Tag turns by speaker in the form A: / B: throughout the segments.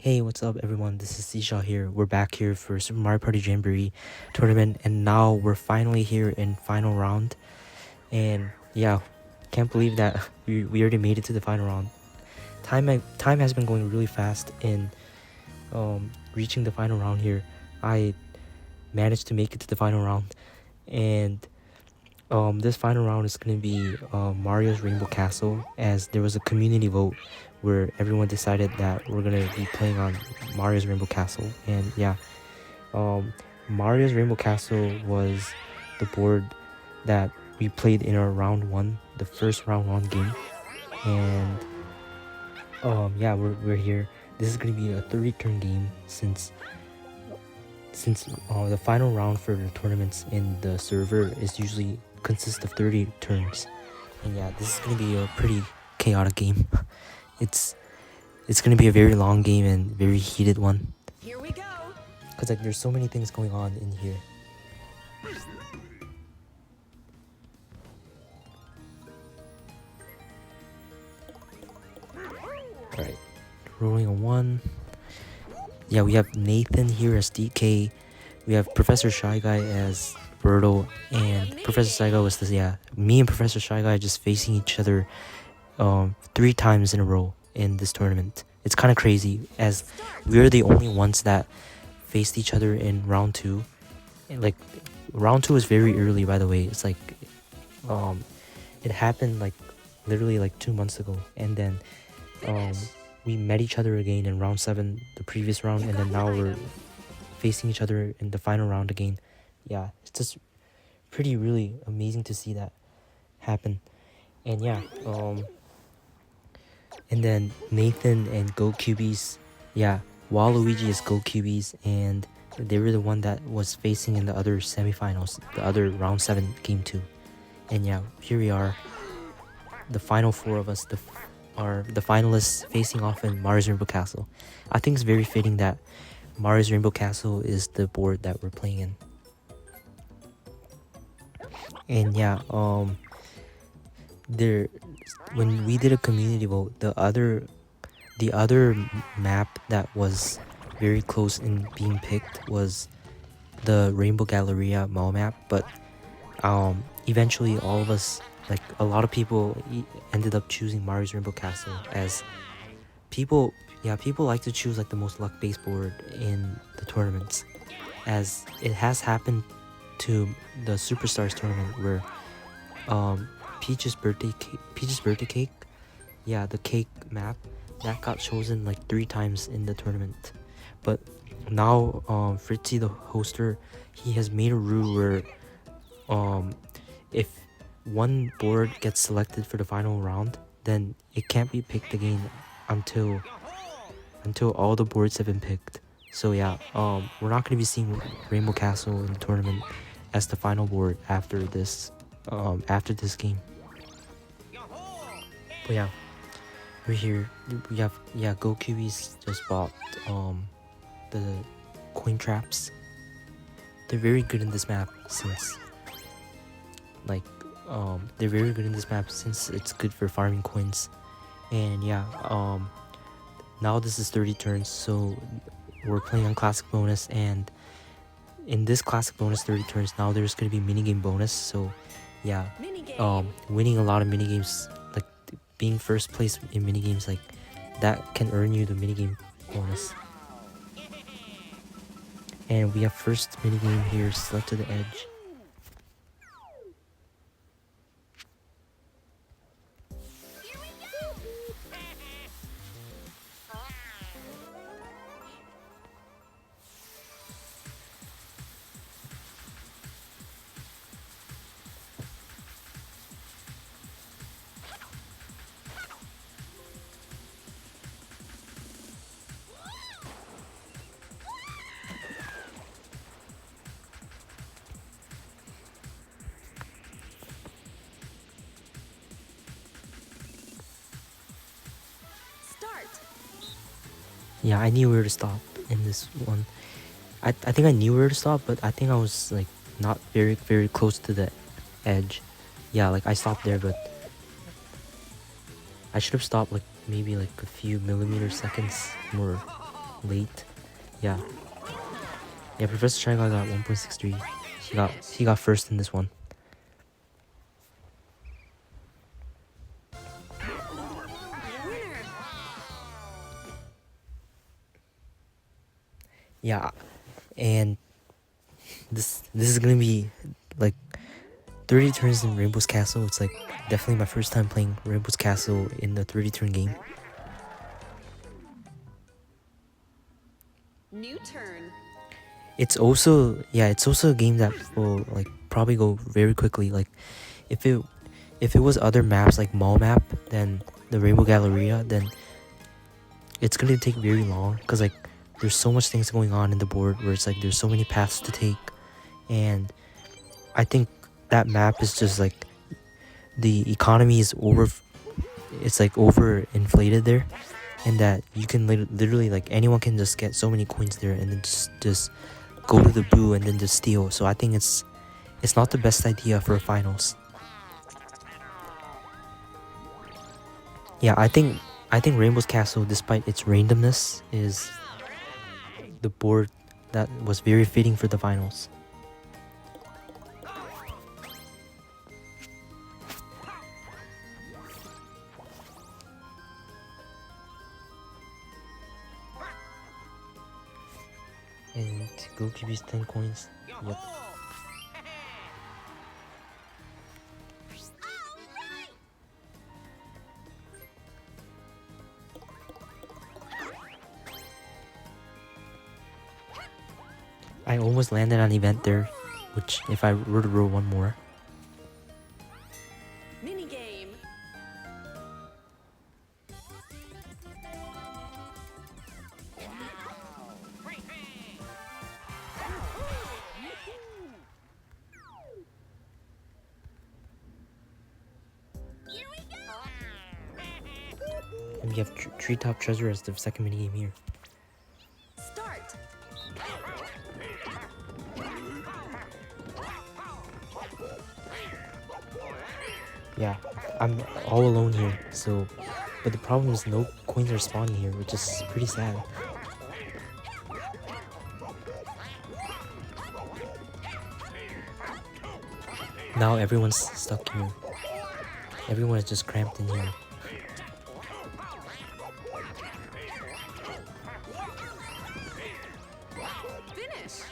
A: Hey, what's up everyone? This is Seashell here. We're back here for Super Mario Party Jamboree tournament, and now we're finally here in final round. And yeah, can't believe that we already made it to the final round. Time has been going really fast in reaching the final round here. I managed to make it to the final round, and this final round is gonna be Mario's Rainbow Castle, as there was a community vote where everyone decided that we're gonna be playing on Mario's Rainbow Castle. And yeah, Mario's Rainbow Castle was the board that we played in our round one, the first round one game. And yeah, we're here. This is gonna be a 30-turn game since the final round for the tournaments in the server is usually consists of 30 turns. And yeah, this is gonna be a pretty chaotic game. It's gonna be a very long game and very heated one.
B: Here we go.
A: Cause like there's so many things going on in here. Alright, rolling a 1. Yeah, we have Nathan here as DK. We have Professor Shy Guy as Birdo, and Professor Shy Guy was this. Yeah, me and Professor Shy Guy just facing each other 3 times in a row in this tournament. It's kind of crazy, as we're the only ones that faced each other in round 2. And like round 2 is very early, by the way. It's like it happened like literally like 2 months ago, and then we met each other again in round 7, the previous round, and then now we're facing each other in the final round again. Yeah, it's just pretty really amazing to see that happen. And yeah, and then Nathan and Go Cubies, yeah, Waluigi is Go Cubies, and they were the one that was facing in the other semifinals, the other round 7 game 2. And yeah, here we are, the final 4 of us, are the finalists facing off in Mario's Rainbow Castle. I think it's very fitting that Mario's Rainbow Castle is the board that we're playing in. And yeah, when we did a community vote, the other map that was very close in being picked was the Rainbow Galleria mall map, but eventually all of us, like a lot of people, ended up choosing Mario's Rainbow Castle, as people like to choose like the most luck-based board in the tournaments, as it has happened to the Superstars tournament where Peach's birthday cake, yeah, the cake map, that got chosen like 3 times in the tournament. But now Fritzy, the hoster, he has made a rule where if one board gets selected for the final round, then it can't be picked again until all the boards have been picked. So yeah, we're not gonna be seeing Rainbow Castle in the tournament as the final board after this game. But yeah, we're here. We have, yeah, Go Cubies just bought the coin traps. They're very good in this map since it's good for farming coins. And yeah, now this is 30 turns, so we're playing on classic bonus, and in this classic bonus 30 turns, now there's gonna be minigame bonus. So yeah, winning a lot of minigames, like being first place in minigames, like that can earn you the minigame bonus. And we have first minigame here, Select to the Edge. Yeah, I knew where to stop in this one. I think I knew where to stop, but I think I was like not very close to the edge. Yeah, like I stopped there, but I should have stopped like maybe like a few millimeter seconds more late. Yeah. Yeah, Professor Shy Guy got 1.63. He got first in this one. Yeah, and this is gonna be like 30 turns in Rainbow's Castle. It's like definitely my first time playing Rainbow's Castle in the 30 turn game.
B: New turn.
A: It's also a game that will like probably go very quickly. Like if it was other maps like Mall Map, then the Rainbow Galleria, then it's gonna take very long because like there's so much things going on in the board where it's like there's so many paths to take, and I think that map is just like the economy is it's like over inflated there, and that you can literally like anyone can just get so many coins there and then just go to the boo and then just steal. So I think it's not the best idea for finals. Yeah, I think Rainbow's Castle, despite its randomness, is the board that was very fitting for the finals. And goalkeeper's 10 coins. Yep. I almost landed on event there, which if I were to roll one more.
B: Mini game.
A: And we have Treetop Treasure as the second mini game here.
B: Start.
A: Yeah, I'm all alone here, so... But the problem is no coins are spawning here, which is pretty sad. Now everyone's stuck here. Everyone is just cramped in here.
B: Finish.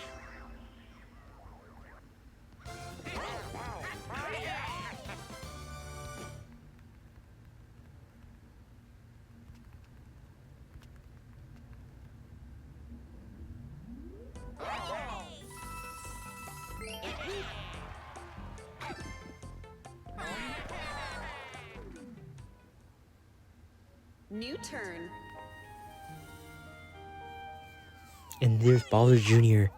B: New turn.
A: And there's Bowser Jr.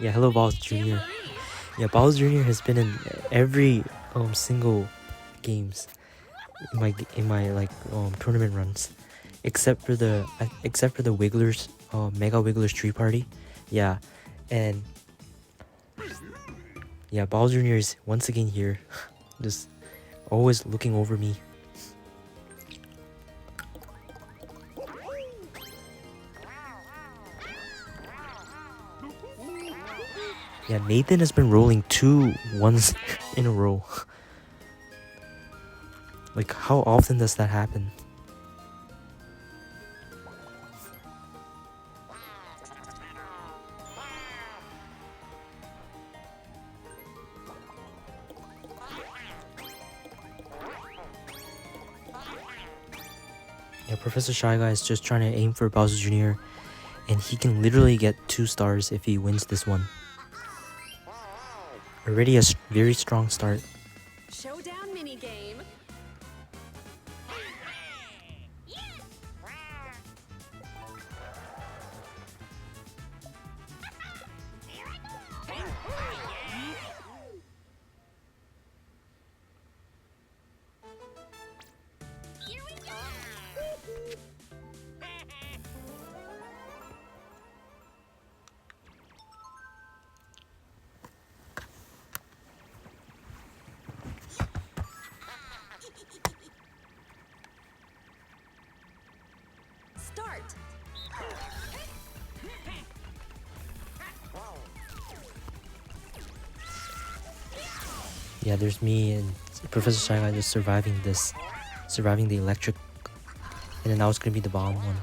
A: Yeah, hello Bowser Jr. Yeah, Bowser Jr. has been in every single games in my like tournament runs, except for the Wigglers, Mega Wigglers Tree Party. Yeah, and yeah, Bowser Jr. is once again here, just always looking over me. Yeah, Nathan has been rolling 2 ones in a row. Like, how often does that happen? Yeah, Professor Shy Guy is just trying to aim for Bowser Jr. And he can literally get 2 stars if he wins this one. Already a very strong start.
B: Showdown mini game. Start.
A: Yeah, there's me and Professor Shy Guy just surviving the electric, and then now it's gonna be the bomb one.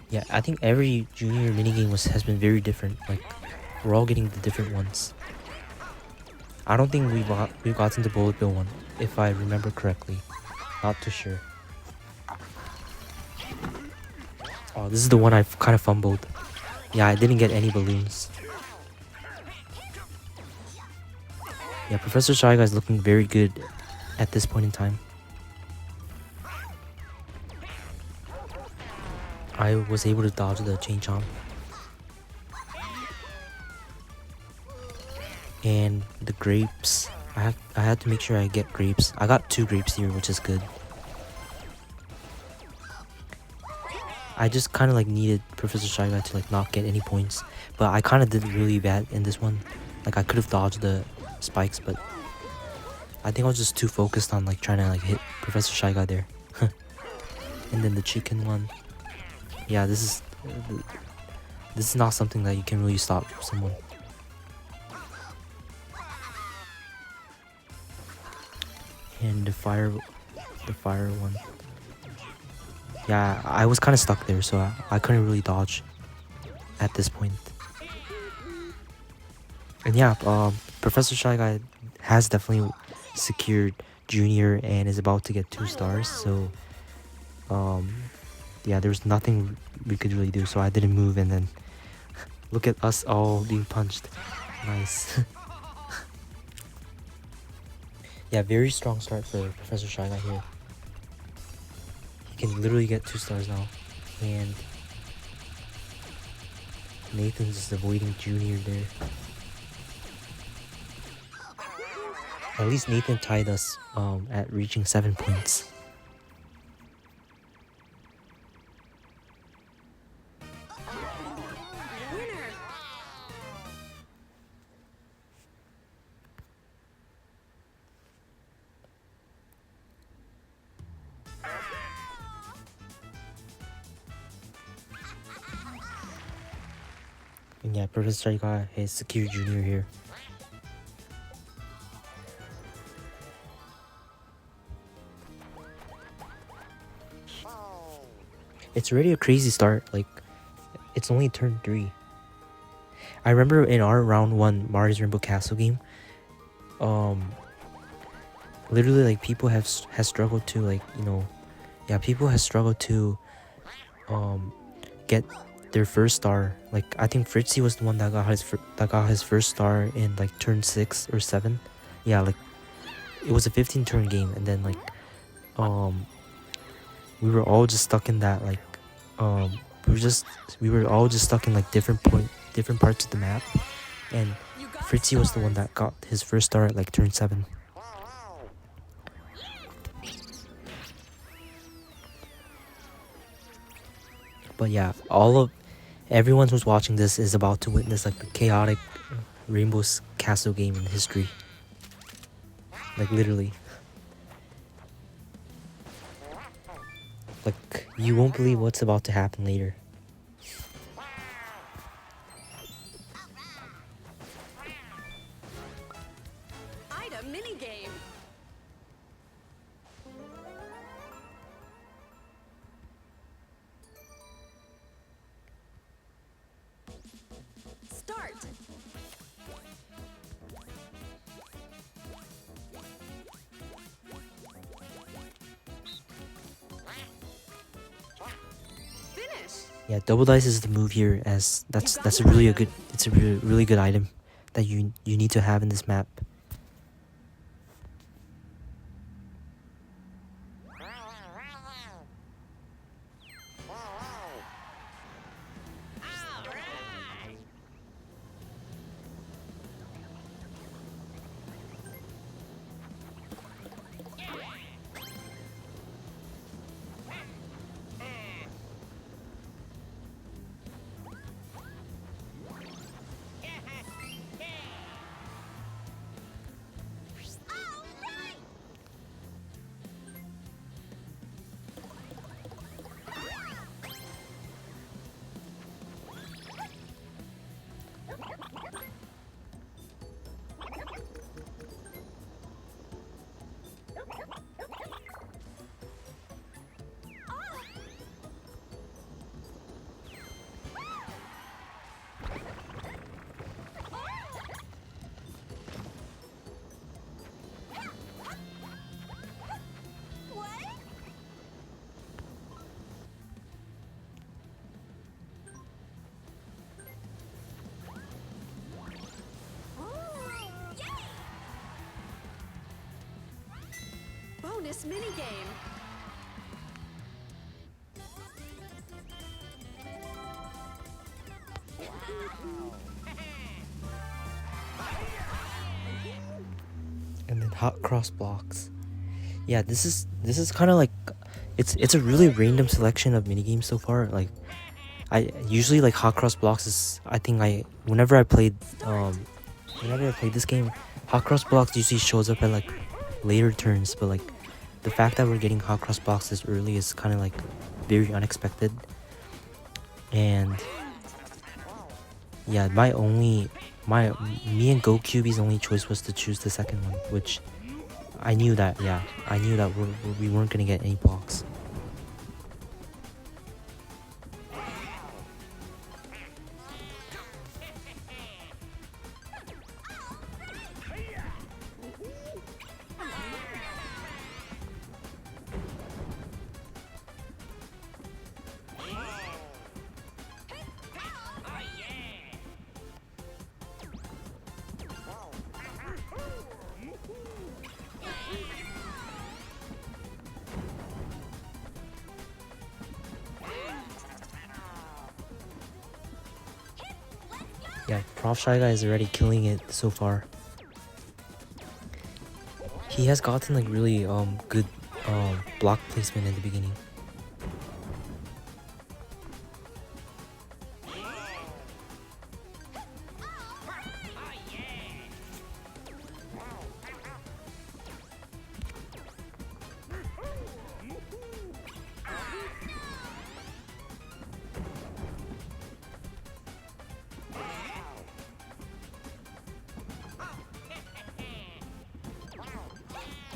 A: Yeah, I think every junior minigame has been very different. Like, we're all getting the different ones. I don't think we've gotten the bullet bill one, if I remember correctly. Not too sure. Oh, this is the one I've kind of fumbled. Yeah, I didn't get any balloons. Yeah, Professor Shy Guy's looking very good at this point in time. I was able to dodge the chain chomp. And the grapes. I had to make sure I get grapes. I got 2 grapes here, which is good. I just kind of like needed Professor Shy Guy to like not get any points, but I kind of did really bad in this one. Like, I could have dodged the spikes, but I think I was just too focused on like trying to like hit Professor Shy Guy there. And then the chicken one. Yeah, this is not something that you can really stop someone. And the fire one. Yeah, I was kind of stuck there, so I couldn't really dodge at this point. And yeah, Professor Shy Guy has definitely secured Junior and is about to get 2 stars. So, yeah, there was nothing we could really do, so I didn't move. And then look at us all being punched. Nice. Yeah, very strong start for Professor Shy Guy here. He can literally get 2 stars now. And Nathan's just avoiding Junior there. At least Nathan tied us at reaching 7 points.
B: Winner.
A: And yeah, Professor Shy Guy has secured Junior here. It's already a crazy start. Like, it's only turn 3. I remember in our round 1 Mario's Rainbow Castle game, literally like people has struggled to like, you know, yeah, people has struggled to get their first star. Like, I think Fritzy was the one that got his first star in like turn 6 or 7. Yeah, like it was a 15 turn game, and then like we were all just stuck in that like we were all just stuck in like different parts of the map, and Fritzy was the one that got his first star at like turn 7. But yeah, everyone who's watching this is about to witness like the chaotic Rainbow's Castle game in history. Like, literally. Like, you won't believe what's about to happen later.
B: Item minigame. Start. Finish.
A: Yeah, double dice is the move here, as that's a really really good item that you need to have in this map.
B: Bonus minigame.
A: And then hot cross blocks. Yeah, this is kind of like it's a really random selection of minigames so far. Like I usually like hot cross blocks is whenever I played this game, hot cross blocks usually shows up at like later turns, but like the fact that we're getting hot cross blocks this early is kind of like very unexpected. And yeah, me and GoQB's only choice was to choose the second one, which I knew that we weren't gonna get any blocks. Yeah, Prof Shy Guy is already killing it so far. He has gotten like really good block placement in the beginning.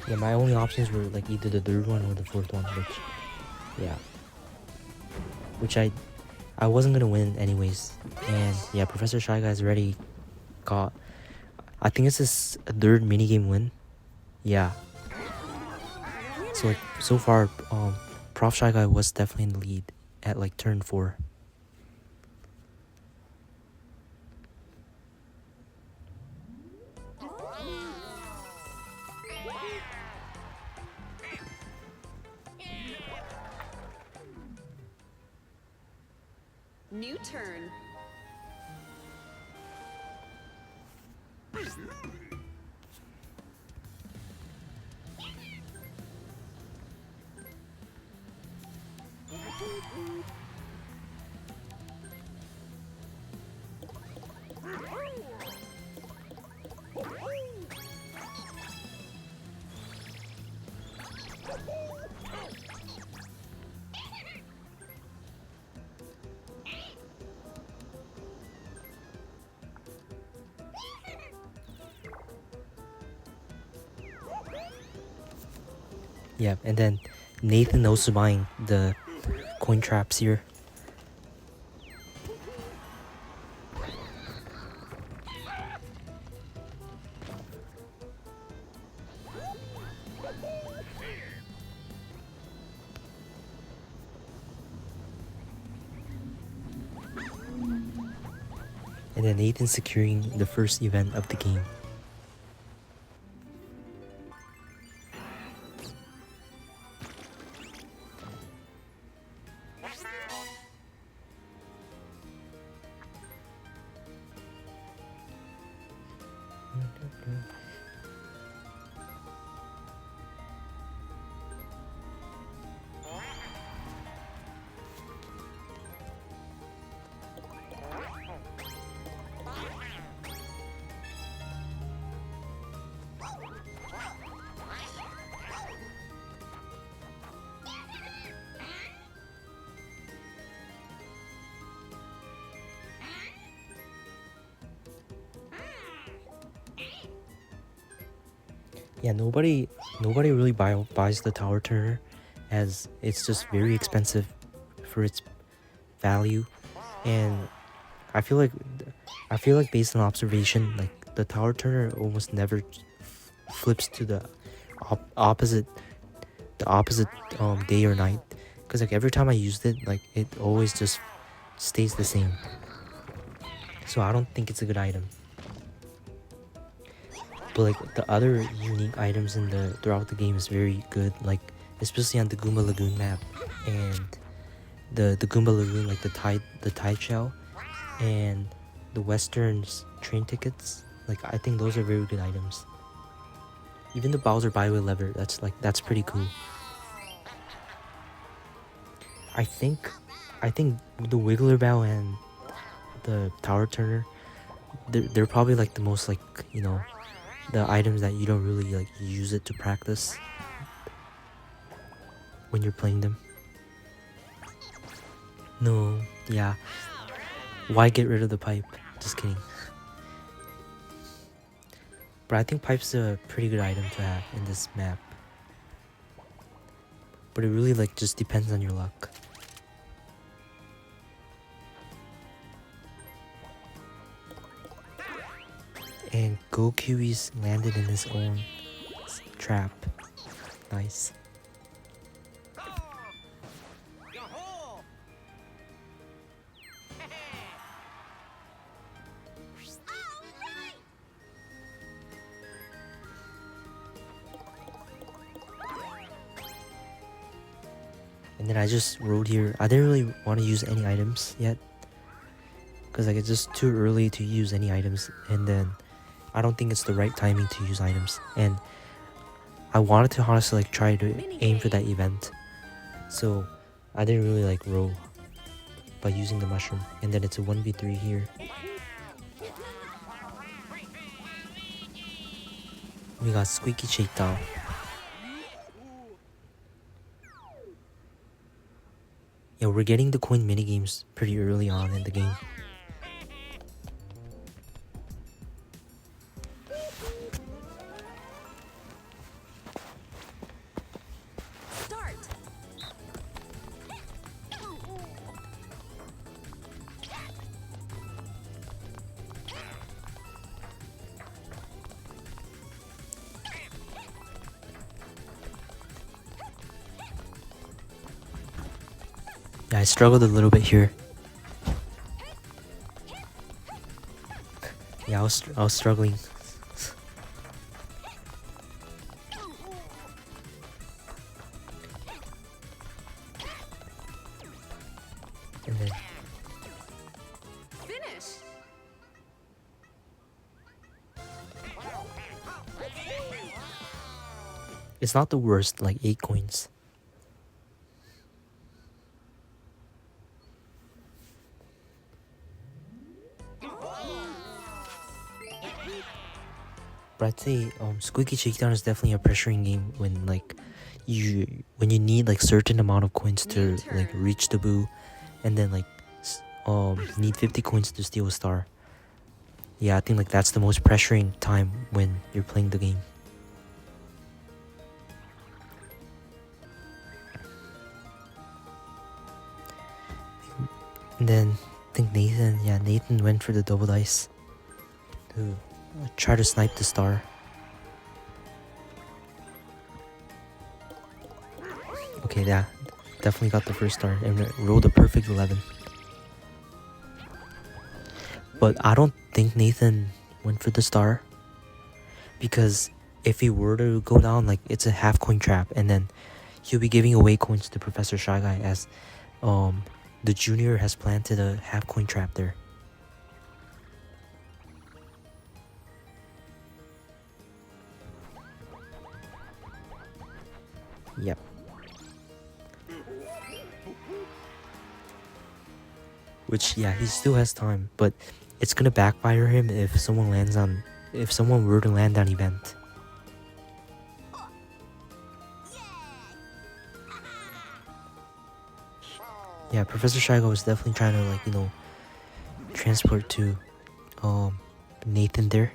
A: Yeah, my only options were like either the third one or the fourth one, which I wasn't gonna win anyways. And yeah, Professor Shy Guy's already got, I think it's his third minigame win. Yeah. So like so far, Prof Shy Guy was definitely in the lead at like turn 4.
B: New turn.
A: Yeah, and then Nathan also buying the coin traps here. And then Nathan securing the first event of the game. Yeah, nobody really buys the tower turner, as it's just very expensive for its value. And I feel like based on observation, like the tower turner almost never flips to the opposite day or night, because like every time I used it, like it always just stays the same. So I don't think it's a good item. But like the other unique items in the throughout the game is very good, like especially on the Goomba Lagoon map and the Goomba Lagoon, like the tide shell and the Western's train tickets. Like I think those are very good items. Even the Bowser Byway lever, that's pretty cool. I think the Wiggler Bell and the Tower Turner, they're probably like the most like, you know, the items that you don't really like use it to practice when you're playing them. No, yeah. Why get rid of the pipe? Just kidding. But I think pipe's a pretty good item to have in this map. But it really like just depends on your luck. And Go Kiwis landed in his own trap. Nice. And then I just rode here. I didn't really want to use any items yet, because like it's just too early to use any items, and then I don't think it's the right timing to use items. And I wanted to honestly like try to aim for that event, so I didn't really like roll by using the mushroom. And then it's a 1v3 here. We got Squeaky Shakedown. Yeah, we're getting the coin minigames pretty early on in the game.
B: Start.
A: Yeah, I struggled a little bit here. Yeah, I was struggling. And then
B: Finish.
A: it's not the worst, like 8 coins. But I'd say Squeaky Shakedown is definitely a pressuring game when like you need like certain amount of coins to like reach the boo, and then like need 50 coins to steal a star. Yeah, I think like that's the most pressuring time when you're playing the game. And then I think Nathan went for the double dice to try to snipe the star. Okay, yeah, definitely got the first star and rolled a perfect 11. But I don't think Nathan went for the star, because if he were to go down, like it's a half coin trap, and then he'll be giving away coins to Professor Shy Guy, as the junior has planted a half coin trap there. Yep. Which, yeah, he still has time, but it's gonna backfire him if someone were to land on event. Yeah, Professor Shy Guy was definitely trying to, like, you know, transport to Nathan there.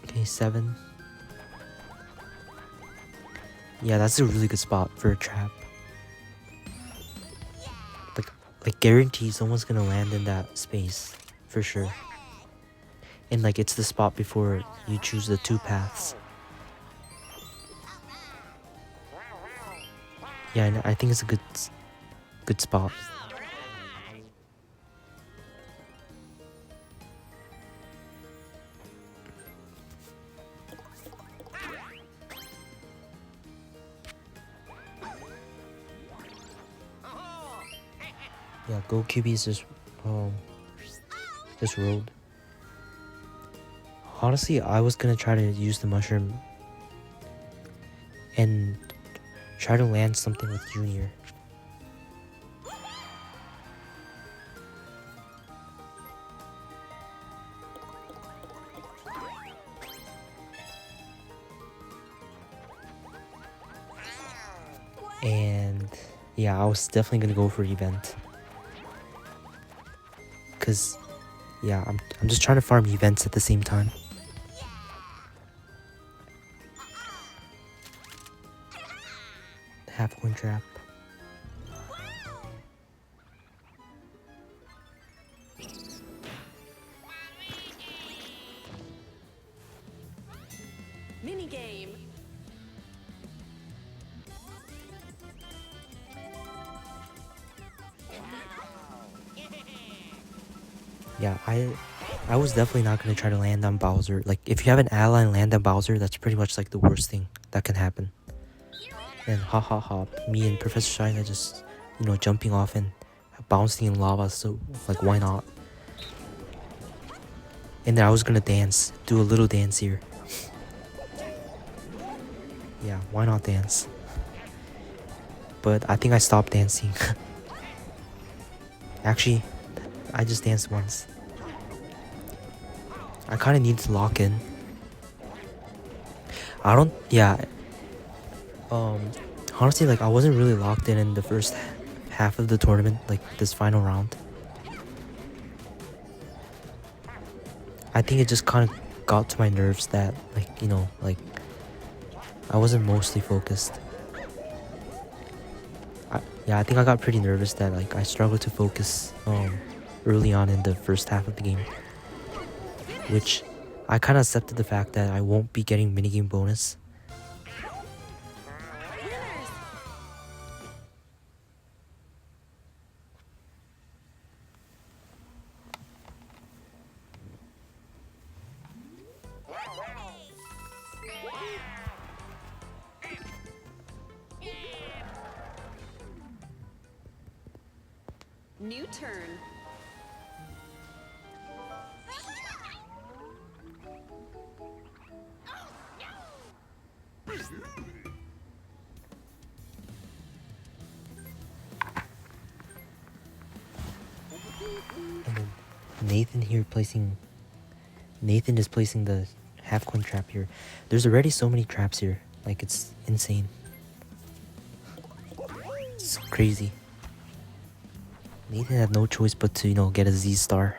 A: Okay, 7. Yeah, that's a really good spot for a trap. Like guarantee someone's gonna land in that space for sure. And like it's the spot before you choose the 2 paths. Yeah, and I think it's a good spot. Yeah, go QBs just rolled. Honestly, I was gonna try to use the mushroom and try to land something with Junior. And yeah, I was definitely gonna go for event. Cause yeah, I'm just trying to farm events at the same time. Half coin trap.
B: Mini game.
A: Yeah, I was definitely not gonna try to land on Bowser. Like, if you have an ally and land on Bowser, that's pretty much like the worst thing that can happen. And me and Professor Shine are just, jumping off and bouncing in lava, so like why not? And then I was gonna dance, do a little dance here. Yeah, why not dance? But I think I stopped dancing. Actually, I just danced once. I kind of need to lock in. Honestly, like, I wasn't really locked in the first half of the tournament, like this final round. I think it just kind of got to my nerves that, like, I wasn't mostly focused. I think I got pretty nervous that, like, I struggled to focus early on in the first half of the game, which I kind of accepted the fact that I won't be getting minigame bonus.
B: Winners. New turn.
A: And then Nathan is placing the half coin trap here. There's already so many traps here, like, it's insane. It's crazy. Nathan had no choice but to, get a Z star.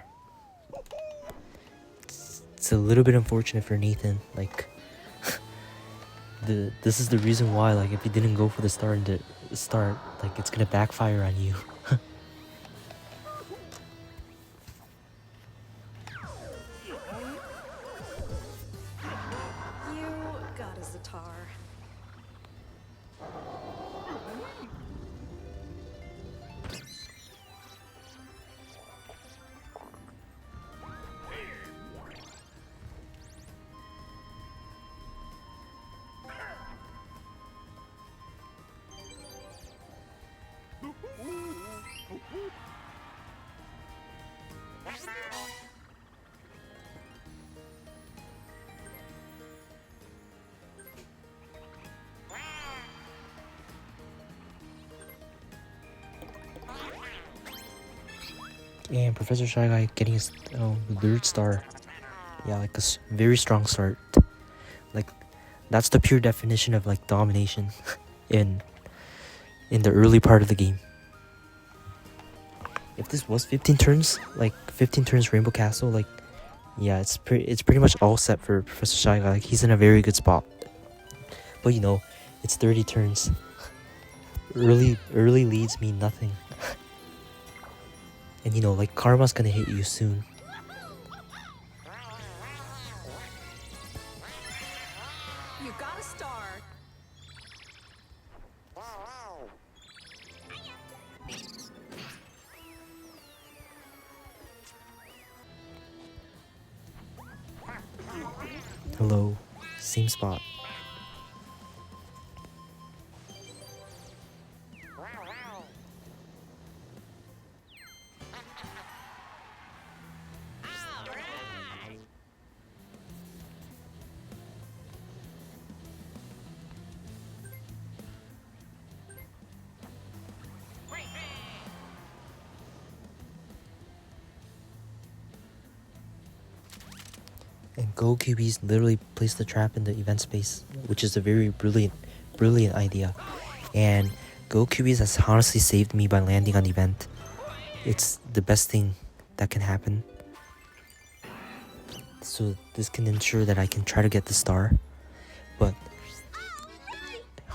A: It's a little bit unfortunate for Nathan. Like, this is the reason why, like, if you didn't go for the star in the start, like, it's gonna backfire on you.
B: You got a Zatar.
A: And Professor Shy Guy getting his third star. Yeah, like, very strong start. Like, that's the pure definition of, like, domination in the early part of the game. If this was 15 turns, like 15 turns Rainbow Castle, like, yeah, it's pretty much all set for Professor Shy Guy. Like, he's in a very good spot. But it's 30 turns. Early leads mean nothing. And like, karma's gonna hit you soon.
B: You got a star.
A: Hello, same spot. And Go QBs literally placed the trap in the event space, which is a very brilliant idea. And Go QBs has honestly saved me by landing on the event. It's the best thing that can happen. So this can ensure that I can try to get the star. But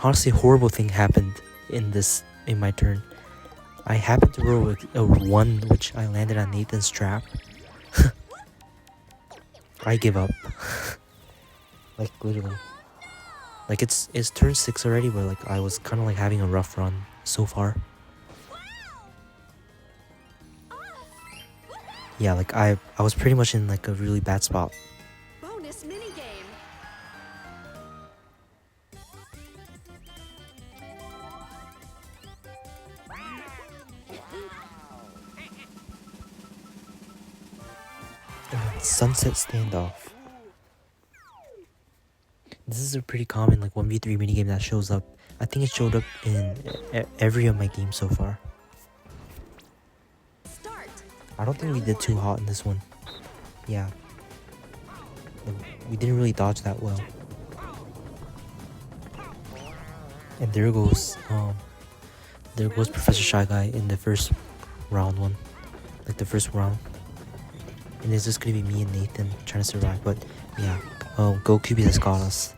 A: honestly, a horrible thing happened in my turn. I happened to roll a 1, which I landed on Nathan's trap. I give up. Like literally. Like it's turn 6 already, but like I was kind of like having a rough run so far. Yeah, like I was pretty much in like a really bad spot.
B: Bonus minigame.
A: And then Sunset Standoff. This is a pretty common like 1v3 minigame that shows up. I think it showed up in every of my games so far.
B: Start.
A: I don't think we did too hot in this one. Yeah. We didn't really dodge that well. And there goes Professor Shy Guy in the first round one. Like the first round. And it's just gonna be me and Nathan trying to survive. But yeah, Go QB has got us.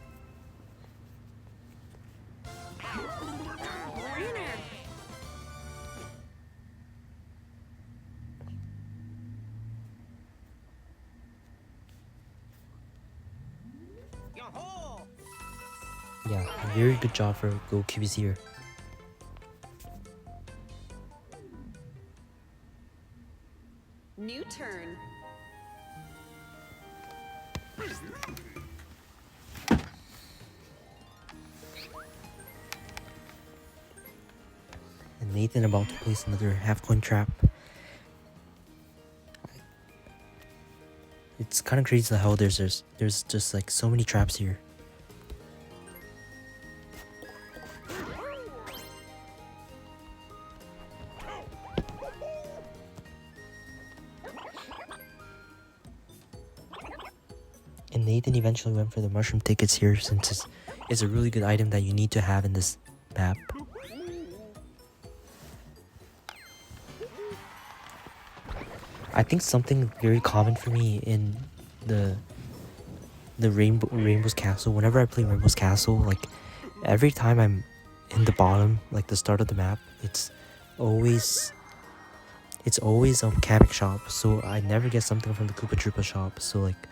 B: Winner.
A: Yeah, very good job for Go QBs here.
B: New turn.
A: And Nathan about to place another half coin trap. It's kind of crazy how there's just like so many traps here. And Nathan eventually went for the mushroom tickets here since it's a really good item that you need to have in this map. I think something very common for me in the Rainbow's Castle, whenever I play Rainbow's Castle, like every time I'm in the bottom, like the start of the map, it's always a mechanic shop, so I never get something from the Koopa Troopa shop. So like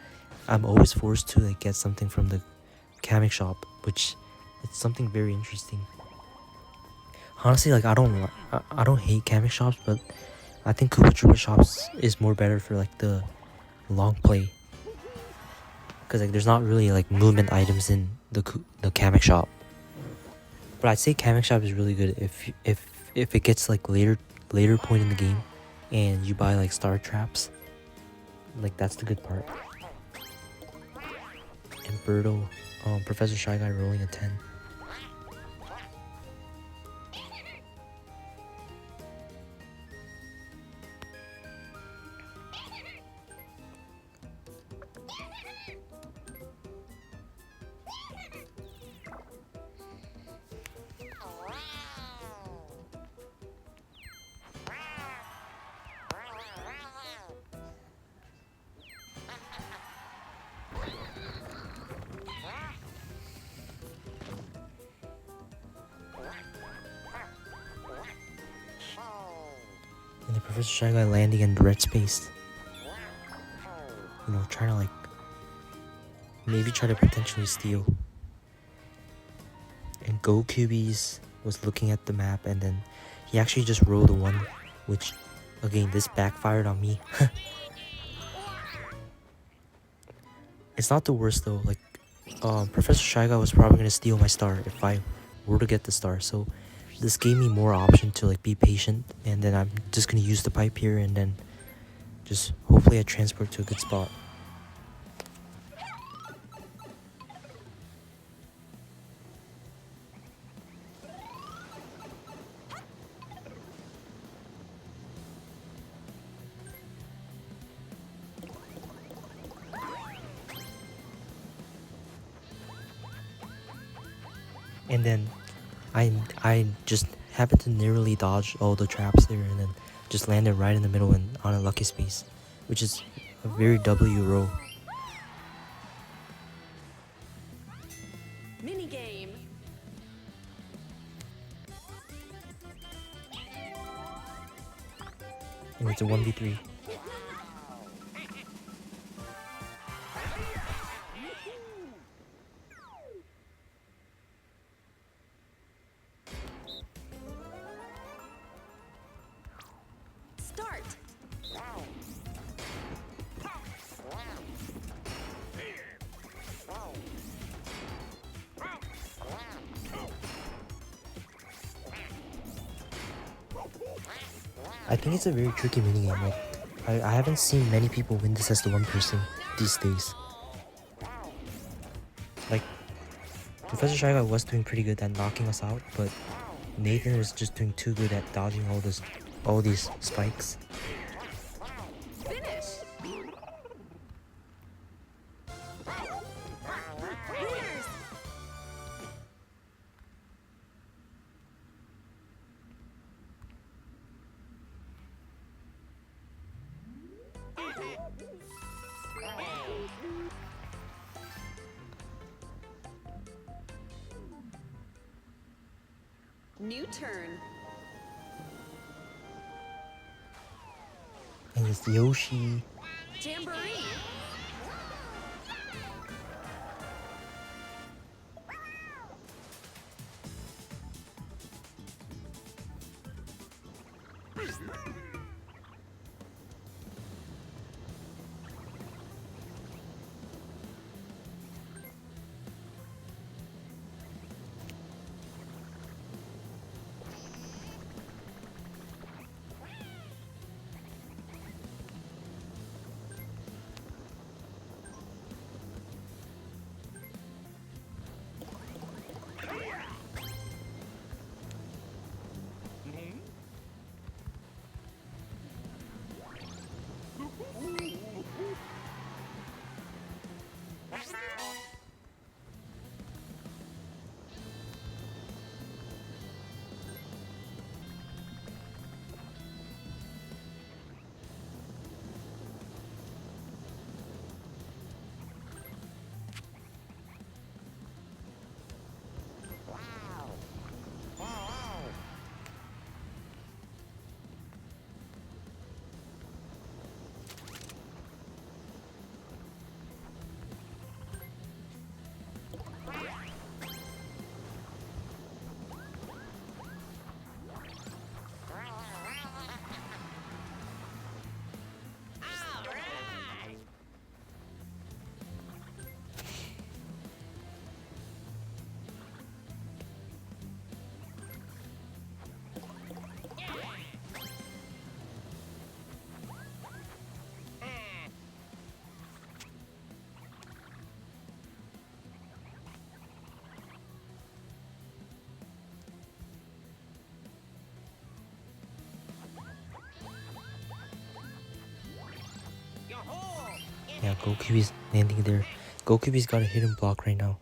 A: I'm always forced to like get something from the mechanic shop, which it's something very interesting. Honestly, like I don't hate mechanic shops, but I think Koopa Troopa shops is more better for like the long play, because like there's not really like movement items in the Kamek shop. But I'd say Kamek shop is really good if it gets like later point in the game and you buy like star traps. Like that's the good part. And Birdo, Professor Shy Guy rolling a 10. And the Professor Shy Guy landing in the red space. You know, trying to like maybe try to potentially steal. And Go QBs was looking at the map, and then he actually just rolled a 1, which again this backfired on me. It's not the worst though. Like, Professor Shy Guy was probably gonna steal my star if I were to get the star. So this gave me more option to like be patient, and then I'm just gonna use the pipe here, and then just hopefully I transport to a good spot. And then I just happened to narrowly dodge all the traps there, and then just landed right in the middle and on a lucky space, which is a very W roll.
B: Mini game.
A: And it's a 1v3.
B: Start.
A: I think it's a very tricky minigame. Like, I haven't seen many people win this as the one person these days. Like, Professor Shy Guy was doing pretty good at knocking us out, but Nathan was just doing too good at dodging all these spikes.
B: Finish. Winners. New turn.
A: And it's Yoshi.
B: Jamboree.
A: Yeah, GoQB's landing there. GoQB's got a hidden block right now.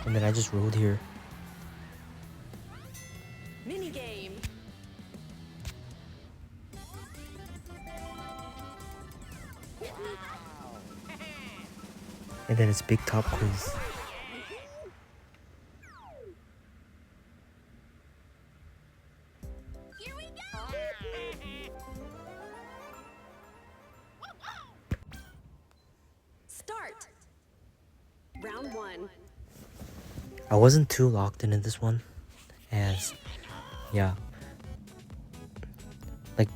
A: And then I just rolled here.
B: Mini game.
A: And then it's big top quiz. I wasn't too locked in this one, as yeah, like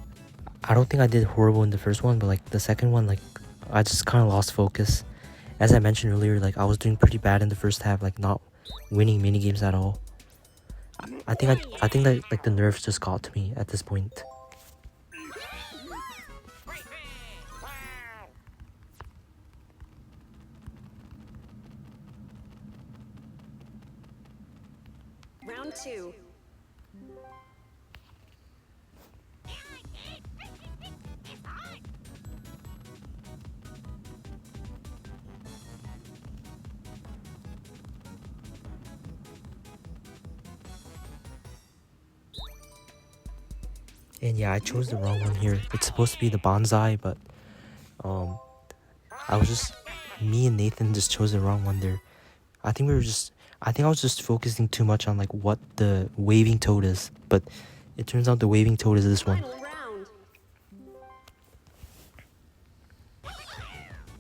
A: I don't think I did horrible in the first one, but like the second one, like I just kind of lost focus. As I mentioned earlier, like I was doing pretty bad in the first half, like not winning mini games at all. I think that like the nerves just got to me at this point.
B: Round 2.
A: And yeah, I chose the wrong one here. It's supposed to be the bonsai, but me and Nathan just chose the wrong one there. I think I was just focusing too much on like what the waving toad is, but it turns out the waving toad is this one.
B: Final round.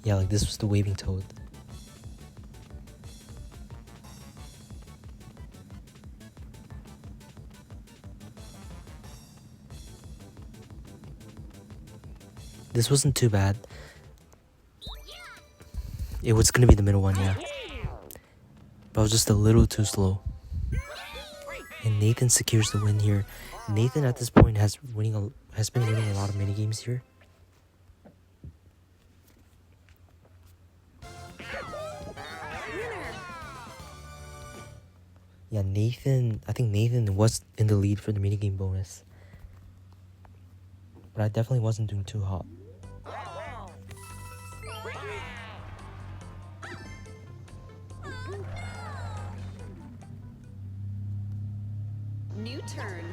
A: Yeah, like this was the waving toad. This wasn't too bad. It was gonna be the middle one, yeah. But I was just a little too slow. And Nathan secures the win here. Nathan at this point has been winning a lot of minigames here. Yeah, I think Nathan was in the lead for the minigame bonus. But I definitely wasn't doing too hot.
B: New turn.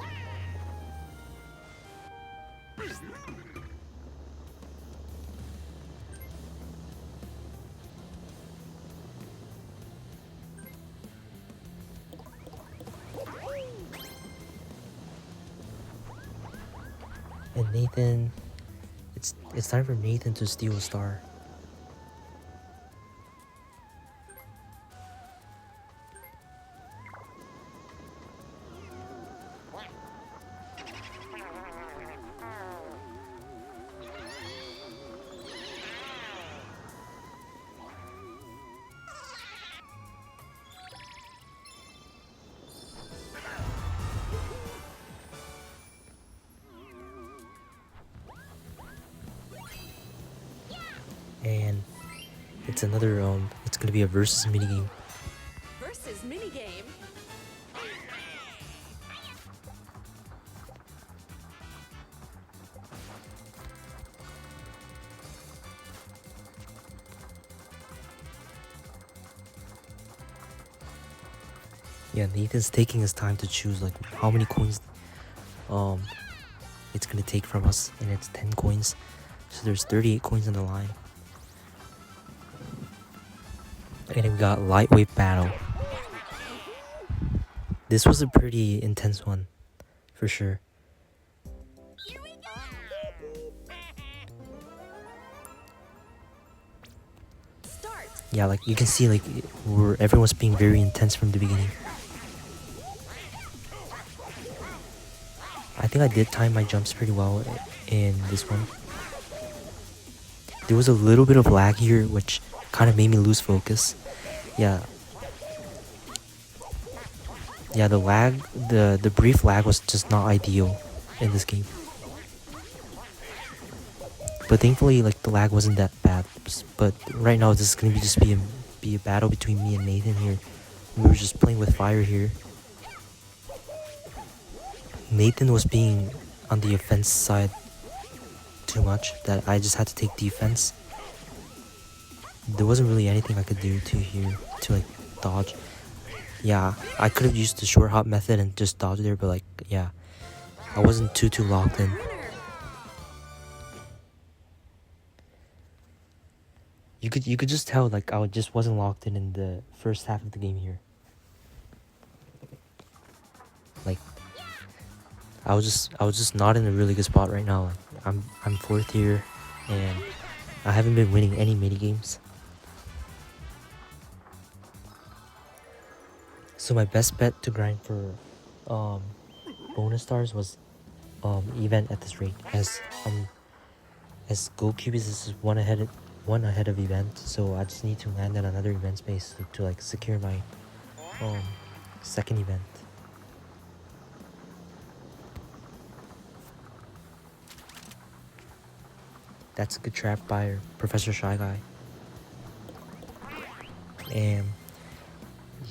A: And Nathan, it's time for Nathan to steal a star. And it's gonna be a versus minigame.
B: Versus minigame.
A: Yeah, Nathan's taking his time to choose like how many coins it's gonna take from us, and it's 10 coins. So there's 38 coins on the line. And we got lightweight battle. This was a pretty intense one, for sure.
B: Start.
A: Yeah, like you can see, like everyone's being very intense from the beginning. I think I did time my jumps pretty well in this one. There was a little bit of lag here, which kind of made me lose focus. Yeah, the brief lag was just not ideal in this game. But thankfully, like the lag wasn't that bad. But right now, this is gonna be a battle between me and Nathan here. We were just playing with fire here. Nathan was being on the offense side too much that I just had to take defense. There wasn't really anything I could do to like dodge. Yeah, I could have used the short hop method and just dodge there, but like yeah, I wasn't too locked in. You could just tell like I just wasn't locked in the first half of the game here. Like I was just not in a really good spot right now. Like, I'm fourth here, and I haven't been winning any mini games. So my best bet to grind for bonus stars was event at this rate, as gold cubies is one ahead of event, so I just need to land at another event space to like secure my second event. That's a good trap by Professor Shy Guy. And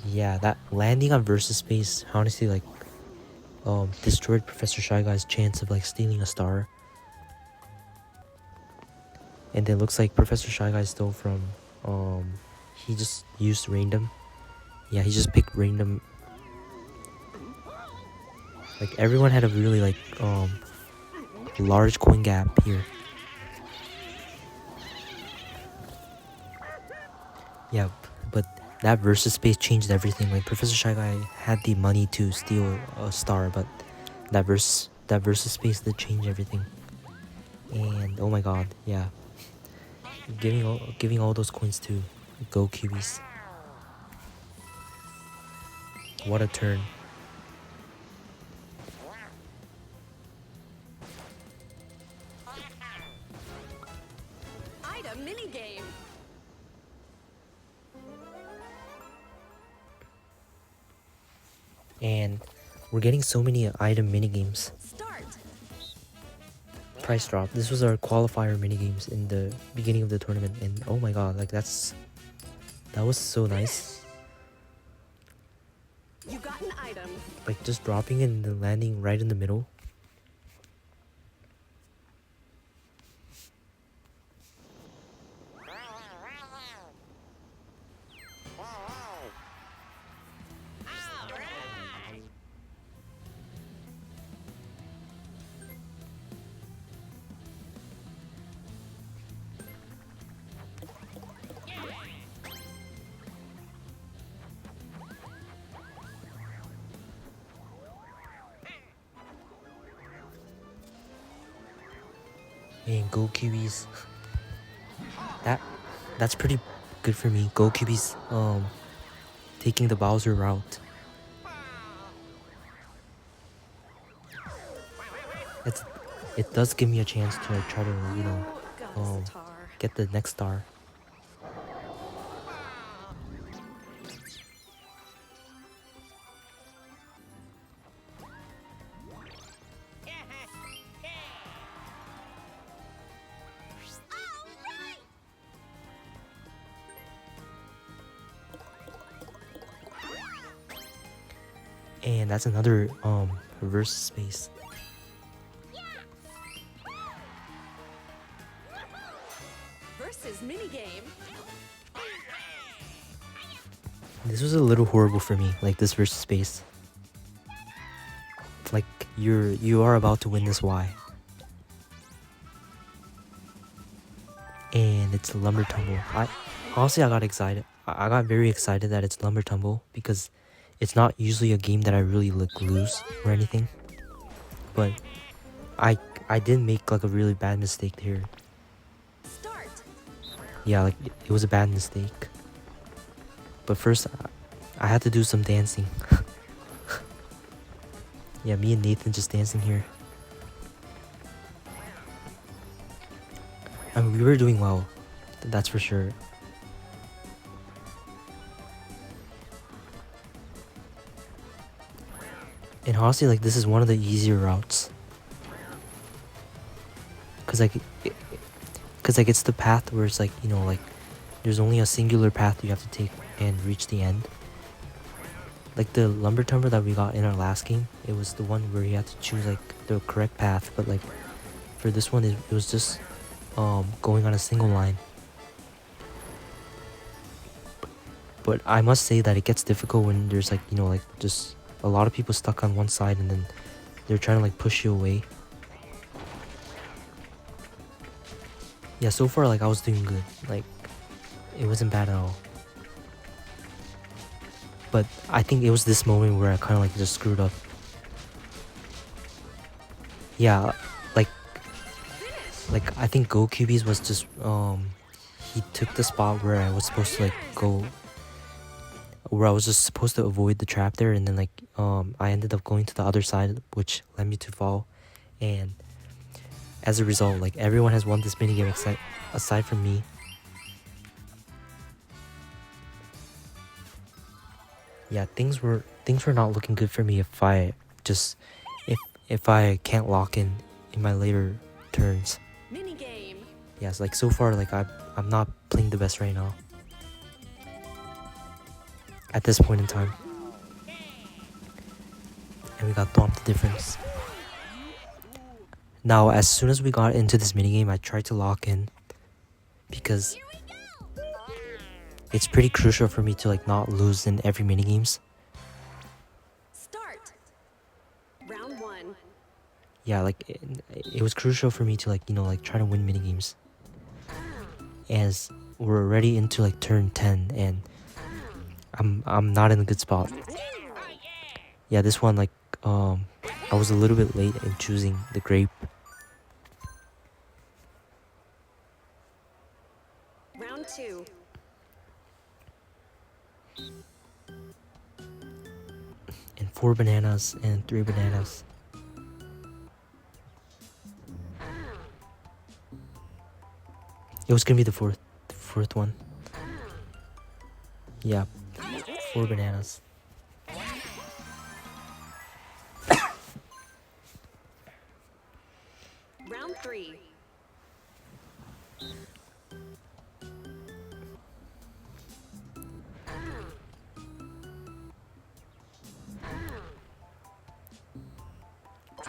A: yeah, that landing on versus space honestly like destroyed Professor Shy Guy's chance of like stealing a star. And it looks like Professor Shy Guy stole from he just used random. Yeah, he just picked random. Like everyone had a really like large coin gap here. Yeah, but that versus space changed everything. Like Professor Shy Guy had the money to steal a star, but that versus space did change everything. And oh my god, yeah. Giving all those coins to Go Cubies. What a turn.
B: Item minigame.
A: And we're getting so many item minigames.
B: Start.
A: Price drop. This was our qualifier minigames in the beginning of the tournament, and oh my god, like that was so nice.
B: You got an item.
A: Like just dropping it and then landing right in the middle. And Go Kiwis. That's pretty good for me. Go Kiwis taking the Bowser route. It does give me a chance to like try to, you know,
B: Got a star.
A: get the next star. And that's another reverse space.
B: Versus minigame.
A: This was a little horrible for me, like this versus space. Like you are about to win this Y. And it's Lumber Tumble. I got excited. I got very excited that it's Lumber Tumble because it's not usually a game that I really like lose or anything. But I did make like a really bad mistake here.
B: Start.
A: Yeah, like it was a bad mistake. But first I had to do some dancing. Yeah, me and Nathan just dancing here. I mean, we were doing well, that's for sure. And honestly, like this is one of the easier routes. Cause like it's the path where it's like, you know, like there's only a singular path you have to take and reach the end. Like the Lumber Tumber that we got in our last game, it was the one where you had to choose like the correct path, but like for this one it was just going on a single line. But I must say that it gets difficult when there's like, you know, like just a lot of people stuck on one side and then they're trying to like push you away. Yeah, so far like I was doing good. Like it wasn't bad at all. But I think it was this moment where I kind of like just screwed up. Yeah, like I think Go Cubies was just he took the spot where I was supposed to like go, where I was just supposed to avoid the trap there, and then like I ended up going to the other side, which led me to fall. And as a result, like everyone has won this minigame aside from me. Yeah, things were not looking good for me if I can't lock in my later turns.
B: Mini game.
A: Yes, like so far, like I'm not playing the best right now at this point in time. And we got thumped the difference. Now, as soon as we got into this minigame, I tried to lock in because it's pretty crucial for me to like not lose in every minigames.
B: Start. Round 1.
A: Yeah, like it was crucial for me to like, you know, like try to win minigames. As we're already into like turn 10 and I'm not in a good spot. Yeah, this one like I was a little bit late in choosing the grape.
B: Round 2.
A: And 4 bananas and 3 bananas. It was gonna be the fourth one. Yeah, 4 bananas.
B: Round 3.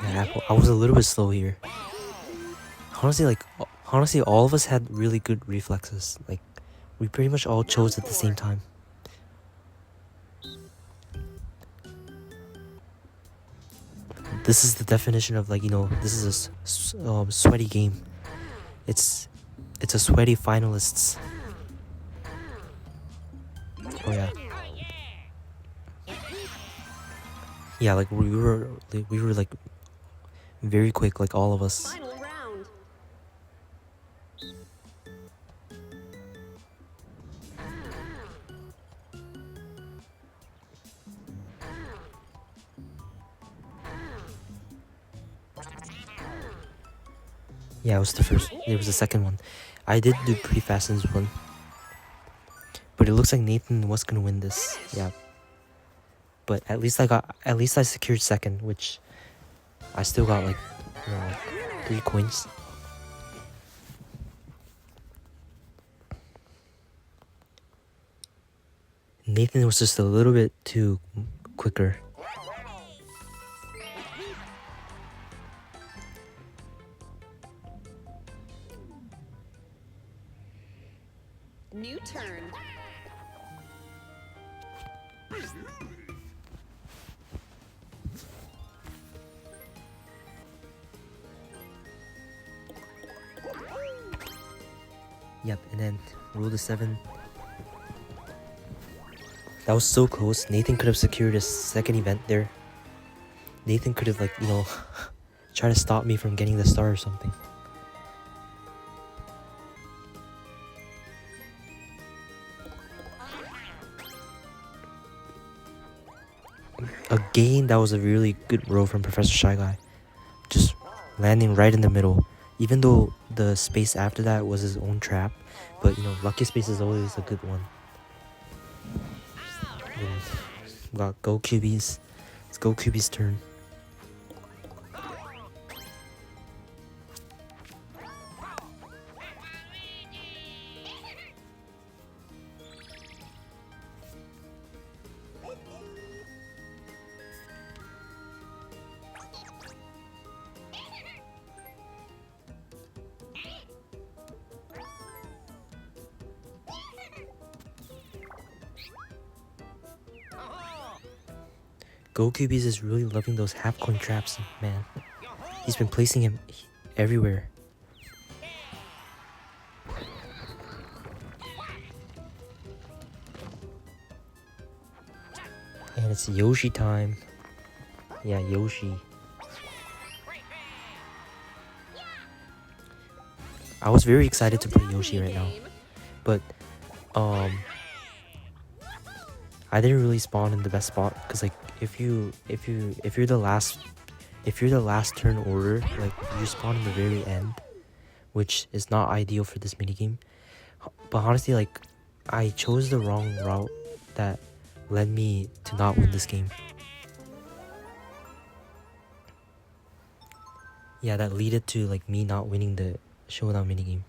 A: Yeah, I was a little bit slow here. Honestly, all of us had really good reflexes. Like, we pretty much all chose at the same time. This is the definition of like, you know, this is a sweaty game. It's a sweaty finalists. Oh yeah. Yeah, like we were like very quick, like all of us.
B: Final round.
A: Yeah, it was the second one. I did do pretty fast in this one. But it looks like Nathan was gonna win this. Yeah. But at least I secured second, which I still got like, you know, like 3 coins. Nathan was just a little bit too quicker.
B: New turn.
A: Yep, and then roll the 7. That was so close. Nathan could have secured a second event there. Nathan could have, like, you know, tried to stop me from getting the star or something. Again, that was a really good roll from Professor Shy Guy. Just landing right in the middle. Even though the space after that was his own trap. But, you know, lucky space is always a good one. We got Go QBs. It's Go QB's turn. Go QBs is really loving those half coin traps, man. He's been placing him everywhere. And it's Yoshi time. Yeah, Yoshi. I was very excited to play Yoshi right now. But I didn't really spawn in the best spot because like if you're the last turn order, like you spawn in the very end, which is not ideal for this minigame. But honestly, like I chose the wrong route that led me to not win this game. Yeah, that led to like me not winning the showdown minigame.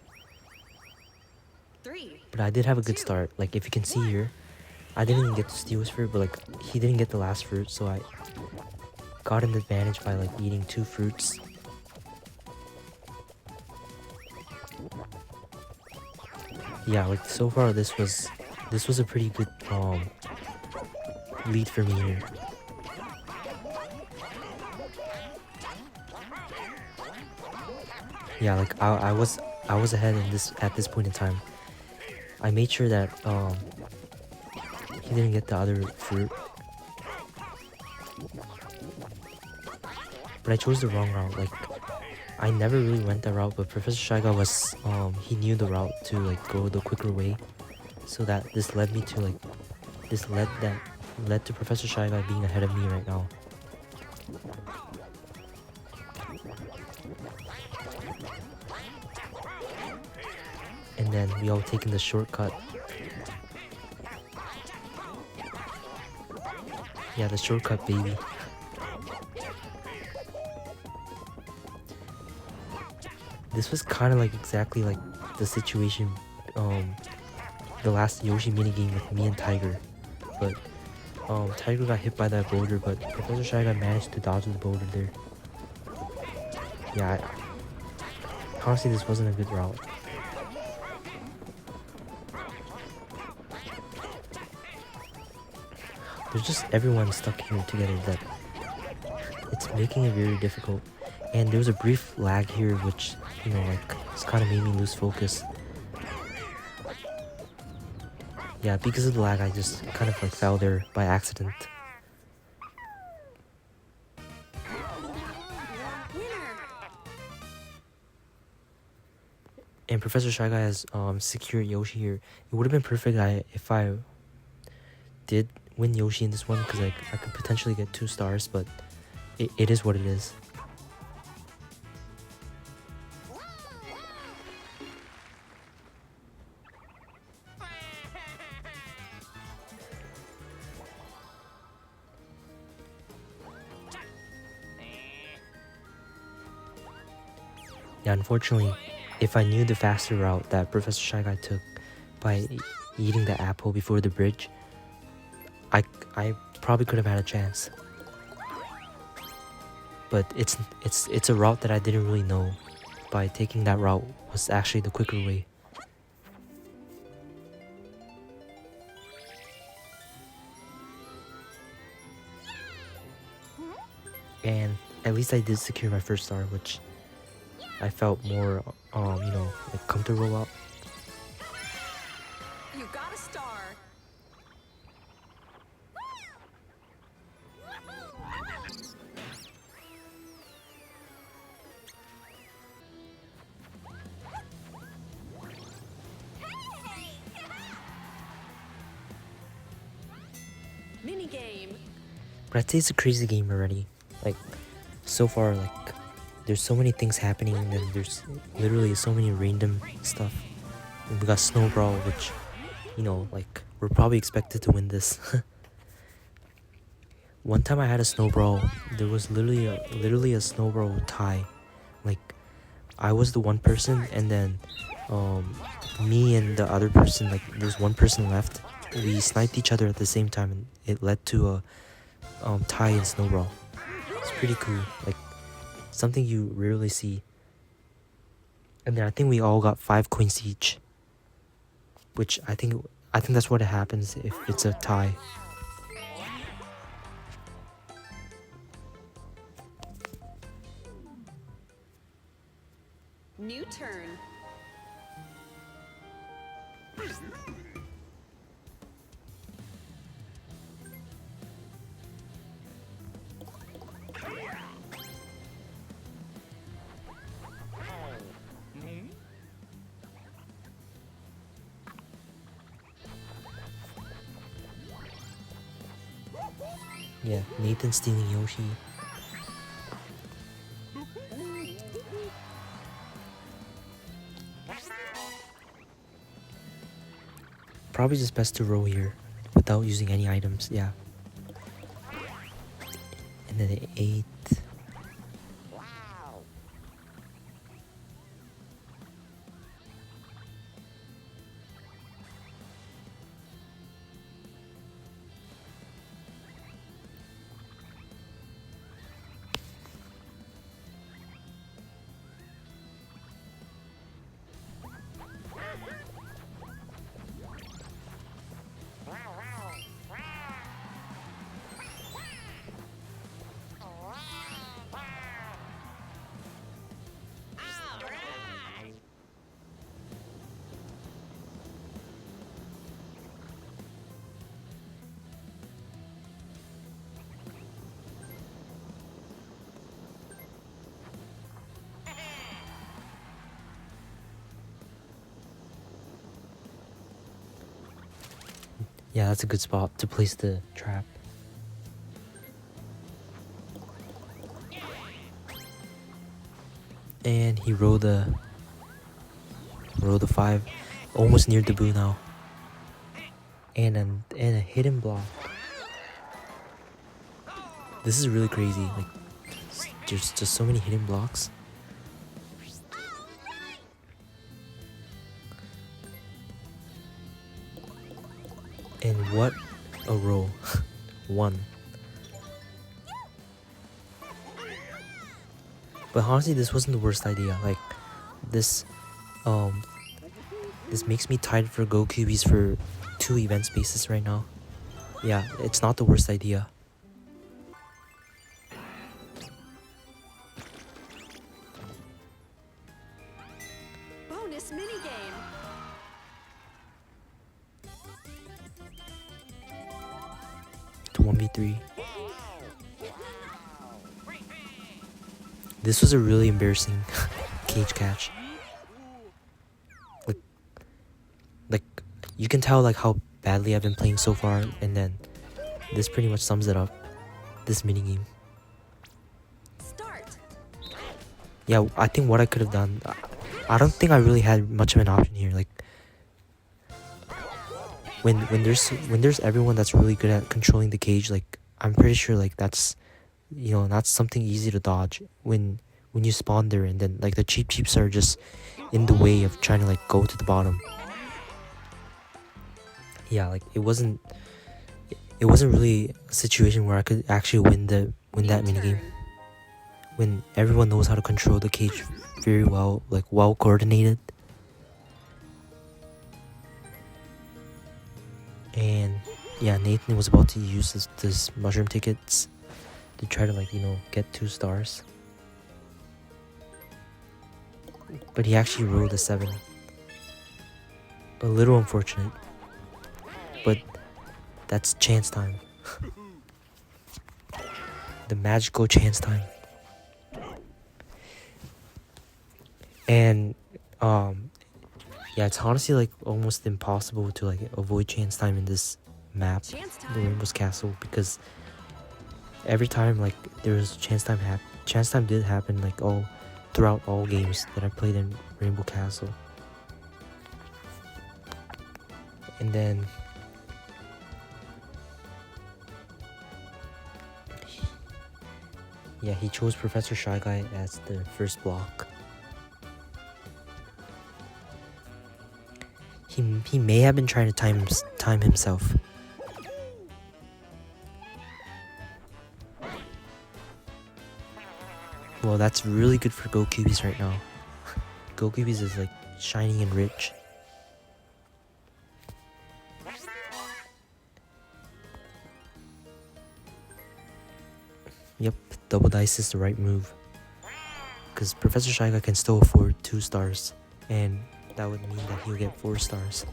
B: 3,
A: But I did have a good
B: 2,
A: start. Like if you can see here, I didn't even get to steal his fruit, but like he didn't get the last fruit, so I got an advantage by like eating 2 fruits. Yeah, like so far this was a pretty good lead for me here. Yeah, like I was ahead in this at this point in time. I made sure that he didn't get the other fruit. But I chose the wrong route. Like I never really went that route, but Professor Shy Guy was he knew the route to like go the quicker way. So that this led to Professor Shy Guy being ahead of me right now. And then we all taking the shortcut. Yeah, the shortcut, baby. This was kind of like exactly like the situation, the last Yoshi minigame with me and Tiger. But Tiger got hit by that boulder, but Professor Shy Guy managed to dodge the boulder there. Yeah, honestly, this wasn't a good route. There's just everyone stuck here together that it's making it very difficult. And there was a brief lag here, which, you know, like, it's kind of made me lose focus. Yeah, because of the lag, I just kind of like fell there by accident. And Professor Shy Guy has secured Yoshi here. It would have been perfect if I did win Yoshi in this one, because like I could potentially get 2 stars, but it is what it is. Yeah, unfortunately, if I knew the faster route that Professor Shy Guy took by eating the apple before the bridge, I probably could have had a chance. But it's a route that I didn't really know. By taking that route was actually the quicker way. And at least I did secure my first star, which I felt more you know, like comfortable about.
B: You got a star. Mini game.
A: But I'd say it's a crazy game already. Like, so far, like, there's so many things happening, and then there's literally so many random stuff. And we got Snow Brawl, which, you know, like, we're probably expected to win this. One time I had a Snow Brawl, there was literally a Snow Brawl tie. Like, I was the one person, and then me and the other person, like, there's one person left. We sniped each other at the same time, and it led to a tie in Snow Brawl. It's pretty cool, like something you rarely see. And then I think we all got 5 coins each, which I think that's what happens if it's a tie.
B: New turn.
A: Yeah, Nathan stealing Yoshi. Probably just best to roll here without using any items, yeah. And then the 8. Yeah, that's a good spot to place the trap. And he rolled the 5, almost near Debut now. And a hidden block. This is really crazy. Like, there's just so many hidden blocks. And what a roll. 1. But honestly, this wasn't the worst idea. Like, this makes me tied for Go QBs for 2 event spaces right now. Yeah, it's not the worst idea.
B: Bonus minigame.
A: To 1v3. This was a really embarrassing cage catch. Like you can tell like how badly I've been playing so far, and then this pretty much sums it up. This minigame.
B: Start.
A: Yeah, I think what I could have done, I don't think I really had much of an option here. Like when there's everyone that's really good at controlling the cage, like I'm pretty sure like that's that's something easy to dodge when you spawn there, and then like the cheeps are just in the way of trying to like go to the bottom. Yeah, like it wasn't really a situation where I could actually win that minigame. When everyone knows how to control the cage very well, like well coordinated. And yeah, Nathan was about to use this mushroom tickets to try to like get 2 stars, but he actually rolled a 7. A little unfortunate, but that's chance time. The magical chance time. And yeah, it's honestly like almost impossible to like avoid chance time in this map, the Rainbow's Castle, because every time like there was chance time did happen like all throughout all games that I played in Rainbow Castle. And then yeah, he chose Professor Shy Guy as the first block. He may have been trying to time himself. Well, that's really good for Go QBs right now. Go QBs is like shining and rich. Yep, double dice is the right move, because Professor Shy Guy can still afford 2 stars, and that would mean that he'll get 4 stars.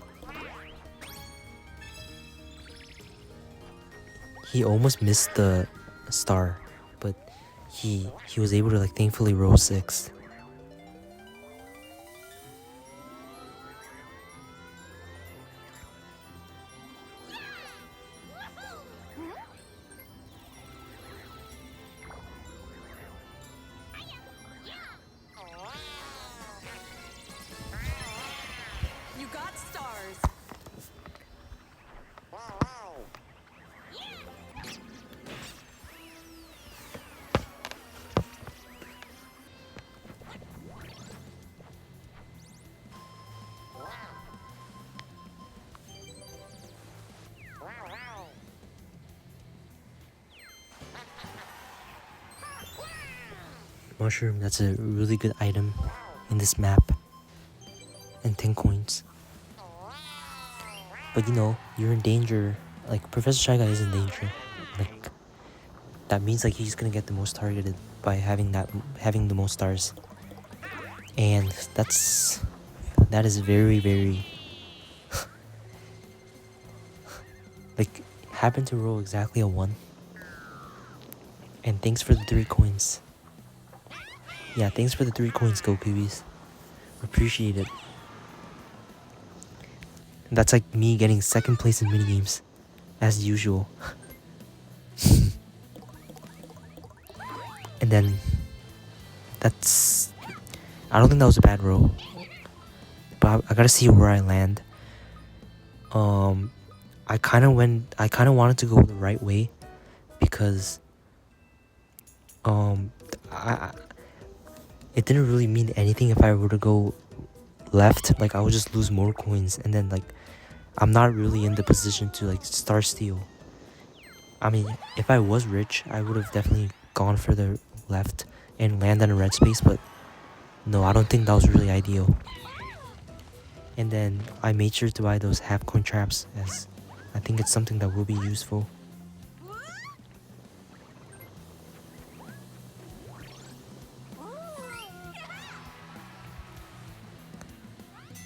A: He almost missed the star, but he was able to like thankfully roll 6. mushroom. That's a really good item in this map. And 10 coins. But you know, you're in danger. Like, Professor Shy Guy is in danger. Like, that means like he's gonna get the most targeted by having the most stars. And that is very, very like, happened to roll exactly a 1. And thanks for the 3 coins. Yeah, thanks for the 3 coins, Go Peewees. Appreciate it. And that's like me getting 2nd place in minigames, as usual. And then I don't think that was a bad roll, but I gotta see where I land. I kind of wanted to go the right way because it didn't really mean anything if I were to go left. Like, I would just lose more coins, and then like I'm not really in the position to like star steal. I mean, if I was rich, I would have definitely gone for the left and land on a red space, but no, I don't think that was really ideal. And then I made sure to buy those half coin traps, as I think it's something that will be useful.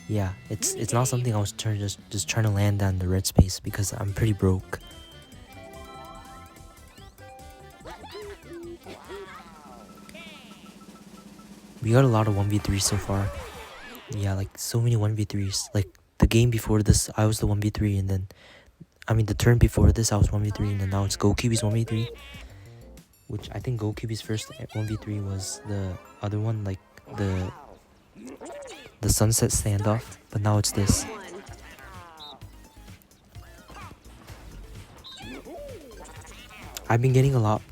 A: Yeah, it's not something I was just trying to land on the red space because I'm pretty broke. We got a lot of 1v3s so far. Yeah, like so many 1v3s. Like the game before this, I was the 1v3, and then the turn before this, I was 1v3, and then now it's GoKiwi's 1v3. Which I think GoKiwi's first 1v3 was the other one, like the sunset standoff, but now it's this. I've been getting a lot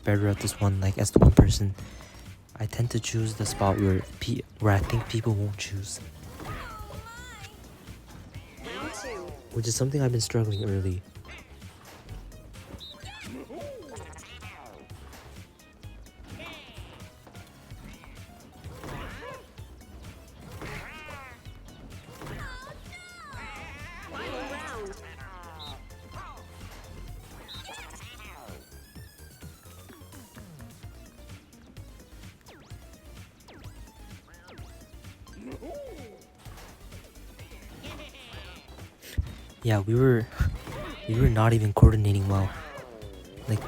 A: better at this one, like as the one person. I tend to choose the spot where I think people won't choose. Which is something I've been struggling early. Yeah, we were not even coordinating well. Like,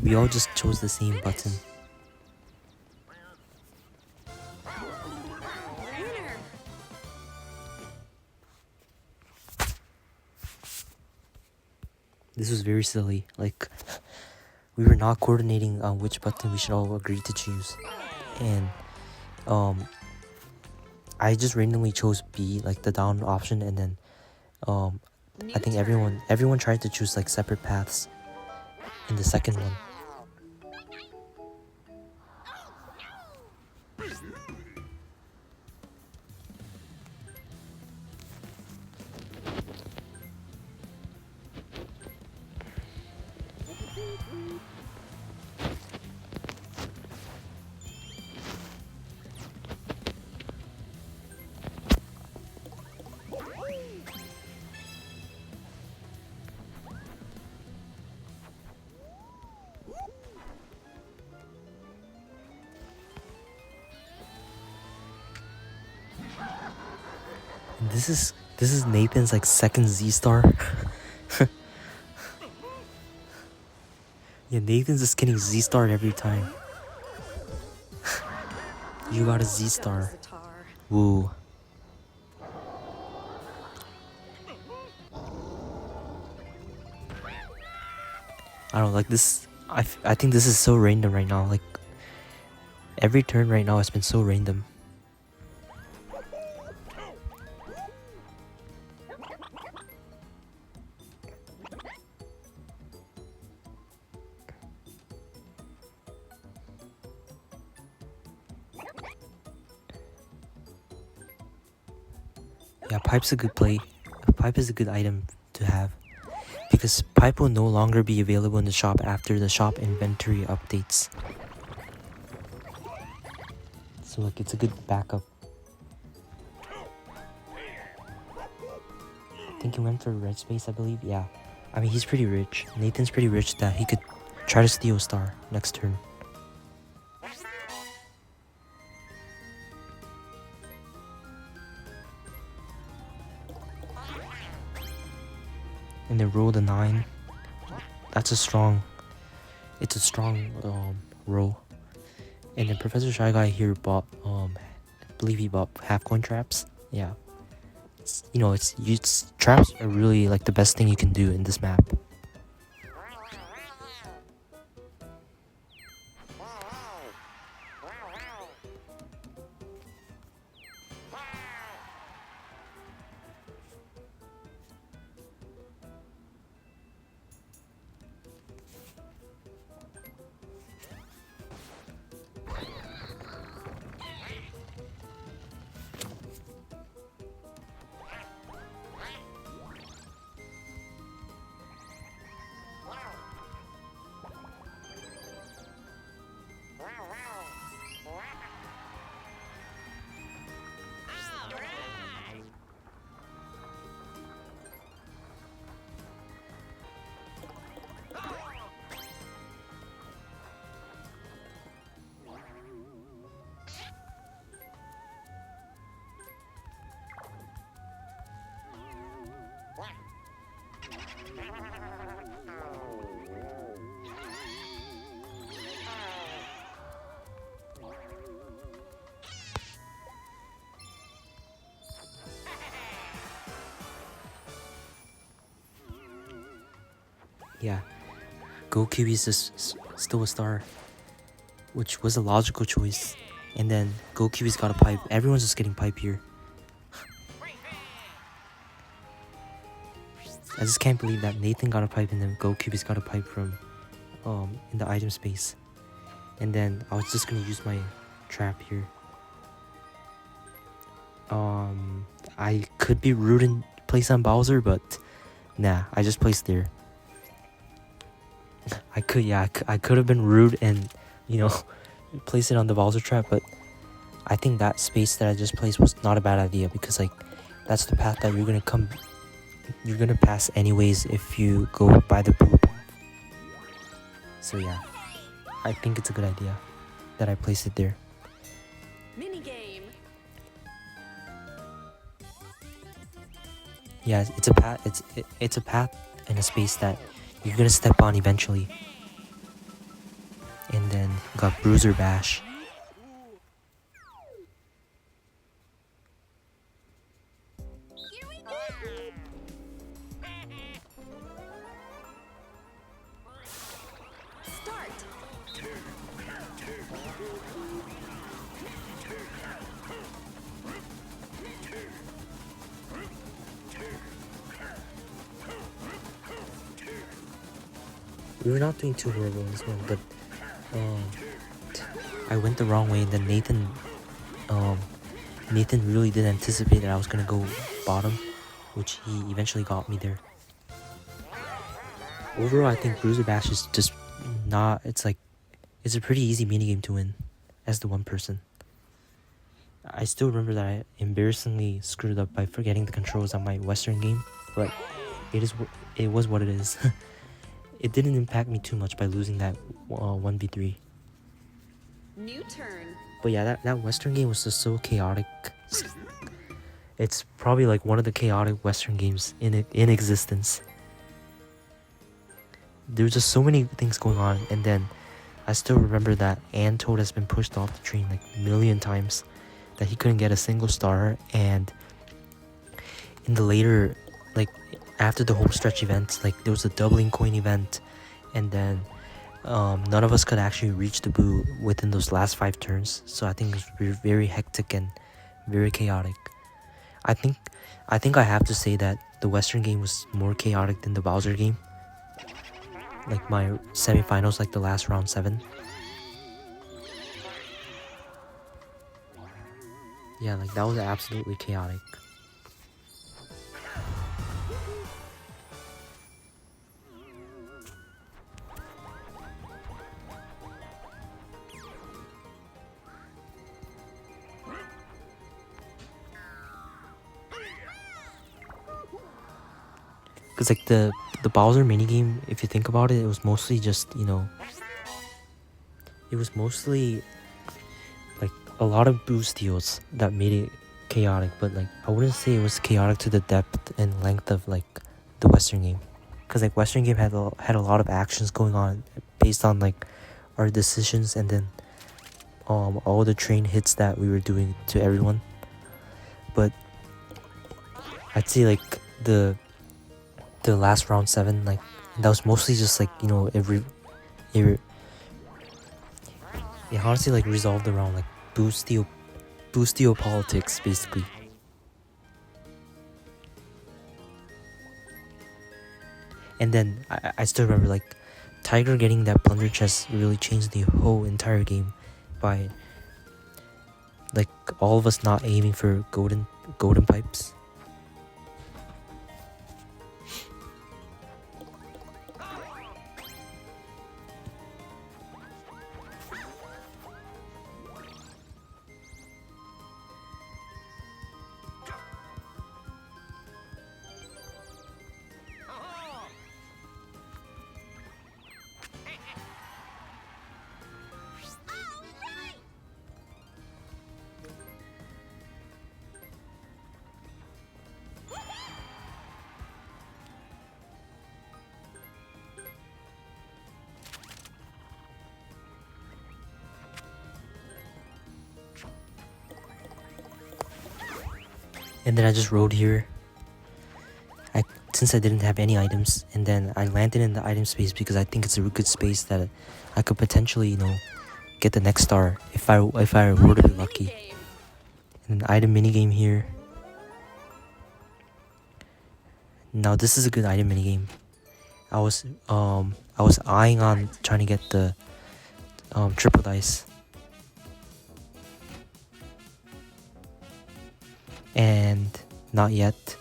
A: we all just chose the same button. This was very silly. Like, we were not coordinating on which button we should all agree to choose. And I just randomly chose B, like the down option, and then I think everyone tried to choose like separate paths in the second one. This is Nathan's like second Z star. Yeah, Nathan's just getting Z starred every time. You got a Z star. Woo. I don't know, like this. I think this is so random right now. Like every turn right now has been so random. Yeah, pipe's a good play. Pipe is a good item to have, because pipe will no longer be available in the shop after the shop inventory updates. So like it's a good backup. I think he went for red space, I believe. Yeah. I mean, he's pretty rich. Nathan's pretty rich that he could try to steal a star next turn. And then roll the 9. That's a strong. It's a strong roll. And then Professor Shy Guy here bought I believe he bought half coin traps. Yeah. It's traps are really like the best thing you can do in this map. Yeah. Go Kiwi's is still a star, which was a logical choice. And then Go Kiwi's got a pipe. Everyone's just getting pipe here. I just can't believe that Nathan got a pipe and then Go Kiwi's got a pipe from in the item space. And then I was just gonna use my trap here. I could be rude and place on Bowser, but nah, I just placed there. I could have been rude and, place it on the Bowser trap, but I think that space that I just placed was not a bad idea because like that's the path that you're gonna pass anyways if you go by the blue path. So yeah, I think it's a good idea that I placed it there.
B: Minigame.
A: Yeah, it's a path. It's a path and a space that you're gonna step on eventually. And then we got Bruiser Bash.
B: Here we go. Start.
A: We were not doing too horrible in this one, but I went the wrong way, and then Nathan really did anticipate that I was gonna go bottom, which he eventually got me there. Overall, I think Bruiser Bash is just not. It's a pretty easy minigame to win as the one person. I still remember that I embarrassingly screwed up by forgetting the controls on my Western game, but it was what it is. It didn't impact me too much by losing that 1v3.
B: New turn.
A: But yeah, that Western game was just so chaotic. It's probably like one of the chaotic Western games in existence. There's just so many things going on, and then I still remember that Toad has been pushed off the train like a million times, that he couldn't get a single star, and in the later, like after the Homestretch event, like there was a doubling coin event, and then none of us could actually reach the boo within those last 5 turns. So I think it was very hectic and very chaotic. I think I have to say that the Western game was more chaotic than the Bowser game. Like my semifinals, like the last round 7. Yeah, like that was absolutely chaotic. Cause like the Bowser minigame, if you think about it, it was mostly just, you know, it was mostly like a lot of boost deals that made it chaotic, but like I wouldn't say it was chaotic to the depth and length of like the Western game. Cause like Western game had a lot of actions going on based on like our decisions, and then all the train hits that we were doing to everyone. But I'd say like the last round 7, like that was mostly just like, you know, it honestly like resolved around like boostio politics basically. And then I still remember like Tiger getting that plunder chest really changed the whole entire game by like all of us not aiming for golden pipes. And then I just rode here. Since I didn't have any items, and then I landed in the item space because I think it's a good space that I could potentially, you know, get the next star if I were to be lucky.
B: Minigame.
A: And an item minigame here. Now this is a good item minigame. I was eyeing on trying to get the triple dice. And not yet.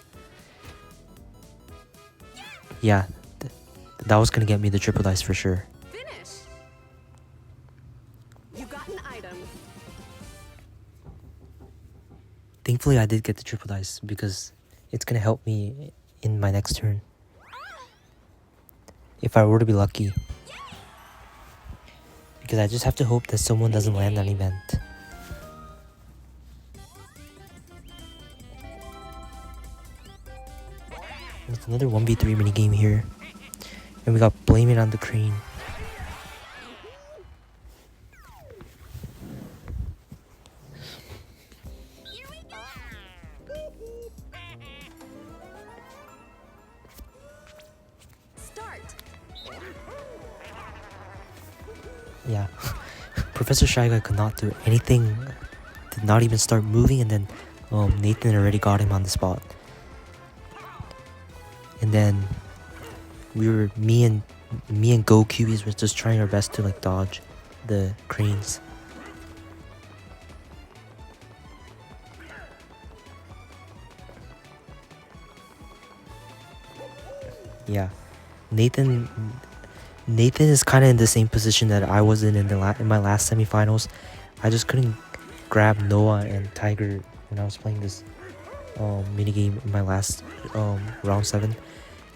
A: Yeah, that was gonna get me the triple dice for sure.
B: Finish. You got an item.
A: Thankfully, I did get the triple dice because it's gonna help me in my next turn. If I were to be lucky. Because I just have to hope that someone doesn't land an event. It's another 1v3 minigame here. And we got Blame It on the Crane.
B: Start.
A: Yeah. Professor Shy Guy could not do anything. Did not even start moving, and then Nathan already got him on the spot. And then me and Go QBs were just trying our best to like dodge the cranes. Yeah, Nathan is kind of in the same position that I was in my last semifinals. I just couldn't grab Noah and Tiger when I was playing this minigame in my last round 7.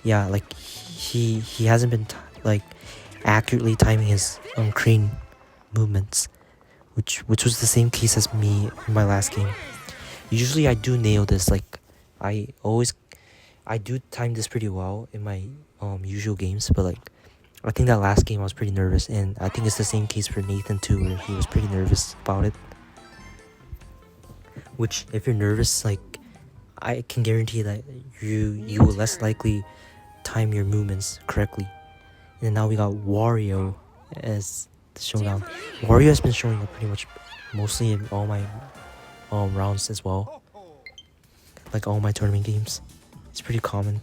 A: Yeah, like he hasn't been like accurately timing his crane movements, which was the same case as me in my last game. Usually I do nail this. Like I do time this pretty well in my usual games, but like I think that last game I was pretty nervous, and I think it's the same case for Nathan too, where he was pretty nervous about it. Which, if you're nervous, like I can guarantee that you will less likely time your movements correctly. And then now we got Wario as the showdown. Wario has been showing up pretty much mostly in all my rounds as well, like all my tournament games. It's pretty common.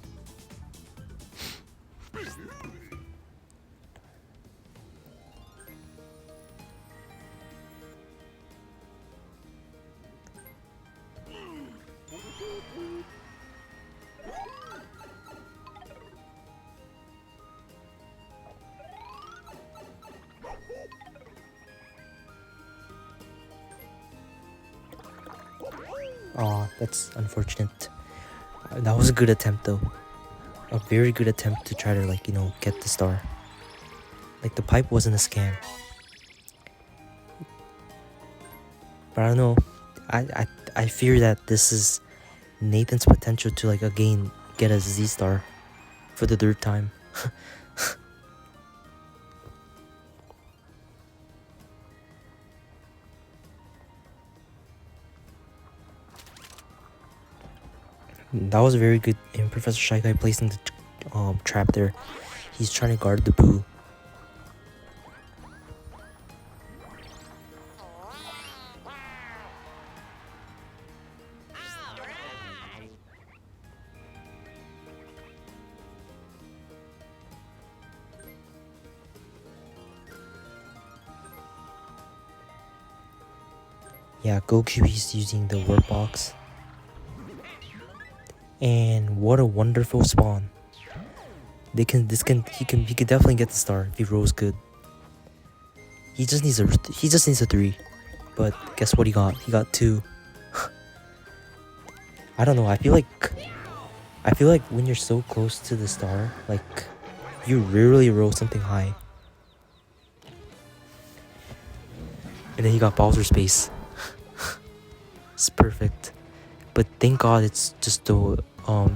A: Aw, that's unfortunate. That was a good attempt though. a very good attempt to try to, like, you know, get the star. Like, the pipe wasn't a scam. But I don't know. I fear that this is Nathan's potential to, like, again get a Z star for the third time. That was very good in Professor Shy Guy placing the trap there. He's trying to guard the poo. Yeah, Goku's using the word box. And what a wonderful spawn. He could definitely get the star if he rolls good. He just needs a 3. But guess what he got? He got 2. I don't know, I feel like when you're so close to the star, like, you rarely roll something high. And then he got Bowser space. It's perfect. But thank God it's just the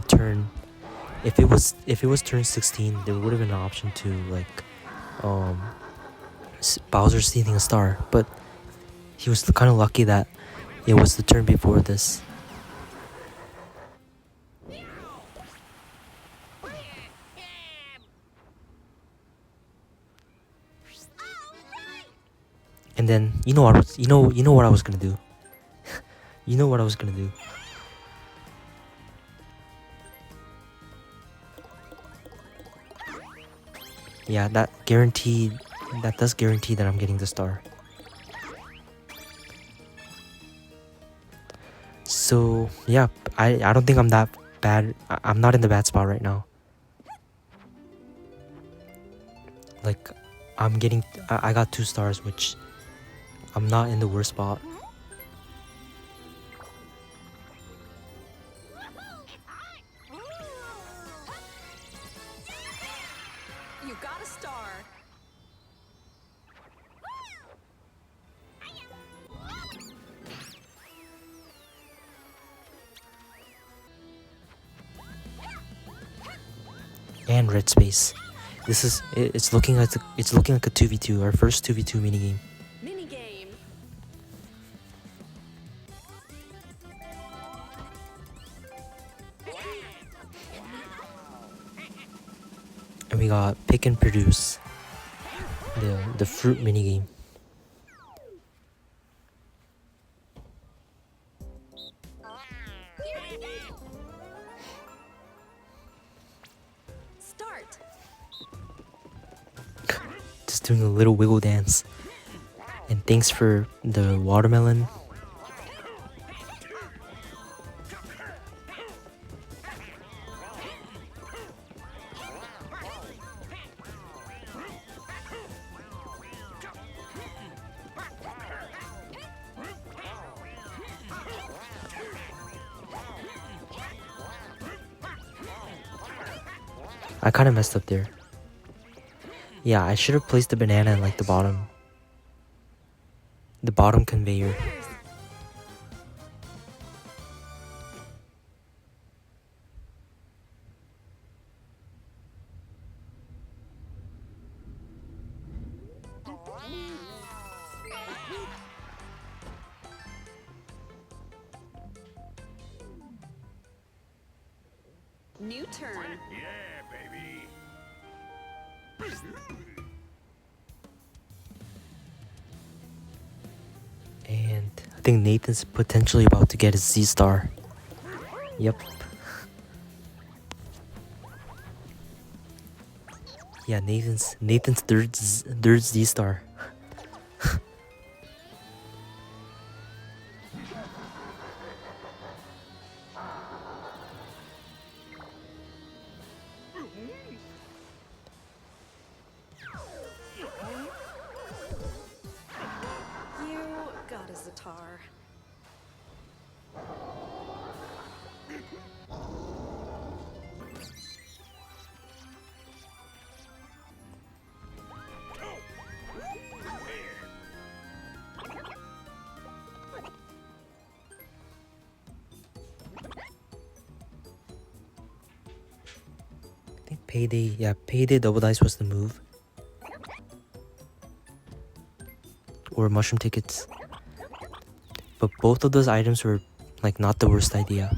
A: turn. If it was turn 16, there would have been an option to, like, Bowser stealing a star. But he was kind of lucky that it was the turn before this. And then you know what I was gonna do. You know what I was gonna do. Yeah, that does guarantee that I'm getting the star. So yeah, I don't think I'm that bad. I'm not in the bad spot right now. Like, I got 2 stars, which I'm not in the worst spot.
B: You got a star.
A: And red space. It's looking like a 2v2, our first 2v2 minigame.
B: Mini game.
A: And we got pick and produce, the fruit minigame.
B: Start.
A: Just doing a little wiggle dance. And thanks for the watermelon. I kind of messed up there. Yeah, I should have placed the banana in, like, the bottom conveyor.
B: New turn.
C: Yeah, baby.
A: And I think Nathan's potentially about to get his Z star. Yep. Yeah, Nathan's third Z star.
B: You got a Zatar.
A: Payday, yeah, Payday double dice was the move. Or mushroom tickets. But both of those items were like not the worst idea.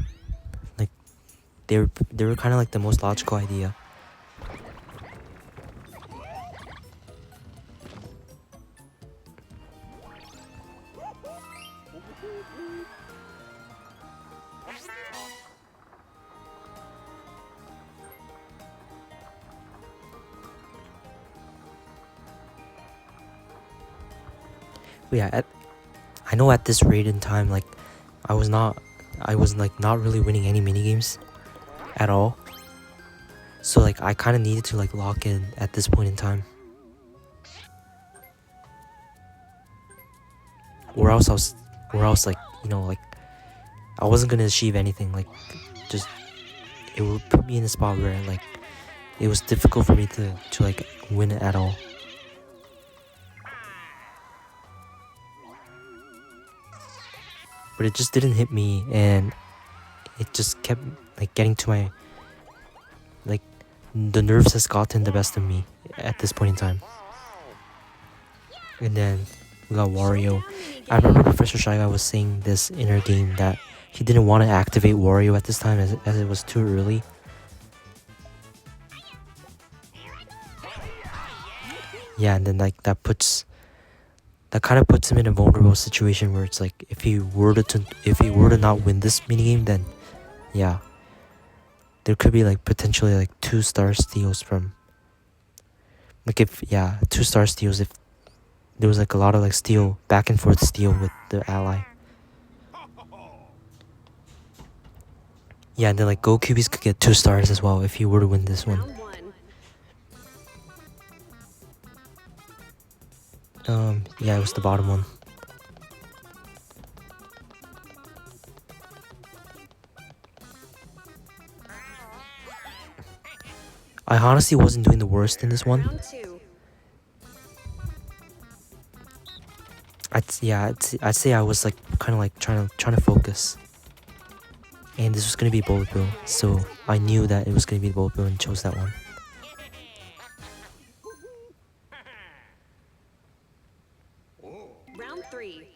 A: Like they were kind of like the most logical idea. But yeah, I know at this rate in time, like I was like not really winning any mini games at all. So like I kind of needed to like lock in at this point in time, or else like, you know, like I wasn't gonna achieve anything. Like just it would put me in a spot where like it was difficult for me to like win it at all. But it just didn't hit me, and it just kept like getting to my, like, the nerves has gotten the best of me at this point in time. And then we got Wario. I remember Professor Shy Guy was saying this in our game that he didn't want to activate Wario at this time as it was too early. Yeah, and then like that kind of puts him in a vulnerable situation where it's like if he were to not win this minigame, then yeah, there could be like potentially like 2-star steals from, like, if 2-star steals if there was like a lot of like steal, back and forth steal with the ally. Yeah, and then like Go Cubies could get 2 stars as well if he were to win this one. Yeah, it was the bottom one. I honestly wasn't doing the worst in this one. I'd say I was like kind of like trying to focus. And this was gonna be bullet bill, so I knew that it was gonna be bullet bill and chose that one.
B: Round 3.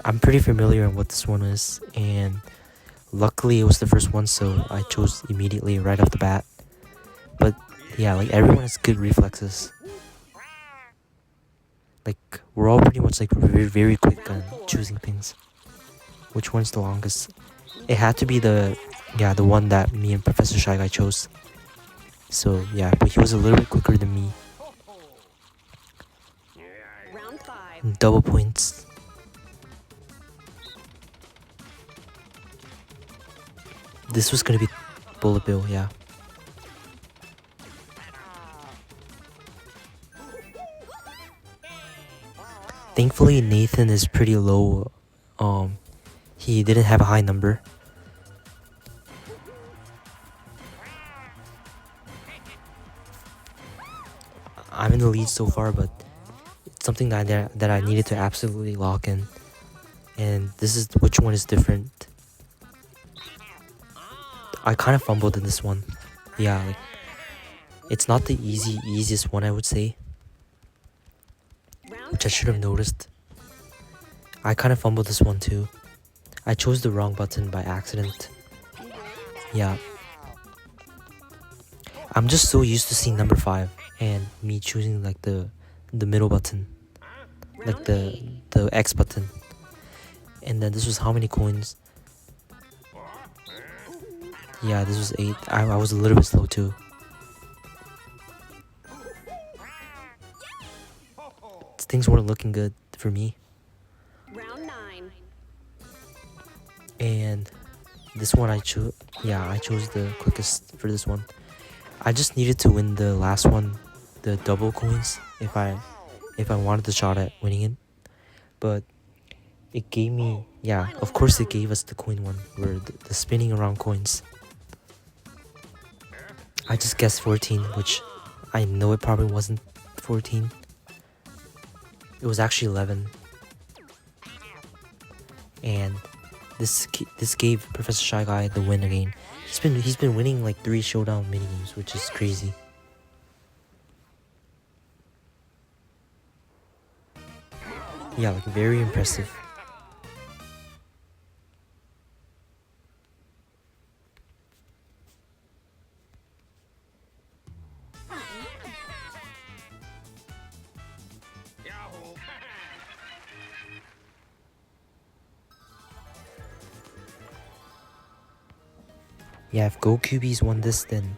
A: I'm pretty familiar on what this one is, and luckily it was the first one, so I chose immediately right off the bat. But yeah, like everyone has good reflexes. Like we're all pretty much like very, very quick on choosing things. Which one's the longest? It had to be the one that me and Professor Shy Guy chose. So yeah, but he was a little bit quicker than me.
B: Round 5.
A: Double points. This was gonna be bullet bill, yeah. Thankfully Nathan is pretty low. He didn't have a high number. I'm in the lead so far, but it's something that I needed to absolutely lock in. And this is which one is different. I kind of fumbled in this one. Yeah, like it's not the easiest one, I would say, which I should have noticed. I kind of fumbled this one too. I chose the wrong button by accident. Yeah. I'm just so used to seeing number 5 and me choosing like the middle button, like the X button. And then this was how many coins? Yeah, this was 8. I was a little bit slow too. Things weren't looking good for me.
B: Round 9.
A: And this one I chose the quickest for this one. I just needed to win the last one, the double coins, if I wanted the shot at winning it. But it gave me, of course it gave us the coin one, where the spinning around coins. I just guessed 14, which I know it probably wasn't 14. It was actually 11. And this gave Professor Shy Guy the win again. He's been winning like 3 showdown minigames, which is crazy. Yeah, like very impressive. Yeah, if GoQBs won this, then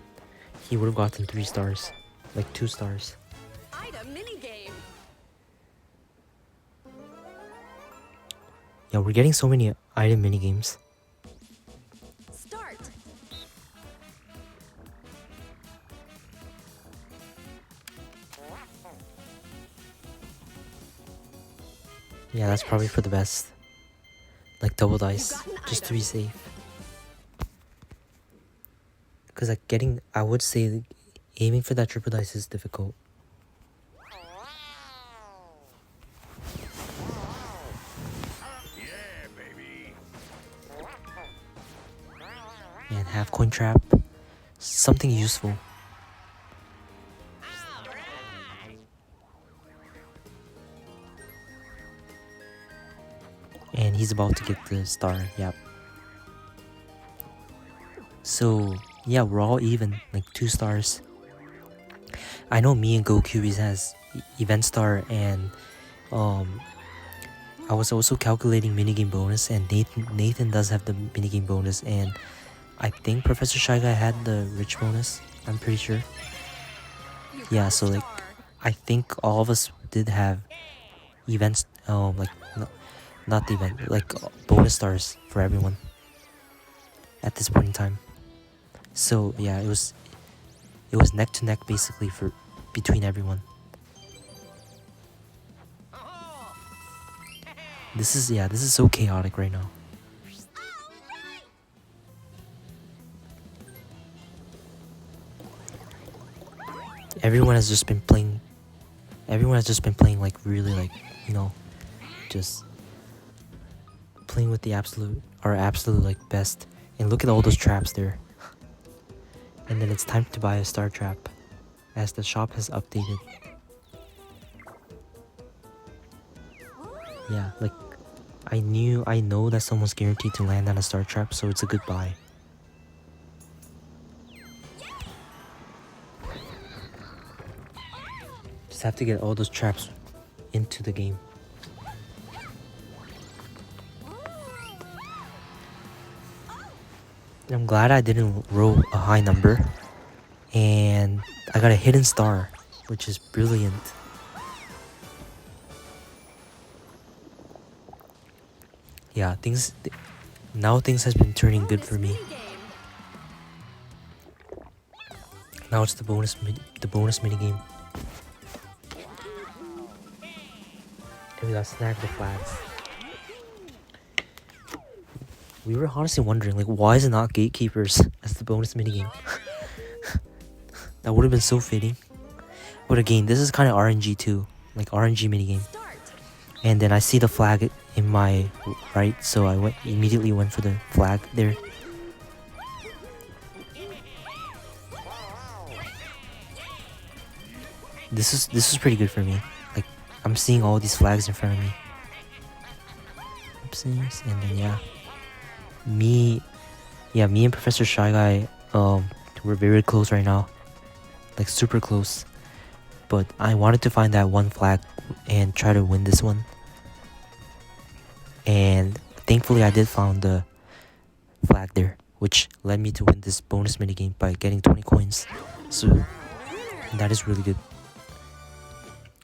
A: he would have gotten 3 stars. Like 2 stars.
B: Item minigame.
A: Yeah, we're getting so many item minigames.
B: Start.
A: Yeah, that's probably for the best. Like double dice,
B: got an
A: just to
B: item.
A: be safe. Because like getting, I would say like, aiming for that triple dice is difficult. And half coin trap, something useful. And he's about to get the star, yep. So yeah, we're all even, like 2 stars. I know me and GoQBs has event star, and I was also calculating minigame bonus, and Nathan does have the minigame bonus, and I think Professor Shy Guy had the rich bonus, I'm pretty sure.
B: You
A: Yeah,
B: got a
A: so like
B: star.
A: I think all of us did have events, like no, not the event, like bonus stars for everyone at this point in time. So yeah, it was neck to neck basically for between everyone. This is so chaotic right now. Everyone has just been playing like really, like, you know, just playing with the absolute like best. And look at all those traps there. And then it's time to buy a star trap, as the shop has updated. Yeah, like I know that someone's guaranteed to land on a star trap, so it's a good buy. Just have to get all those traps into the game. I'm glad I didn't roll a high number, and I got a hidden star, which is brilliant. Yeah, things has been turning good for me.
B: Minigame.
A: Now it's the bonus mini game. And we got snag the flags. We were honestly wondering, like, why is it not gatekeepers as the bonus minigame? That would have been so fitting. But again, this is kind of RNG too, like RNG minigame.
B: Start.
A: And then I see the flag in my right, so I immediately went for the flag there. This is pretty good for me. Like, I'm seeing all these flags in front of me. Oopsies. And then me and Professor Shy Guy, we're very close right now, like super close. But I wanted to find that one flag and try to win this one. And thankfully I did find the flag there, which led me to win this bonus minigame by getting 20 coins. So that is really good.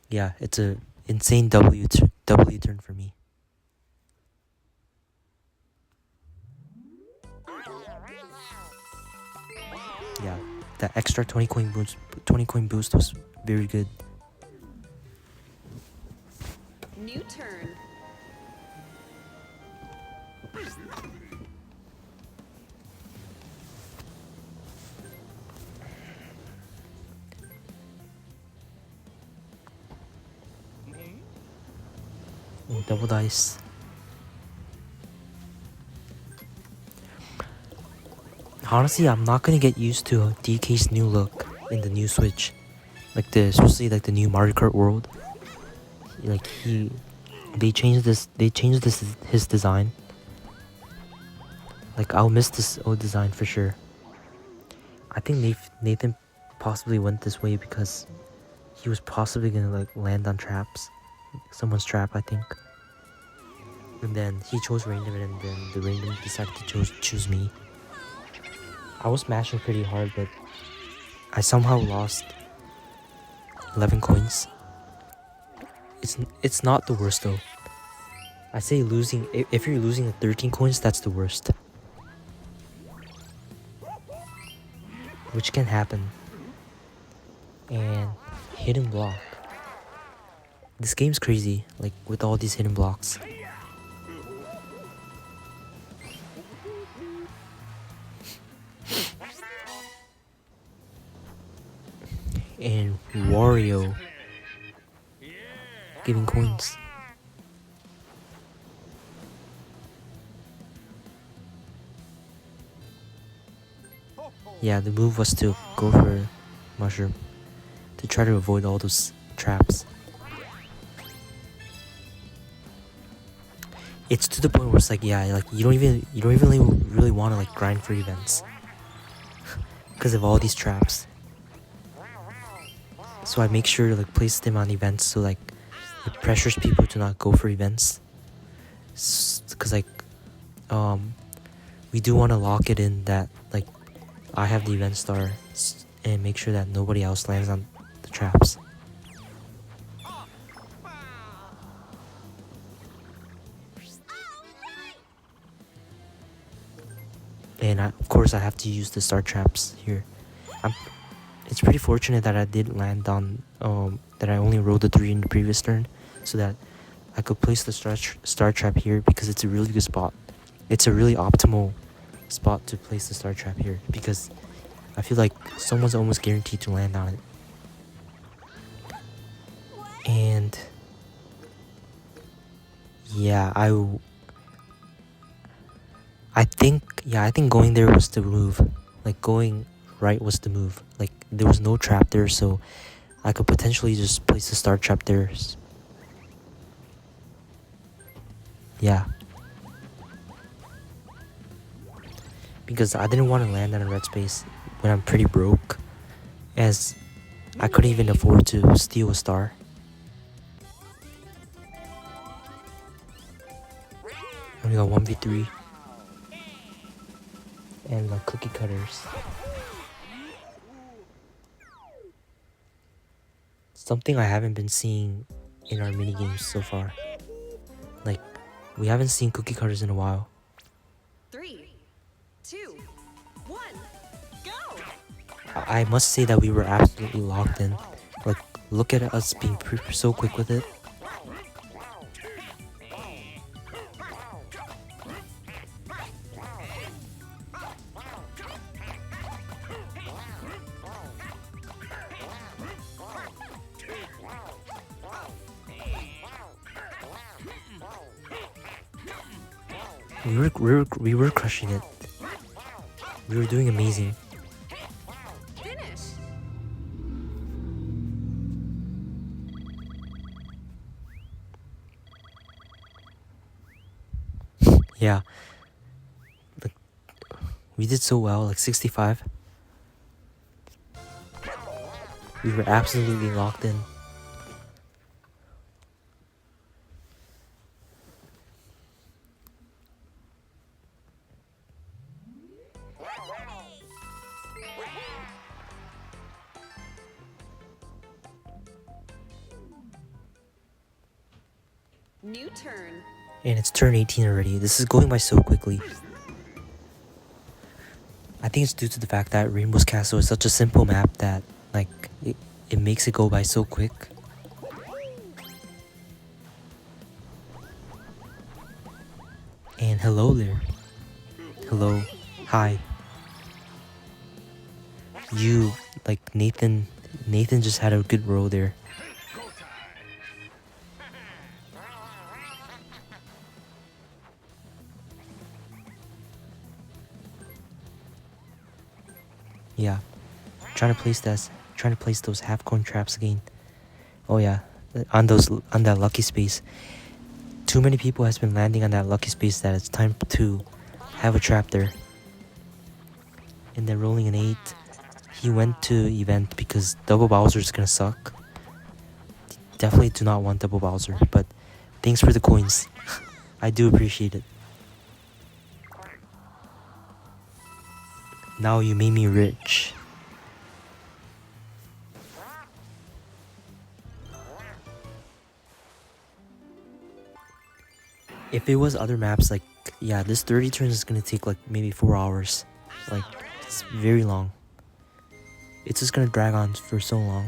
A: Yeah, it's a insane W turn for me. Yeah, that extra 20 coin boost was very good.
B: New turn.
A: Oh, double dice. Honestly, I'm not gonna get used to DK's new look in the new Switch, especially like the new Mario Kart World. Like They changed this his design. Like, I'll miss this old design for sure. I think Nathan possibly went this way because he was possibly gonna like land on traps. Someone's trap, I think. And then he chose random, and then the random decided to choose me. I was mashing pretty hard, but I somehow lost 11 coins. It's not the worst though. I say losing, if you're losing at 13 coins, that's the worst. Which can happen. And hidden block. This game's crazy, like with all these hidden blocks. And Wario giving coins. Yeah, the move was to go for mushroom to try to avoid all those traps. It's to the point where it's like, yeah, like you don't even really want to like grind for events because of all these traps. So I make sure to like place them on events, so like it pressures people to not go for events. Cause like we do want to lock it in that like I have the event star and make sure that nobody else lands on the traps. And of course I have to use the star traps here. It's pretty fortunate that I did land on that I only rolled a 3 in the previous turn, so that I could place the star trap here, because it's a really good spot. It's a really optimal spot to place the star trap here, because I feel like someone's almost guaranteed to land on it. And yeah, I think going there was the move. Like going right was the move. Like there was no trap there, so I could potentially just place the star trap there. Yeah. Because I didn't want to land on a red space when I'm pretty broke, as I couldn't even afford to steal a star. And we got 1v3. And the cookie cutters. Something I haven't been seeing in our mini games so far. Like, we haven't seen cookie cutters in a while.
B: 3, 2, 1, go!
A: I must say that we were absolutely locked in. Like, look at us being so quick with it. We were crushing it. We were doing amazing.
B: Finish!
A: Yeah. Like, we did so well, like 65. We were absolutely locked in.
B: New turn.
A: And it's turn 18 already. This is going by so quickly. I think it's due to the fact that Rainbow's Castle is such a simple map that, like, it makes it go by so quick. And hello there. Hello. Hi. You, like, Nathan just had a good roll there. Yeah, trying to place those half coin traps again. Oh yeah, on that lucky space. too many people has been landing on that lucky space that it's time to have a trap there. And then rolling an 8. He went to event because double Bowser is gonna suck. Definitely do not want double Bowser, but thanks for the coins. I do appreciate it. Now you made me rich. If it was other maps, like, yeah, this 30 turns is gonna take like maybe 4 hours. Like, it's very long. It's just gonna drag on for so long.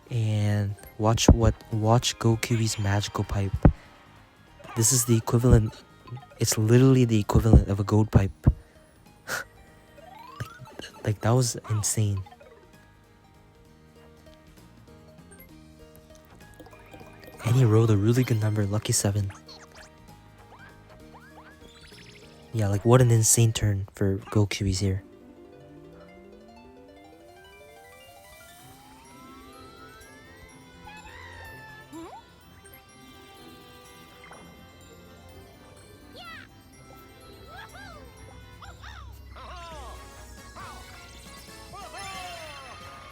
A: And watch GoQB's magical pipe. This is the equivalent. It's literally the equivalent of a gold pipe. like that was insane. And he rolled a really good number, lucky 7. Yeah, like what an insane turn for GoQB's here.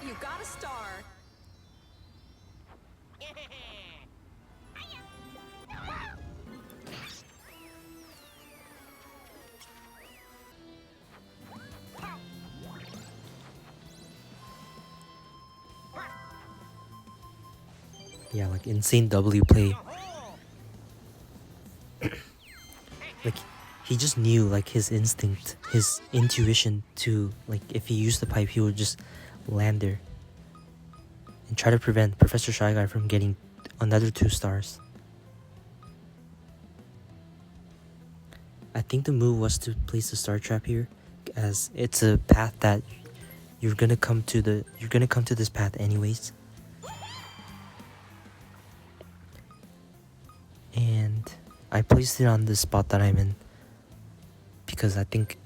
B: You got a star.
A: Yeah, like insane W play. Like he just knew, like his instinct, his intuition to, like, if he used the pipe he would just land there and try to prevent Professor Shy Guy from getting another 2 stars. I think the move was to place the star trap here, as it's a path that you're gonna come to this path anyways. And I placed it on the spot that I'm in because I think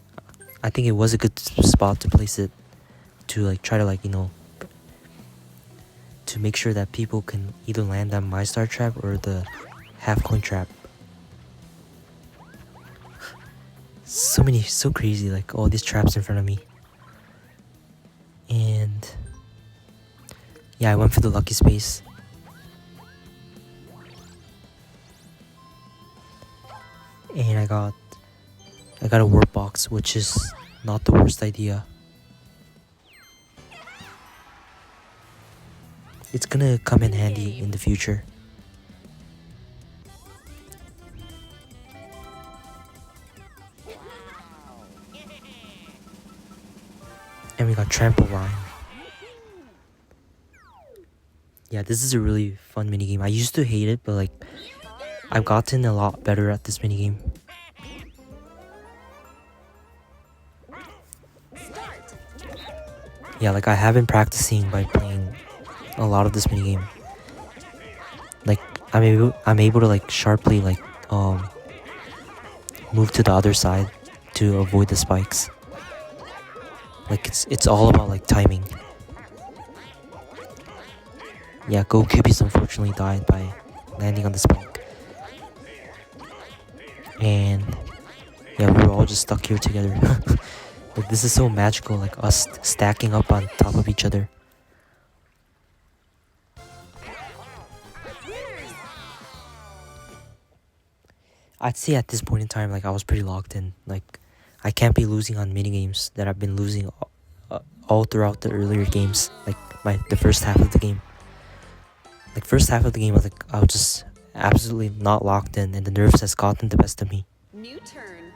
A: it was a good spot to place it, to like try to, like, you know, to make sure that people can either land on my star trap or the half coin trap. So crazy, like all these traps in front of me. And yeah, I went for the lucky space. And I got a warp box, which is not the worst idea. It's gonna come in handy in the future. And we got trample line. Yeah, this is a really fun minigame. I used to hate it, but like I've gotten a lot better at this minigame. Yeah, like I have been practicing by playing a lot of this minigame. Like I'm able to like sharply like move to the other side to avoid the spikes. Like it's all about like timing. Yeah, GoQB's unfortunately died by landing on the spike. And yeah, we were all just stuck here together. Like this is so magical, like us stacking up on top of each other. I'd say at this point in time, like I was pretty locked in. Like I can't be losing on minigames that I've been losing all throughout the earlier games. Like the first half of the game. Like first half of the game, I was just absolutely not locked in, and the nerves has gotten the best of me.
B: New turn.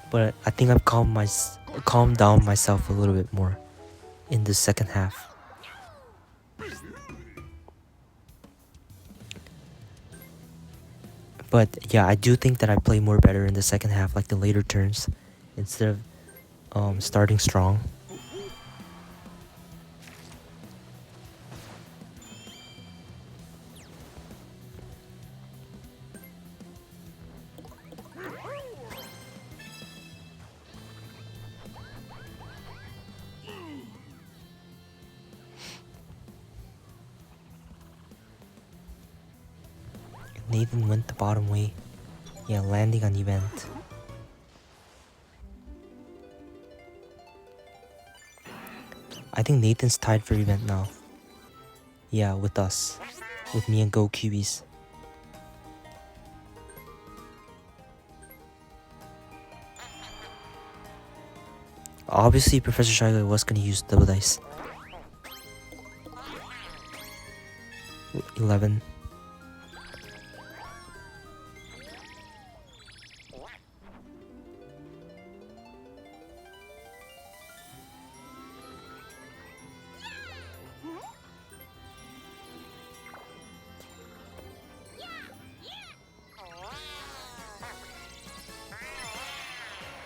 A: But I think I've calmed down myself a little bit more in the second half. But yeah, I do think that I play more better in the second half, like the later turns, instead of starting strong. Nathan went the bottom way. Yeah, landing on event. I think Nathan's tied for event now. Yeah, with us. With me and Go Cubies. Obviously, Professor Shy Guy was gonna use double dice. 11.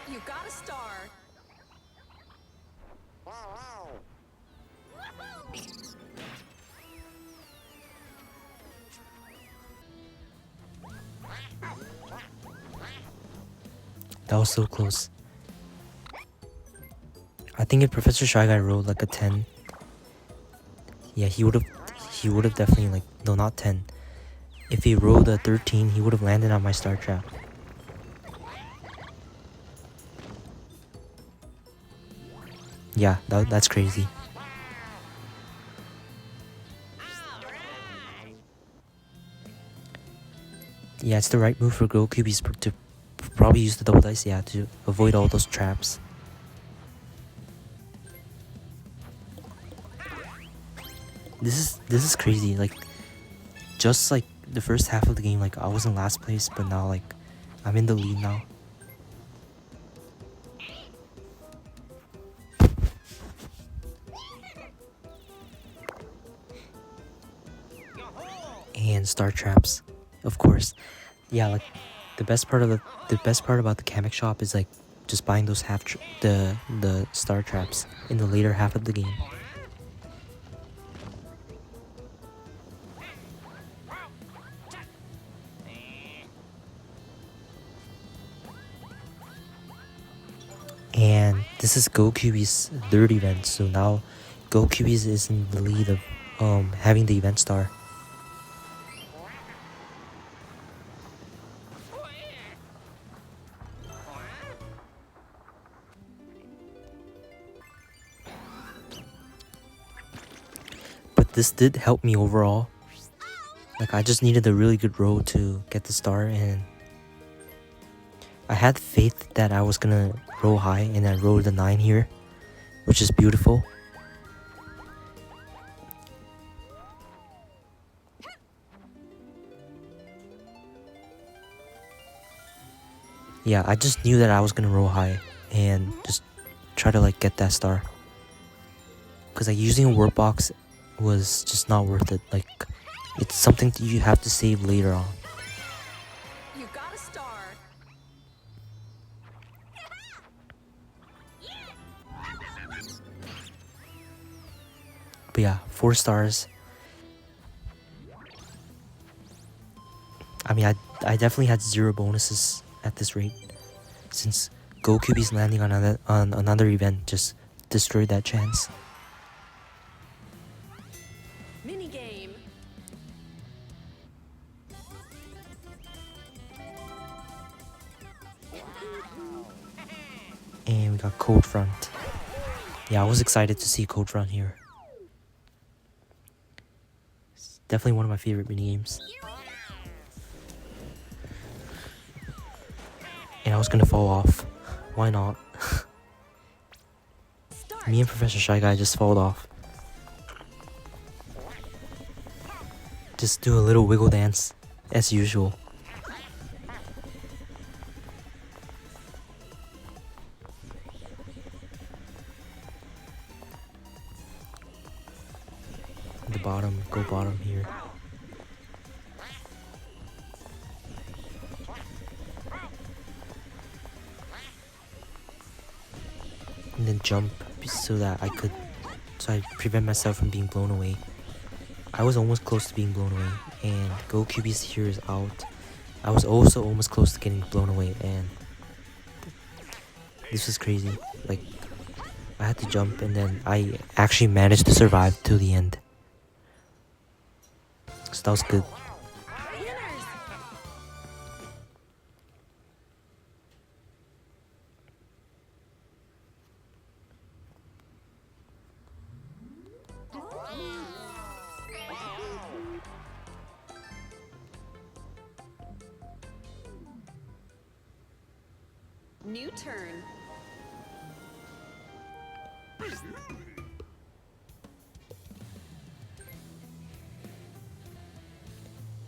B: You got a star.
A: That was so close. I think if Professor Shy Guy rolled like a 10, yeah, he would have definitely like, no, not 10. If he rolled a 13, he would have landed on my star trap. Yeah, that's crazy. Yeah, it's the right move for Go Cubies to probably use the double dice, yeah, to avoid all those traps. This is crazy. Like, just like the first half of the game, like I was in last place, but now like I'm in the lead now. And star traps, of course. Yeah, like the best part about the Kamek shop is like just buying those the star traps in the later half of the game. And this is Go Cubies' third event, so now Go Cubies is in the lead of having the event star. But this did help me overall. Like, I just needed a really good roll to get the star, and I had faith that I was gonna roll high, and I rolled a 9 here, which is beautiful. Yeah, I just knew that I was gonna roll high and just try to like get that star. Cause like using a warp box was just not worth it. Like, it's something that you have to save later on.
B: You got a star.
A: But yeah, 4 stars. I mean, I definitely had 0 bonuses at this rate, since Go Cubies landing on another event just destroyed that chance.
B: Mini game.
A: And we got Code Front. Yeah, I was excited to see Code Front here. It's definitely one of my favorite minigames. And I was gonna fall off. Why not? Me and Professor Shy Guy just fall off. Just do a little wiggle dance, as usual. The bottom, go bottom here. And then jump so I prevent myself from being blown away. I was almost close to being blown away, and Go Cubies here is out. I was also almost close to getting blown away, and this was crazy. Like, I had to jump, and then I actually managed to survive till the end. So that was good.
B: Winners. New turn.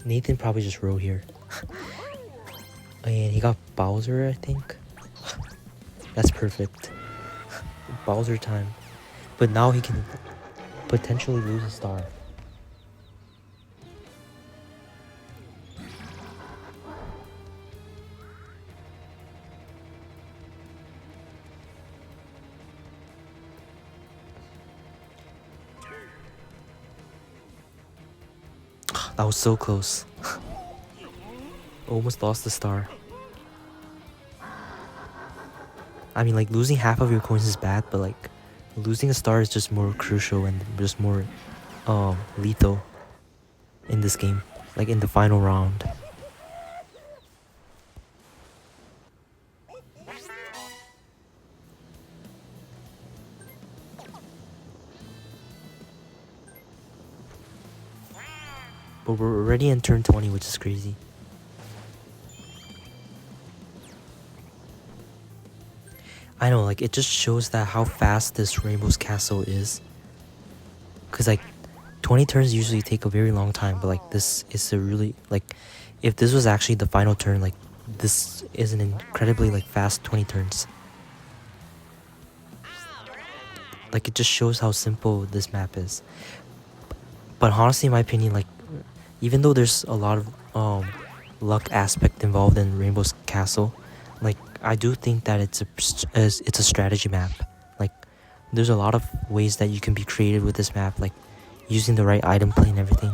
A: Nathan probably just rode here. And he got Bowser, I think. That's perfect. Bowser time. But now he can potentially lose a star. That was so close. Almost lost the star. I mean, like, losing half of your coins is bad, but like losing a star is just more crucial and just more lethal in this game, like in the final round. But we're already in turn 20, which is crazy. I know, like, it just shows that how fast this Rainbow's Castle is. Cause like 20 turns usually take a very long time, but like this is a really, like, if this was actually the final turn, like, this is an incredibly like fast 20 turns. Like, it just shows how simple this map is. But honestly, in my opinion, like, even though there's a lot of luck aspect involved in Rainbow's Castle, like, I do think that it's a strategy map. Like, there's a lot of ways that you can be creative with this map, like using the right item play and everything.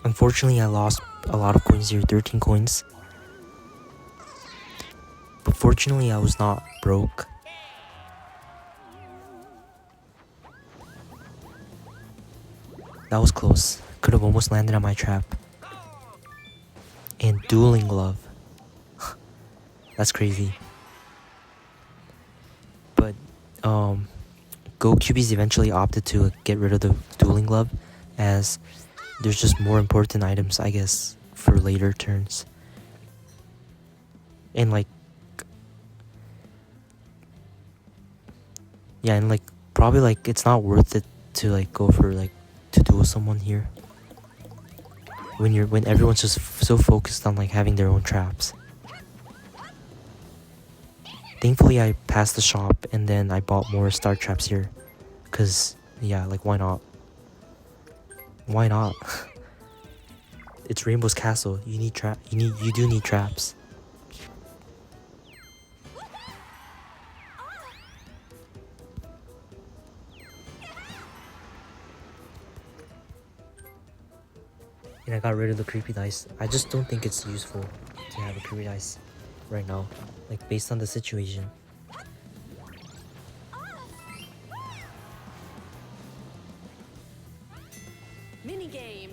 A: Unfortunately, I lost a lot of coins here, 13 coins. But fortunately, I was not broke. That was close. Could have almost landed on my trap. And dueling glove. That's crazy. But GoQBs eventually opted to get rid of the dueling glove, as there's just more important items, I guess, for later turns. And like, yeah, and like, probably like it's not worth it to like go for like to duel someone here when everyone's just so focused on like having their own traps. Thankfully, I passed the shop and then I bought more star traps here, cause yeah, like, why not? Why not? It's Rainbow's Castle. You need you do need traps. And I got rid of the creepy dice. I just don't think it's useful to have a creepy dice right now, like, based on the situation.
B: Mini game.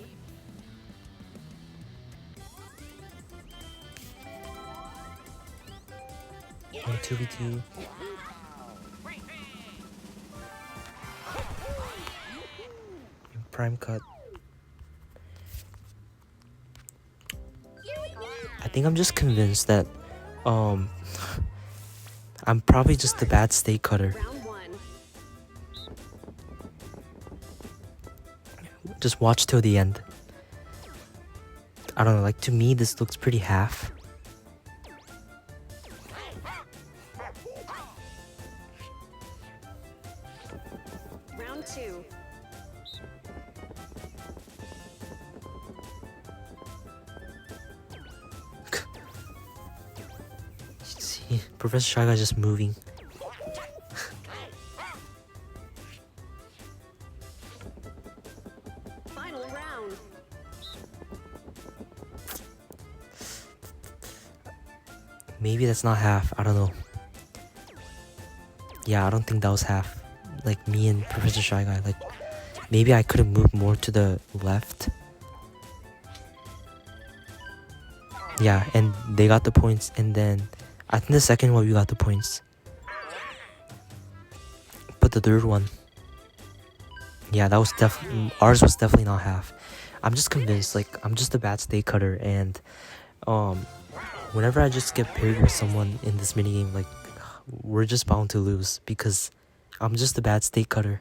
A: And 2v2. And prime cut. I think I'm just convinced that I'm probably just a bad steak cutter.
B: Round one.
A: Just watch till the end. I don't know, like, to me this looks pretty half.
B: Round two.
A: See, Professor Shy Guy just moving.
B: Final round.
A: Maybe that's not half, I don't know. Yeah, I don't think that was half. Like, me and Professor Shy Guy, like, maybe I could have moved more to the left. Yeah, and they got the points, and then I think the second one we got the points. But the third one, yeah, that was ours was definitely not half. I'm just convinced, like, I'm just a bad steak cutter, and whenever I just get paired with someone in this minigame, like, we're just bound to lose because I'm just a bad steak cutter.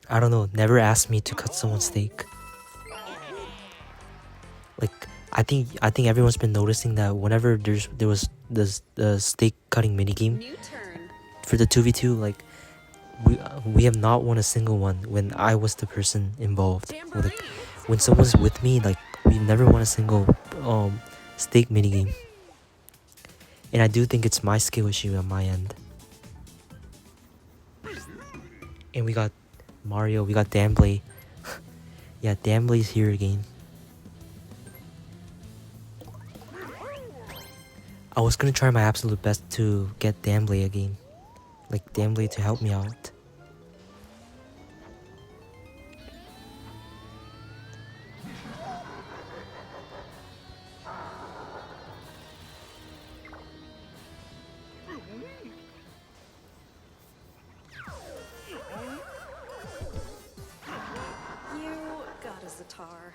A: I don't know, never ask me to cut someone's steak. Like, I think everyone's been noticing that whenever there was the steak cutting minigame
B: New turn.
A: for the 2v2, like, we have not won a single one when I was the person involved.
B: Jamboree.
A: Like, when someone's with me, like, we've never won a single steak minigame. And I do think it's my skill issue on my end. And we got Mario, we got Damblay. Yeah, Damblay's here again. I was gonna try my absolute best to get Damblay again. Like, Damblay to help me out.
B: You got a Zatar.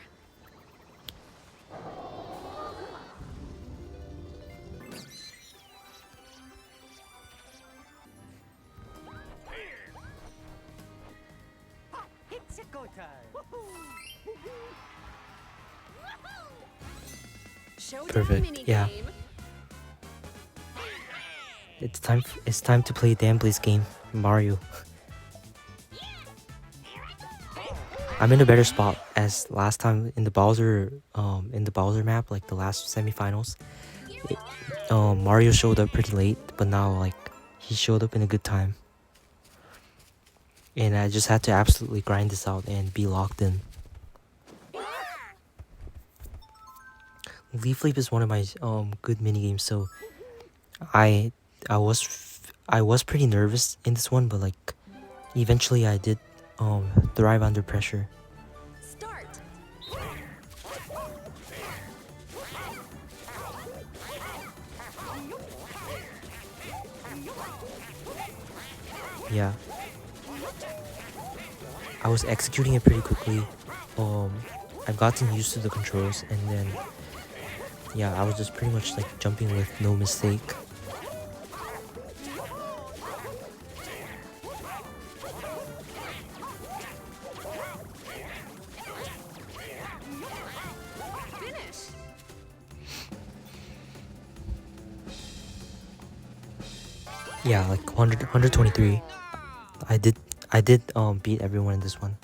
C: It's a go time.
B: Showdown
A: Perfect,
B: minigame.
A: yeah. It's time to play Damblay's game, Mario. I'm in a better spot as last time in the Bowser map, like the last semifinals. Mario showed up pretty late, but now, like, he showed up in a good time. And I just had to absolutely grind this out and be locked in. Leaf Leap is one of my good minigames, so I was pretty nervous in this one, but, like, eventually I did thrive under pressure.
B: Start.
A: Yeah, I was executing it pretty quickly. I've gotten used to the controls, and then yeah, I was just pretty much like jumping with no mistake.
B: Finish.
A: Yeah, like 123. I did beat everyone in this one.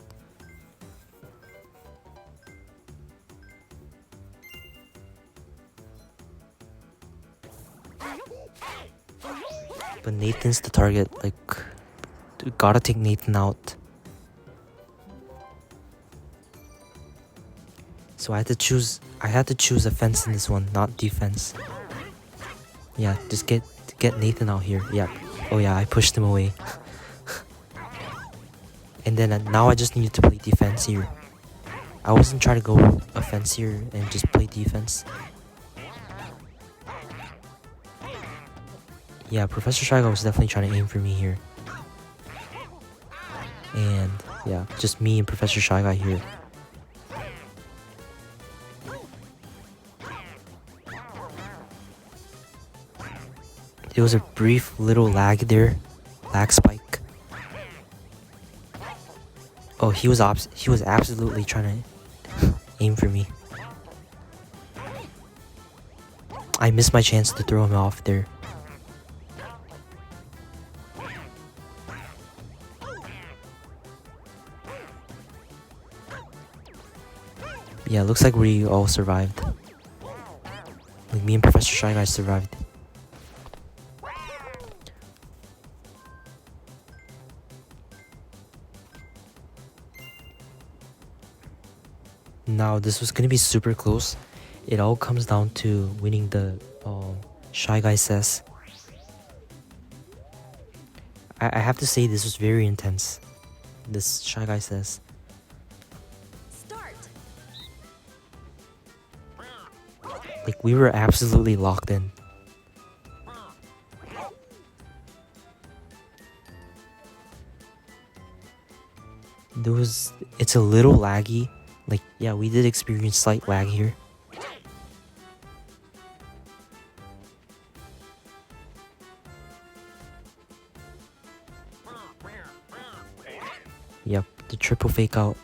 A: But Nathan's the target, like, gotta take Nathan out. So I had to choose offense in this one, not defense. Yeah, just get Nathan out here. Yeah. Oh yeah, I pushed him away. And then now I just needed to play defense here. I wasn't trying to go offense here and just play defense. Yeah, Professor Shy Guy was definitely trying to aim for me here. And yeah, just me and Professor Shy Guy here. There was a brief little lag there. Lag spike. Oh, he was absolutely trying to aim for me. I missed my chance to throw him off there. Yeah, looks like we all survived. Like, me and Professor Shy Guy survived. Now, this was gonna be super close. It all comes down to winning the Shy Guy says. I have to say this was very intense. This Shy Guy says.
B: Start.
A: Like, we were absolutely locked in. It's a little laggy. Like, yeah, we did experience slight lag here. Yep, the triple fake out.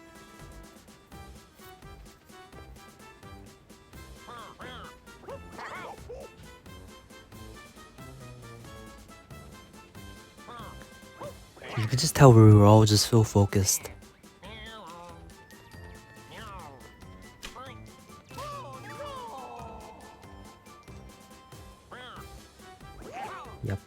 A: You could just tell we were all just so focused. Yep.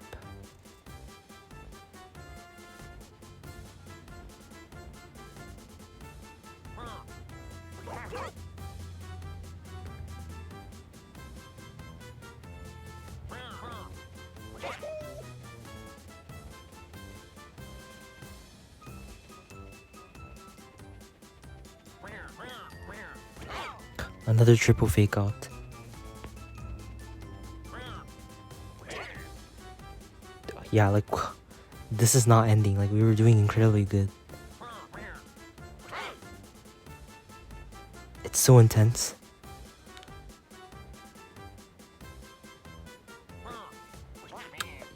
A: Another triple fake out. Yeah, like, this is not ending. Like, we were doing incredibly good. It's so intense.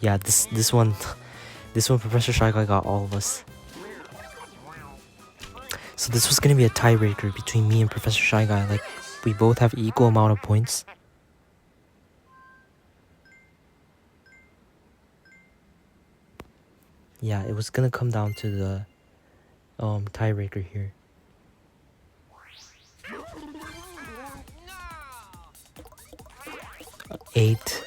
A: Yeah, this one Professor Shy Guy got all of us. So this was gonna be a tiebreaker between me and Professor Shy Guy. Like, we both have equal amount of points. Yeah, it was gonna come down to the tiebreaker here. Eight,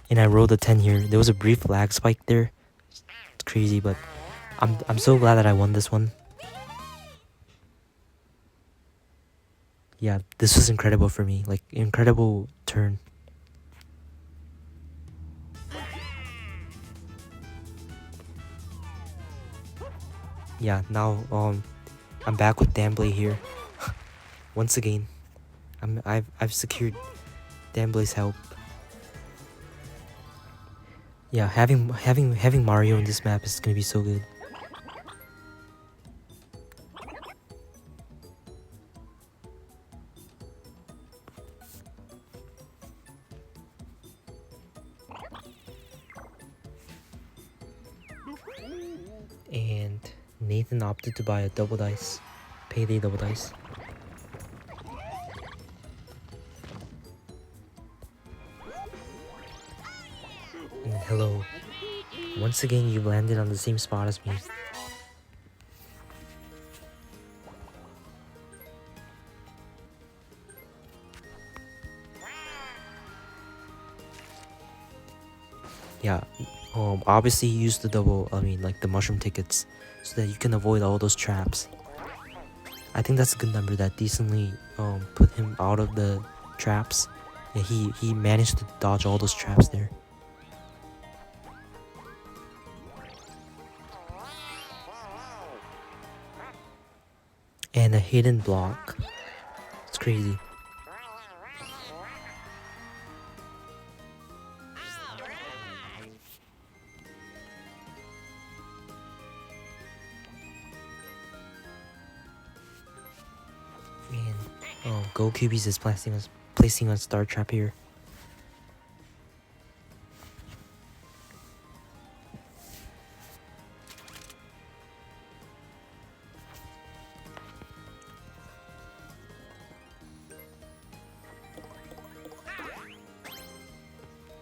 A: and I rolled a 10 here. There was a brief lag spike there. It's crazy, but I'm so glad that I won this one. Yeah, this was incredible for me. Like, incredible turn. Yeah, now I'm back with Damblay here. Once again, I've secured Damblay's help. Yeah, having Mario in this map is gonna be so good. And Nathan opted to buy a double dice, payday double dice. And hello. Once again, you landed on the same spot as me. Yeah, obviously use the the mushroom tickets so that you can avoid all those traps. I think that's a good number that decently put him out of the traps. Yeah, he managed to dodge all those traps there. And a hidden block. It's crazy. And Go Cubies is placing a star trap here.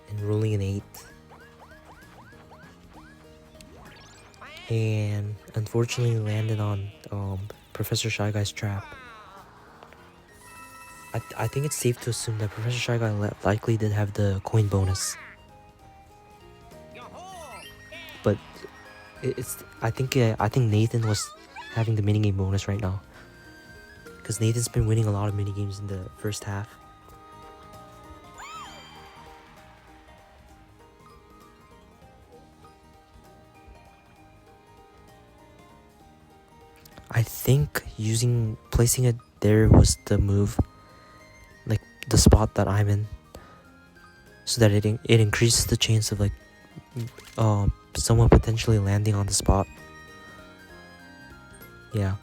A: And rolling an 8. And unfortunately landed on Professor Shy Guy's trap. I think it's safe to assume that Professor Shy Guy likely did have the coin bonus. But I think Nathan was having the minigame bonus right now. Because Nathan's been winning a lot of minigames in the first half. I think placing it there was the move. Like, the spot that I'm in. So that it increases the chance of someone potentially landing on the spot. Yeah.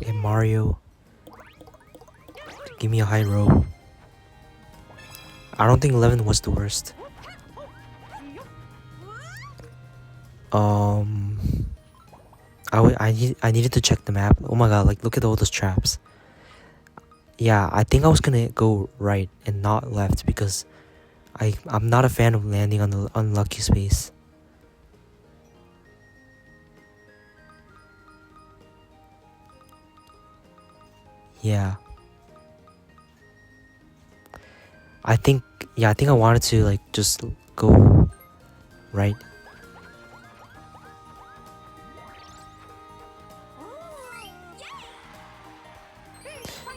A: Get Mario. Give me a high roll. I don't think 11 was the worst. I needed to check the map. Oh my god, like look at all those traps. Yeah, I think I was gonna go right and not left because I'm not a fan of landing on the unlucky space. Yeah. I think I wanted to like just go right.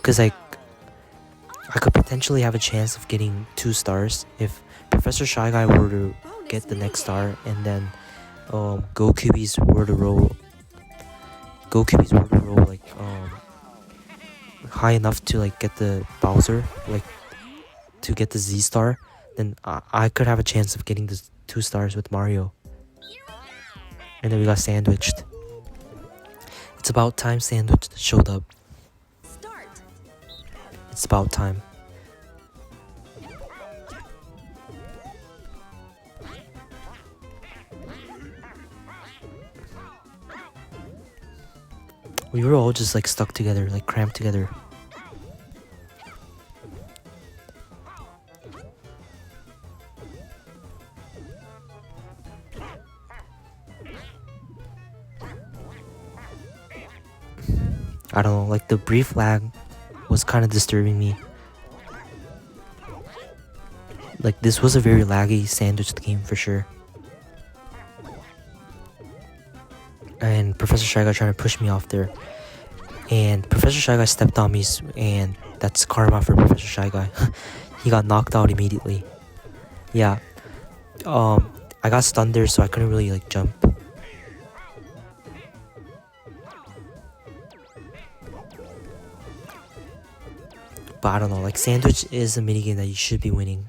A: Cause like I could potentially have a chance of getting 2 stars if Professor Shy Guy were to get the next star and then Go Cubies were to roll like high enough to like get the Bowser, like to get the Z star, then I could have a chance of getting the 2 stars with Mario. And then we got sandwiched. It's about time Sandwich showed up.
B: Start.
A: It's about time. We were all just like stuck together, like cramped together. I don't know, like the brief lag was kind of disturbing me. Like this was a very laggy sandwiched game for sure. And Professor Shy Guy trying to push me off there. And Professor Shy Guy stepped on me and that's karma for Professor Shy Guy. He got knocked out immediately. Yeah. I got stunned there so I couldn't really like jump. But I don't know, like Sandwich is a minigame that you should be winning.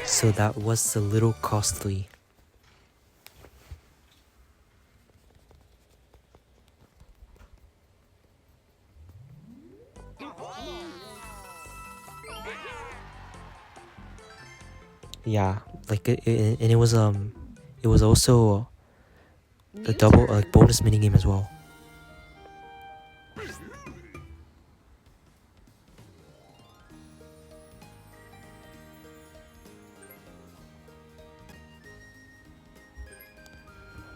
A: So that was a little costly. Yeah, like and it was also a double like bonus minigame as well.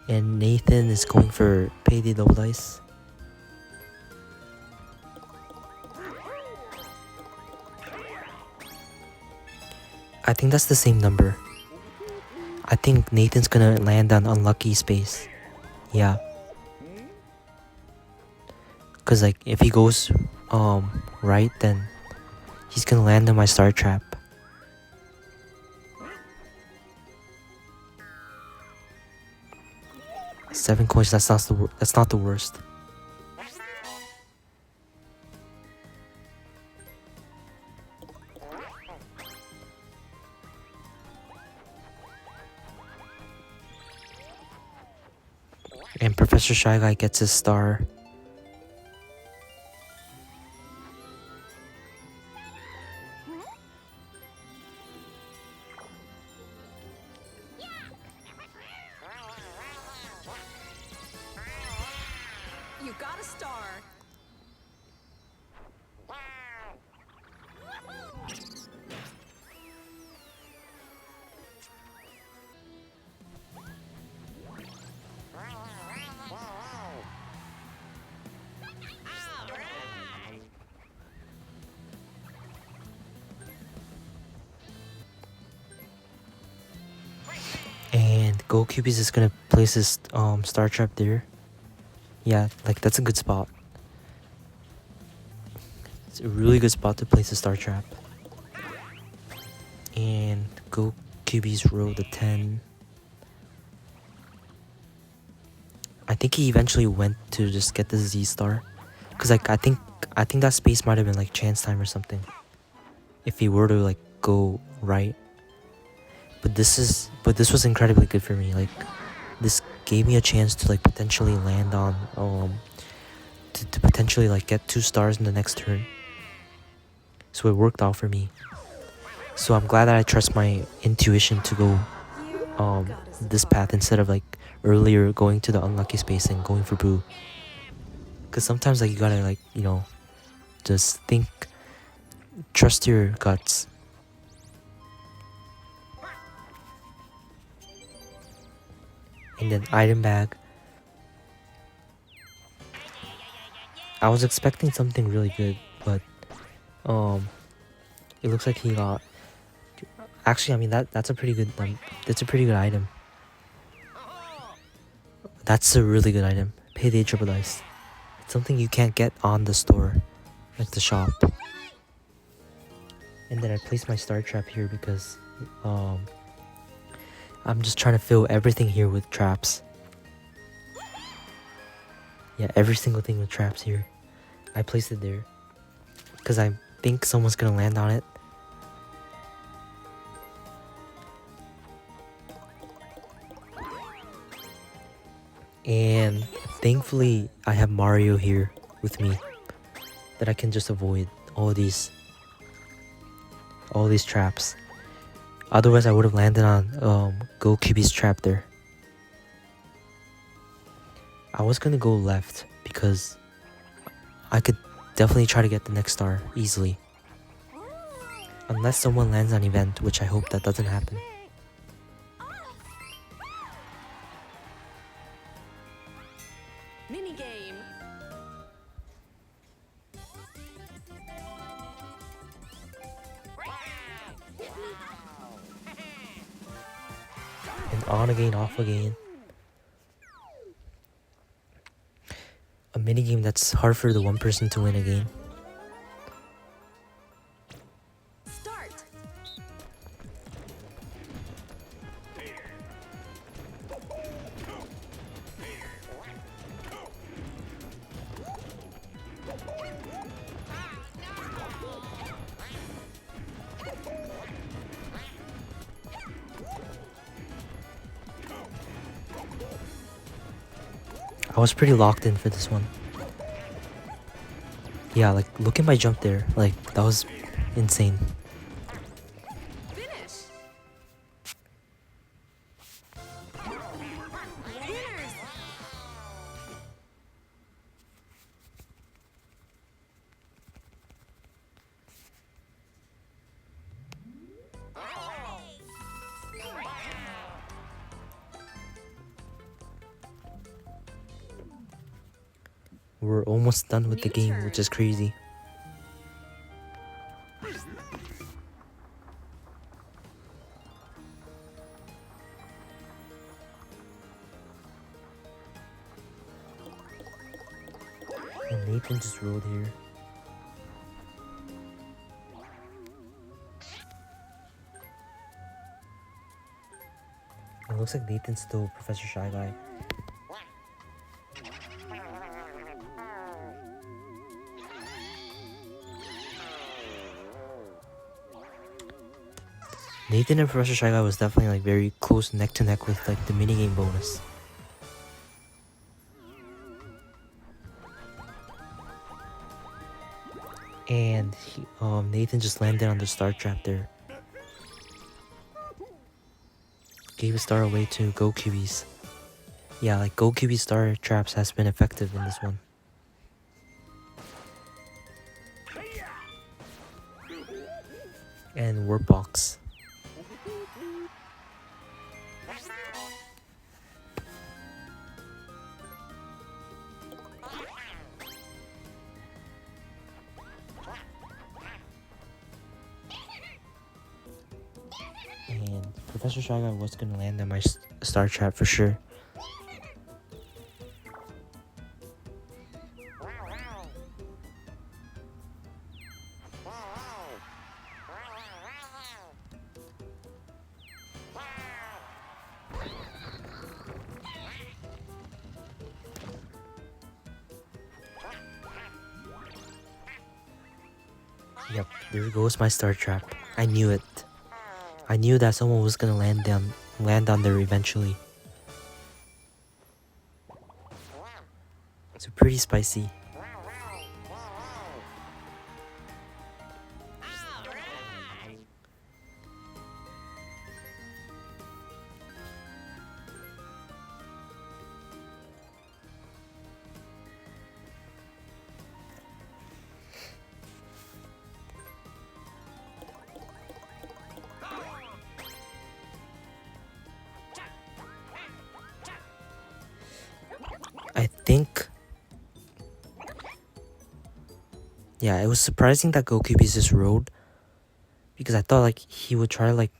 A: And Nathan is going for payday double dice. I think that's the same number. I think Nathan's gonna land on unlucky space. Yeah. Cause like if he goes right, then he's gonna land on my star trap. Seven coins. That's not the worst. And Professor Shy Guy gets his star.
B: You got a star.
A: And Go Cubies is gonna place his star trap there. Yeah, like that's a good spot. It's a really good spot to place a star trap. And Go Cubies roll the 10. I think he eventually went to just get the Z star. Cause like I think that space might have been like chance time or something. If he were to like go right. But this was incredibly good for me. Like this gave me a chance to like potentially land on to potentially like get 2 stars in the next turn. So it worked out for me. So I'm glad that I trust my intuition to go this path instead of like earlier going to the unlucky space and going for Boo. Cause sometimes like you gotta like, you know, just trust your guts. And then item bag. I was expecting something really good, but it looks like he got. Actually, I mean that's a pretty good item. That's a really good item. Payday triple dice. It's something you can't get on the store, like the shop. And then I placed my star trap here because I'm just trying to fill everything here with traps. Yeah, every single thing with traps here. I placed it there because I think someone's gonna land on it. And thankfully I have Mario here with me that I can just avoid all these traps. Otherwise I would have landed on Go QB's trap there. I was gonna go left because I could definitely try to get the next star easily. Unless someone lands on event, which I hope that doesn't happen.
B: Mini game.
A: And on again, off again. A minigame that's hard for the one person to win again.
B: Start.
A: I was pretty locked in for this one. Yeah, like look at my jump there. Like that was insane.
B: Finish. Winners.
A: We're almost done with the game, which is crazy. And Nathan just rolled here. It looks like Nathan's still Professor Shy Guy. Nathan and Professor Shy Guy was definitely like very close neck to neck with like the minigame bonus. And Nathan just landed on the star trap there. Gave a star away to Go QBs. Yeah, like Go QB star traps has been effective in this one. And Warp Box. And Professor Shy Guy was gonna land on my star trap for sure. Yep, there goes my star trap. I knew it. I knew that someone was gonna land on there eventually. pretty spicy. I think, yeah, it was surprising that Gokubi's just rode, because I thought like he would try to like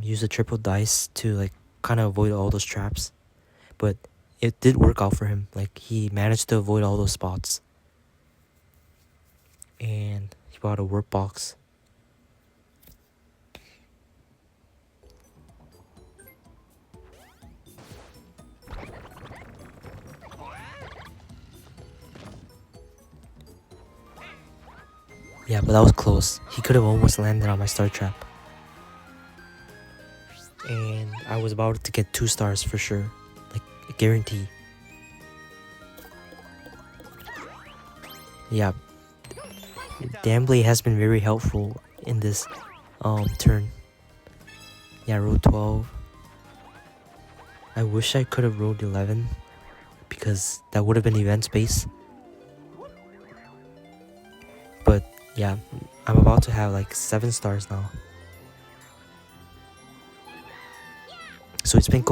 A: use a triple dice to like kind of avoid all those traps, but it did work out for him. Like he managed to avoid all those spots, and he bought a work box. Yeah, but that was close. He could have almost landed on my star trap. And I was about to get 2 stars for sure. Like, a guarantee. Yeah. Dambley has been very helpful in this turn. Yeah, road 12. I wish I could have rolled 11, because that would have been event space. But yeah, I'm about to have like 7 stars now. So it's been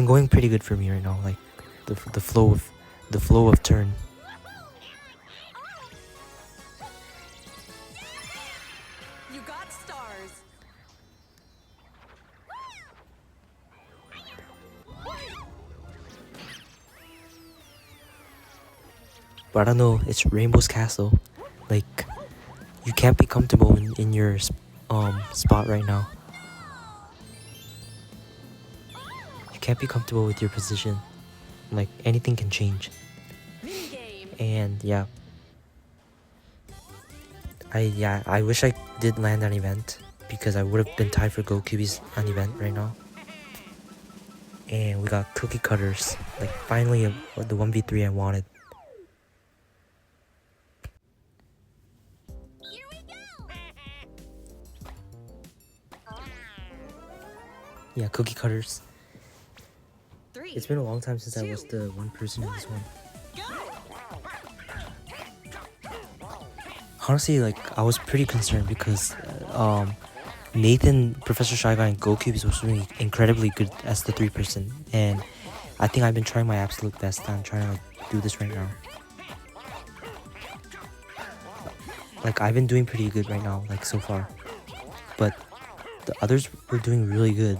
A: going pretty good for me right now. Like the flow of turn.
B: You got stars.
A: But I don't know, it's Rainbow's Castle. Like, you can't be comfortable in your spot right now. You can't be comfortable with your position. Like, anything can change.
B: Mini game.
A: And yeah. I wish I did land an event, because I would have been tied for Gokubi's on event right now. And we got cookie cutters. Like, finally the 1v3 I wanted.
B: Here we go.
A: Yeah, cookie cutters.
B: 3.
A: It's been a long time since I was the one person in this one.
B: Go.
A: Honestly, like, I was pretty concerned because Nathan, Professor Shy Guy, and Gokubi was doing incredibly good as the 3-person, and I think I've been trying my absolute best on trying to like do this right now. Like, I've been doing pretty good right now, like so far, but the others were doing really good.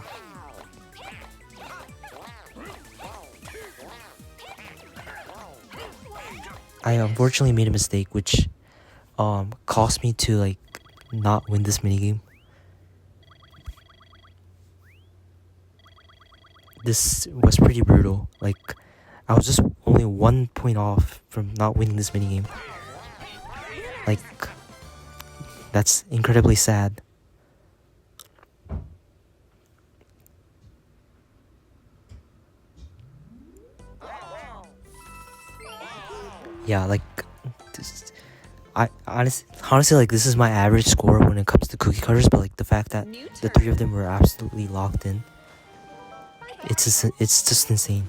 A: I unfortunately made a mistake, which cost me to like not win this minigame. This was pretty brutal. Like, I was just only 1 point off from not winning this minigame. Like, that's incredibly sad. Yeah, like, I honestly, like, this is my average score when it comes to cookie cutters, but like the fact that the 3 of them were absolutely locked in, it's just insane.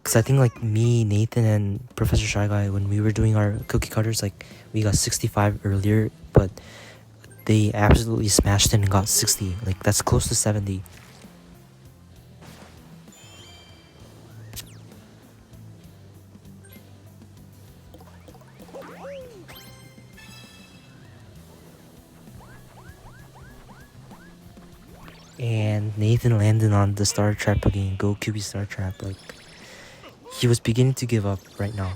A: Cause I think like me, Nathan, and Professor Shy Guy, when we were doing our cookie cutters, like we got 65 earlier, but they absolutely smashed it and got 60. Like, that's close to 70. And Nathan landed on the star trap again. Go QB star trap. Like, he was beginning to give up right now.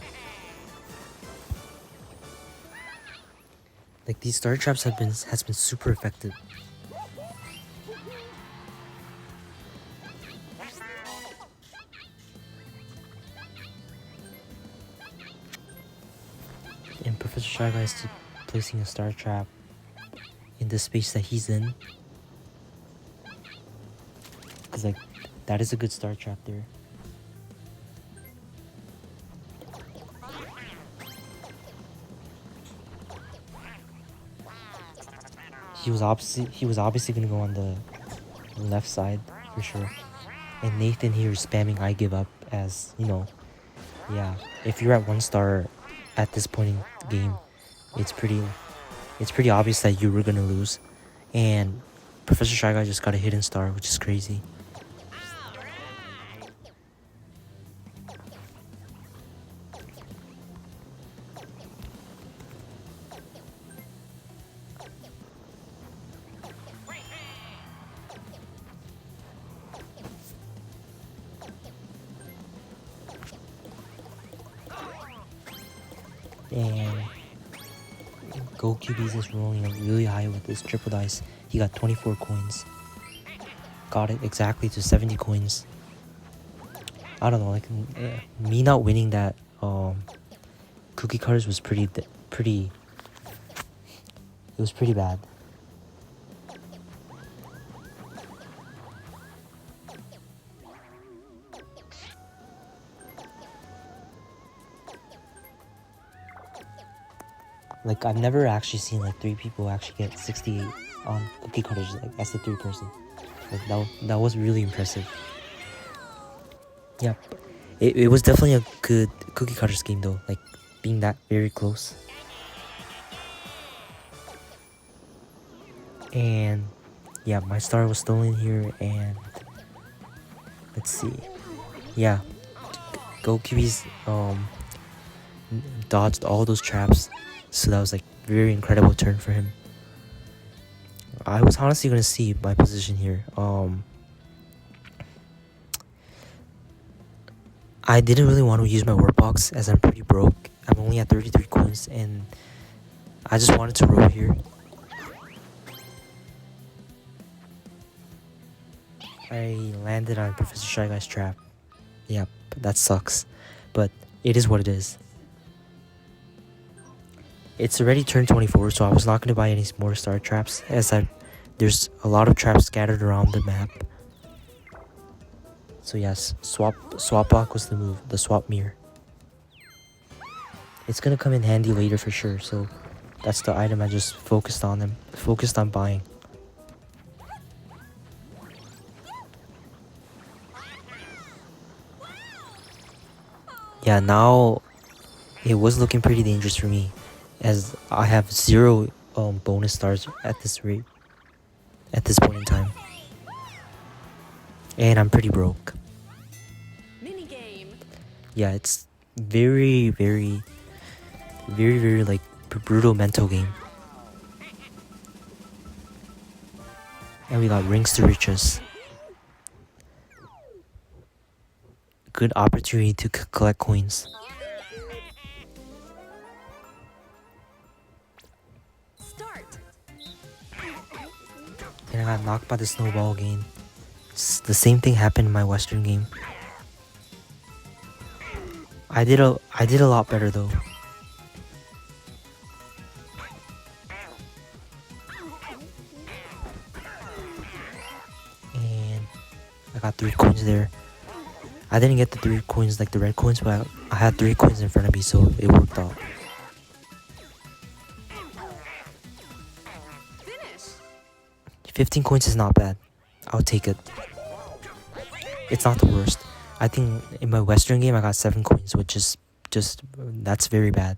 A: Like, these star traps has been super effective. And Professor Shy Guy is still placing a star trap in the space that he's in. Cause like, that is a good star trap there. He was obviously gonna go on the left side for sure. And Nathan here is spamming I give up, as you know. Yeah, if you're at 1 star at this point in the game, it's pretty obvious that you were gonna lose. And Professor Shy Guy just got a hidden star, which is crazy. And Go QB's is rolling up really high with this triple dice. He got 24 coins. Got it exactly to 70 coins. I don't know, like me not winning that cookie cutters was pretty. It was pretty bad. Like I've never actually seen like 3 people actually get 68 on cookie cutters, like as the 3rd person. Like that was really impressive. Yeah, it was definitely a good cookie cutters game though, like being that very close. And yeah, my star was stolen here, and let's see. Yeah, Go QB's dodged all those traps, so that was like very incredible turn for him. I was honestly gonna see my position here. I didn't really want to use my work box as I'm pretty broke. I'm only at 33 coins, and I just wanted to roll here. I landed on Professor Shy Guy's trap. Yep, that sucks, but it is what it is. It's already turned 24, so I was not going to buy any more star traps, as there's a lot of traps scattered around the map. So yes, swap block was the move, the swap mirror. It's gonna come in handy later for sure, so that's the item I just focused on buying. Yeah, now it was looking pretty dangerous for me, as I have 0 bonus stars at this point in time. And I'm pretty broke.
B: Mini game.
A: Yeah, it's very like brutal mental game. And we got rings to riches. Good opportunity to collect coins.
B: Start.
A: And I got knocked by the snowball again. The same thing happened in my Western game. I did a lot better though. And I got 3 coins there. I didn't get the 3 coins like the red coins, but I had 3 coins in front of me, so it worked out.
B: Finish.
A: 15 coins is not bad. I'll take it. It's not the worst. I think in my Western game I got 7 coins, which is just that's very bad.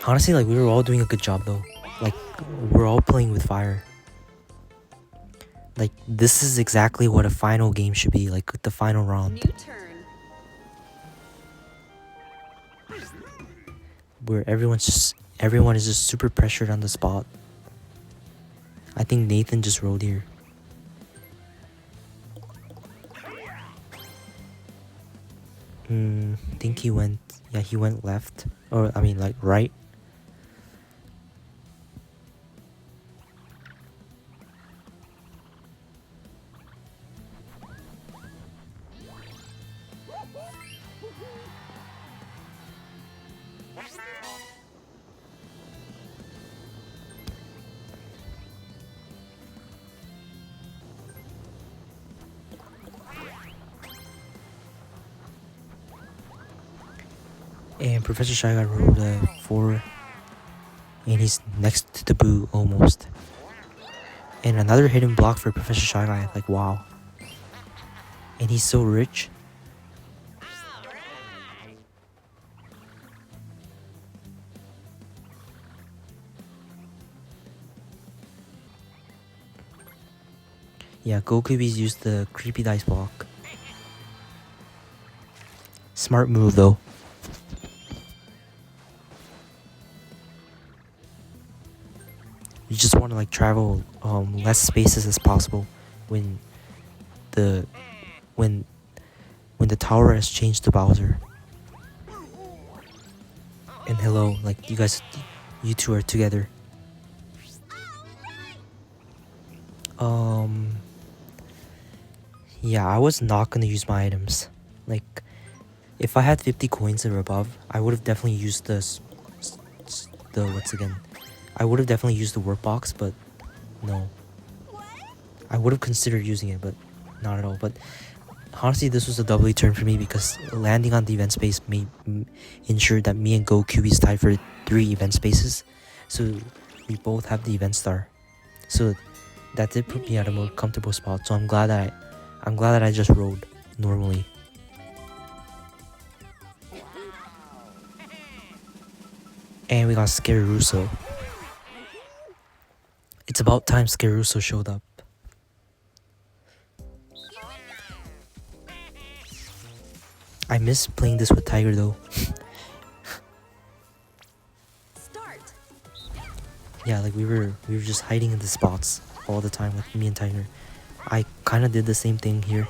A: Honestly, like we were all doing a good job though. Like we're all playing with fire. Like this is exactly what a final game should be, like the final round,
B: New turn.
A: where everyone is just super pressured on the spot. I think Nathan just rolled here. I think he went left, or I mean like right. And Professor Shy Guy rolled a 4. And he's next to the boo almost. And another hidden block for Professor Shy Guy. Like, wow. And he's so rich. Yeah, Gokubi's used the creepy dice block. Smart move though. You just want to like travel less spaces as possible when the when the tower has changed to Bowser. And hello, like you two are together. Yeah, I was not gonna use my items. Like, if I had 50 coins or above, I would have definitely used I would have definitely used the workbox, but no. I would have considered using it, but not at all. But honestly, this was a doubly turn for me because landing on the event space ensured that me and GoQB is tied for 3 event spaces. So we both have the event star. So that did put me at a more comfortable spot. So I'm glad that I just rode normally. And we got Scaruso. It's about time Scaruso showed up. I miss playing this with Tiger though.
B: Start.
A: Yeah, like we were just hiding in the spots all the time with me and Tiger. I kind of did the same thing here.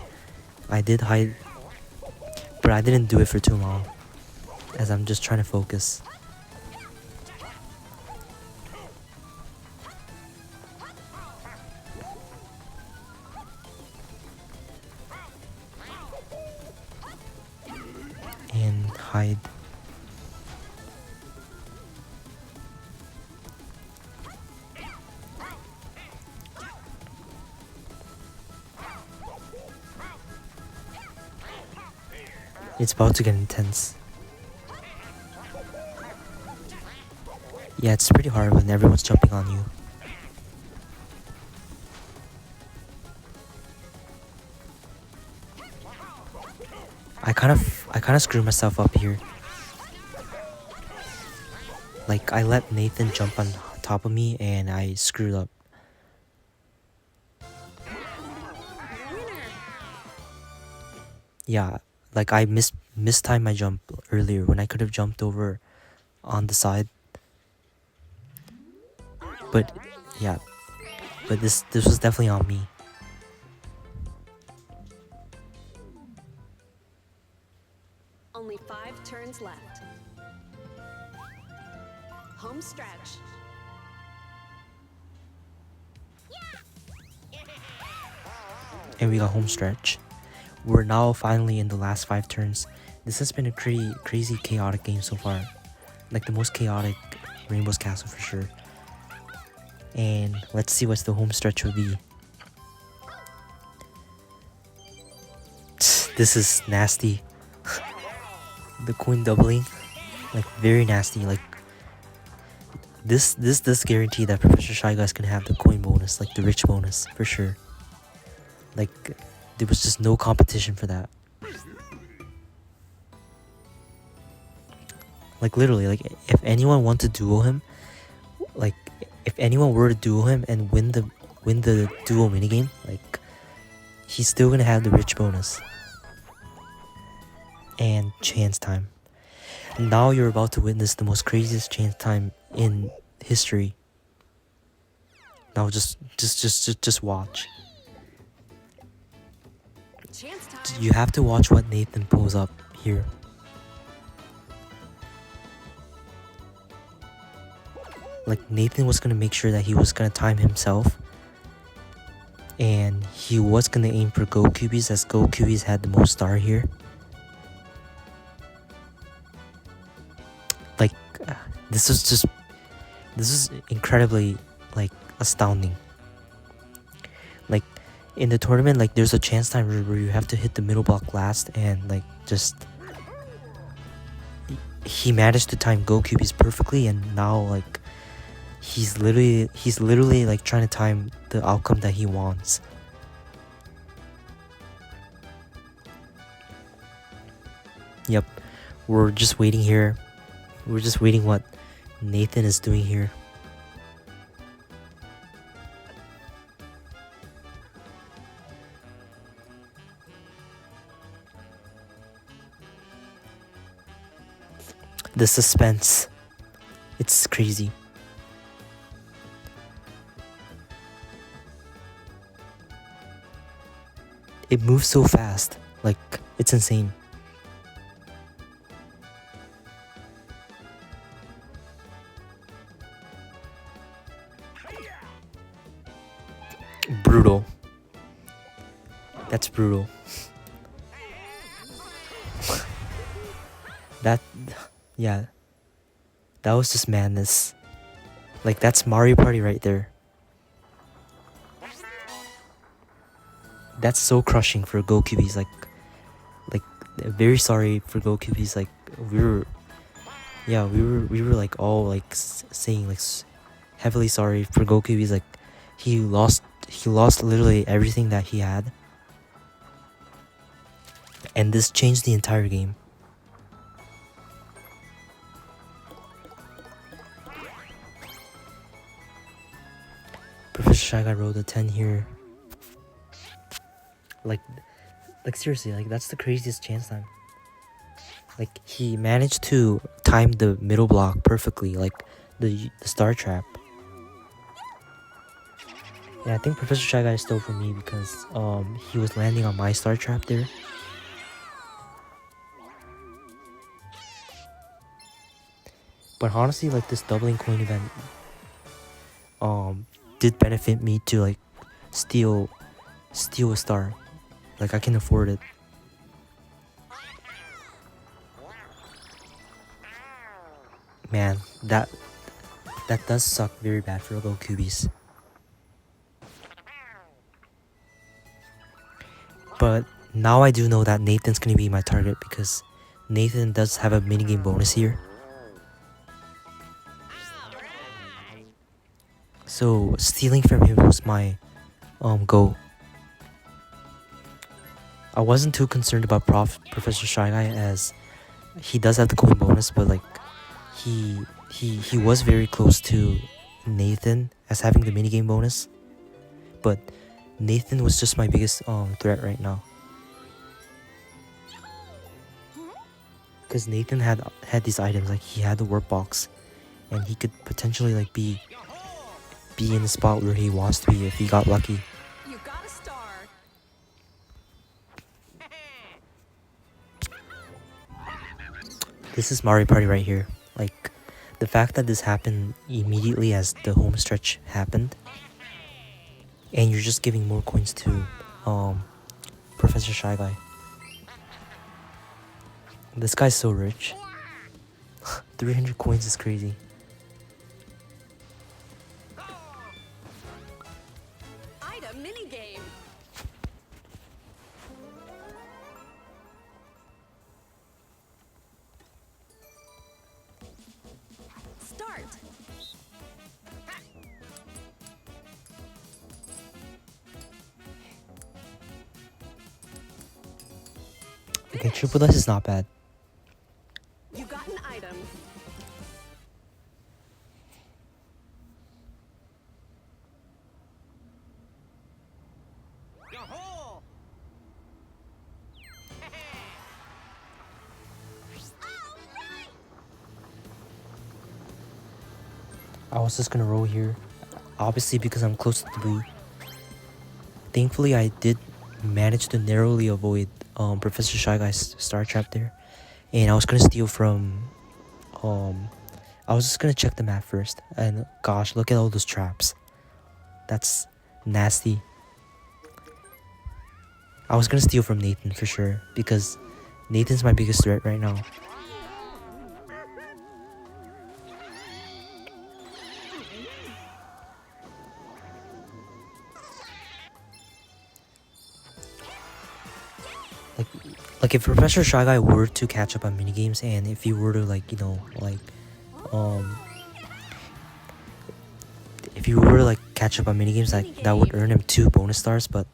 A: I did hide, but I didn't do it for too long, as I'm just trying to focus. And hide. It's about to get intense. Yeah, it's pretty hard when everyone's jumping on you. I kind of screwed myself up here. Like, I let Nathan jump on top of me and I screwed up. Yeah, like I mistimed my jump earlier when I could have jumped over on the side. But yeah, but this was definitely on me.
B: Only 5 turns left. Homestretch.
A: And we got Homestretch. We're now finally in the last 5 turns. This has been a crazy chaotic game so far. Like the most chaotic Rainbow's Castle for sure. And let's see what the Homestretch will be. This is nasty. The coin doubling, like very nasty. Like this guarantee that Professor Shy Guy's gonna have the coin bonus, like the rich bonus for sure. Like there was just no competition for that. Like literally, like if anyone wanted to duo him, like if anyone were to duo him and win the duo minigame, like he's still gonna have the rich bonus. And chance time. Now you're about to witness the most craziest chance time in history. Now just watch.
B: Chance time.
A: You have to watch what Nathan pulls up here. Like Nathan was gonna make sure that he was gonna time himself. And he was gonna aim for GoQBs as GoQBs had the most star here. Like this is incredibly like astounding. Like in the tournament, like there's a chance time where you have to hit the middle block last, and like just he managed to time GoQBs perfectly, and now like He's literally like trying to time the outcome that he wants. Yep, we're just waiting here. We're just waiting what Nathan is doing here. The suspense, it's crazy. It moves so fast, like it's insane. Brutal. That's brutal. That, yeah, that was just madness. Like, that's Mario Party right there. That's so crushing for GoCubies. Like, very sorry for GoCubies. Like, we were like all like saying like heavily sorry for GoCubies. Like, he lost literally everything that he had, and this changed the entire game. Professor Shy Guy rolled a 10 here. Like seriously, like that's the craziest chance time. Like, he managed to time the middle block perfectly, like the star trap. Yeah, I think Professor Shy Guy stole from me because he was landing on my star trap there. But honestly, like, this doubling coin event did benefit me to like steal a star. Like, I can afford it. Man, that does suck very bad for little cubies. But now I do know that Nathan's gonna be my target because Nathan does have a minigame bonus here. So stealing from him was my goal. I wasn't too concerned about Professor Shy Guy as he does have the coin bonus, but like he was very close to Nathan as having the minigame bonus. But Nathan was just my biggest threat right now. Because Nathan had these items, like he had the warp box, and he could potentially like be in the spot where he wants to be if he got lucky.
B: You got a star.
A: This is Mario Party right here. Like, the fact that this happened immediately as the home stretch happened, and you're just giving more coins to Professor Shy Guy. This guy's so rich. 300 coins is crazy.
B: Item minigame. Start.
A: Okay, triple dice is not bad.
B: You got an item.
C: Yahoo!
A: I was just gonna roll here, obviously because I'm close to the blue. Thankfully, I did manage to narrowly avoid Professor Shy Guy's star trap there, and I was gonna steal from I was just gonna check the map first, and gosh, look at all those traps. That's nasty. I was gonna steal from Nathan for sure because Nathan's my biggest threat right now. Like if Professor Shy Guy were to catch up on minigames, and if he were to like, you know, like if you were to like catch up on minigames, that would earn him 2 bonus stars, but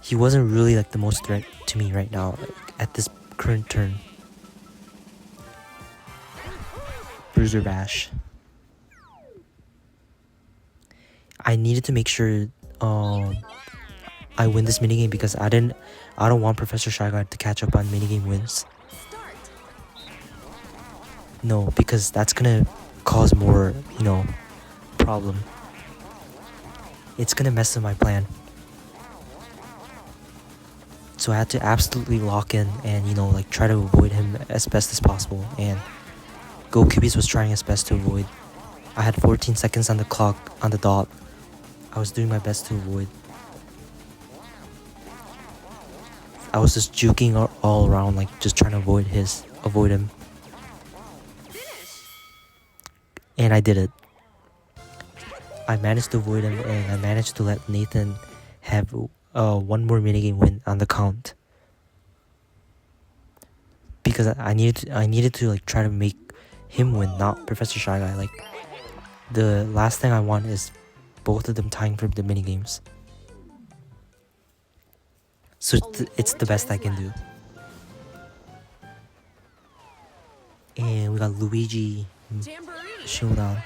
A: he wasn't really like the most threat to me right now, like, at this current turn. Bruiser Bash. I needed to make sure I win this minigame because I don't want Professor Shy Guy to catch up on minigame wins.
B: Start.
A: No, because that's gonna cause more, problem. It's gonna mess up my plan. So I had to absolutely lock in and, like try to avoid him as best as possible. And Go Cubies was trying his best to avoid. I had 14 seconds on the clock, on the dot. I was doing my best to avoid. I was just juking all around, like just trying to avoid him.
B: Finish.
A: And I did it. I managed to avoid him, and I managed to let Nathan have one more minigame win on the count. Because I needed to like try to make him win, not Professor Shy Guy. Like, the last thing I want is both of them tying for the minigames. So it's the best I can do. And we got Luigi
B: Jamboree.
A: Showdown.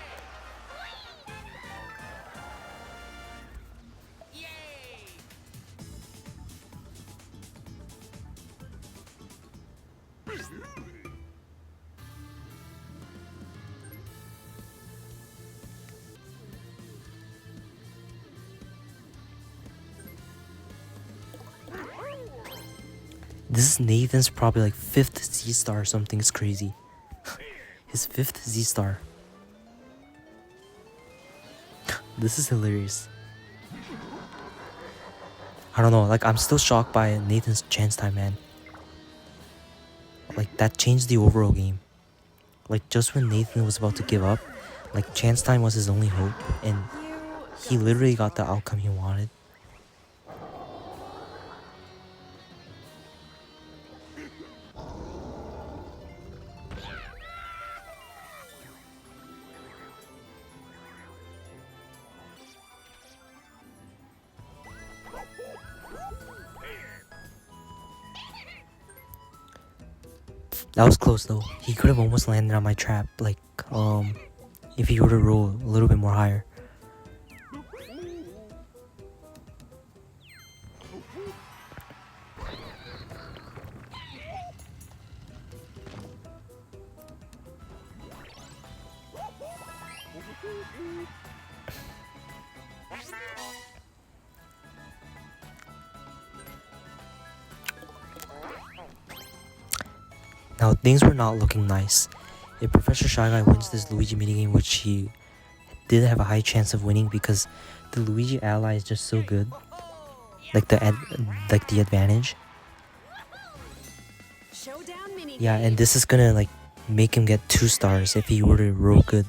A: This is Nathan's probably like 5th Z-star or something. It's crazy. His 5th Z-star. This is hilarious. I don't know, like I'm still shocked by Nathan's chance time, man. Like that changed the overall game. Like just when Nathan was about to give up, like chance time was his only hope, and he literally got the outcome he wanted. That was close though. He could have almost landed on my trap, like, if he were to roll a little bit more higher. Now, things were not looking nice. If Professor Shy Guy wins this Luigi minigame, which he did have a high chance of winning because the Luigi ally is just so good, like the advantage.
B: Showdown mini.
A: Yeah, and this is gonna like make him get 2 stars if he were to roll good.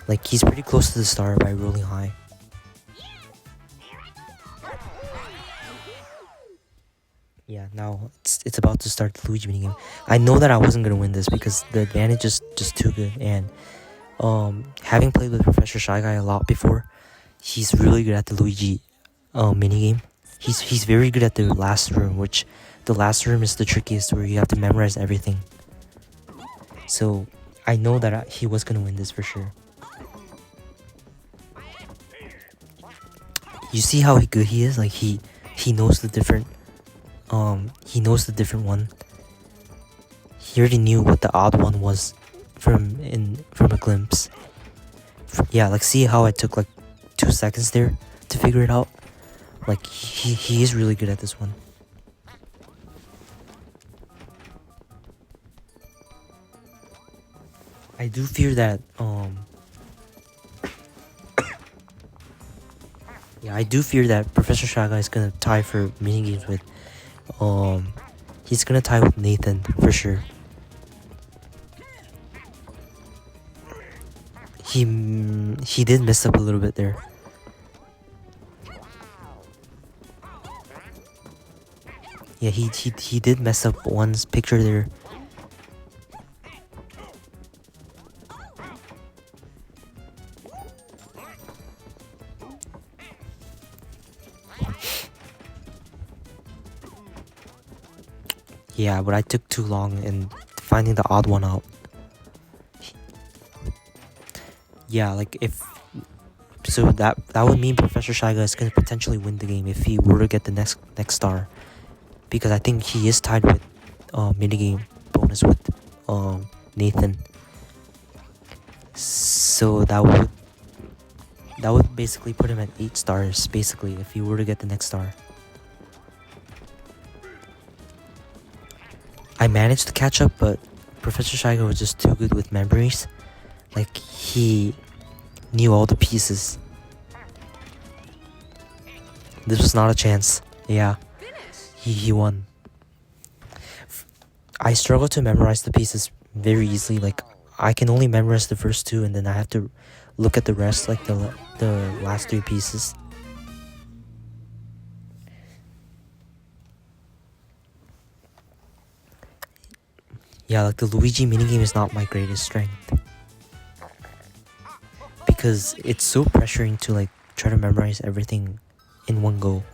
A: Like he's pretty close to the star by rolling high. Yeah, now it's about to start the Luigi minigame. I know that I wasn't gonna win this because the advantage is just too good, and having played with Professor Shy Guy a lot before, he's really good at the Luigi minigame. He's very good at the last room, which the last room is the trickiest, where you have to memorize everything. So I know that he was gonna win this for sure. You see how good he is? Like he knows the different one. He already knew what the odd one was from a glimpse. Yeah, like see how I took like 2 seconds there to figure it out? Like he is really good at this one. I do fear that yeah, I do fear that Professor Shy Guy is gonna tie for minigames with he's gonna tie with Nathan for sure. He did mess up a little bit there. Yeah, he did mess up one's picture there. Yeah, but I took too long in finding the odd one out. Yeah, like if so that would mean Professor Shy Guy is gonna potentially win the game if he were to get the next star, because I think he is tied with minigame bonus with Nathan. So that would basically put him at 8 stars basically if he were to get the next star. I managed to catch up, but Professor Shy Guy was just too good with memories. Like, he knew all the pieces. This was not a chance. Yeah, he won. I struggle to memorize the pieces very easily. Like, I can only memorize the first 2, and then I have to look at the rest, like the last 3 pieces. Yeah, like the Luigi minigame is not my greatest strength, because it's so pressuring to like try to memorize everything in one go.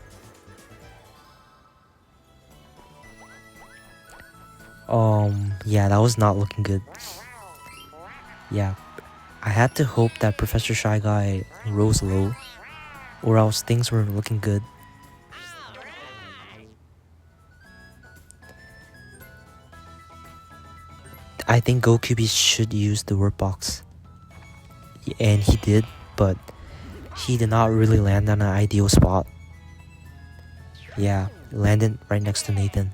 A: Yeah, that was not looking good. Yeah, I had to hope that Professor Shy Guy rose low, or else things were looking good. I think GoQB should use the word box, and he did, but he did not really land on an ideal spot. Yeah, landed right next to Nathan.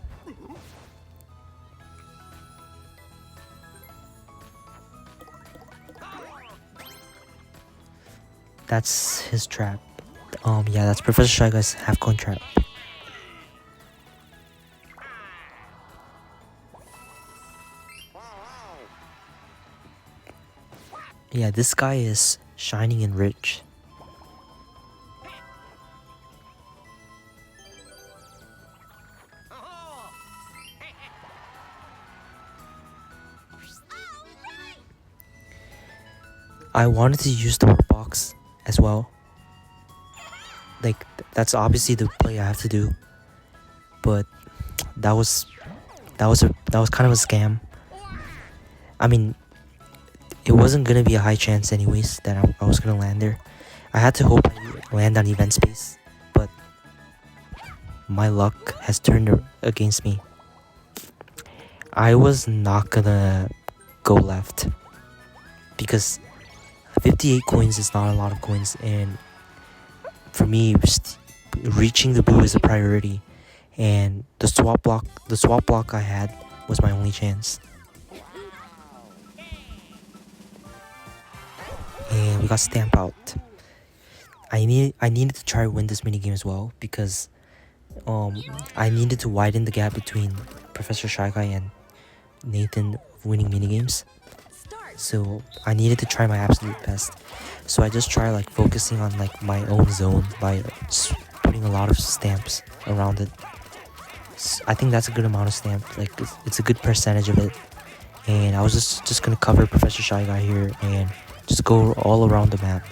A: That's his trap. Yeah, that's Professor Shy Guy's half-coin trap. Yeah, this guy is shining and rich. I wanted to use the word box as well. Like, that's obviously the play I have to do, but that was kind of a scam. I mean, it wasn't gonna be a high chance anyways that I was gonna land there. I had to hope I land on event space, but my luck has turned against me. I was not gonna go left, because 58 coins is not a lot of coins, and for me, reaching the blue is a priority, and the swap block I had was my only chance. And we got stamp out. I needed to try to win this minigame as well, because I needed to widen the gap between Professor Shy Guy and Nathan winning minigames. So I needed to try my absolute best. So I just try like focusing on like my own zone by putting a lot of stamps around it. I think that's a good amount of stamp. Like, it's a good percentage of it. And I was just gonna cover Professor Shy Guy here and just go all around the map.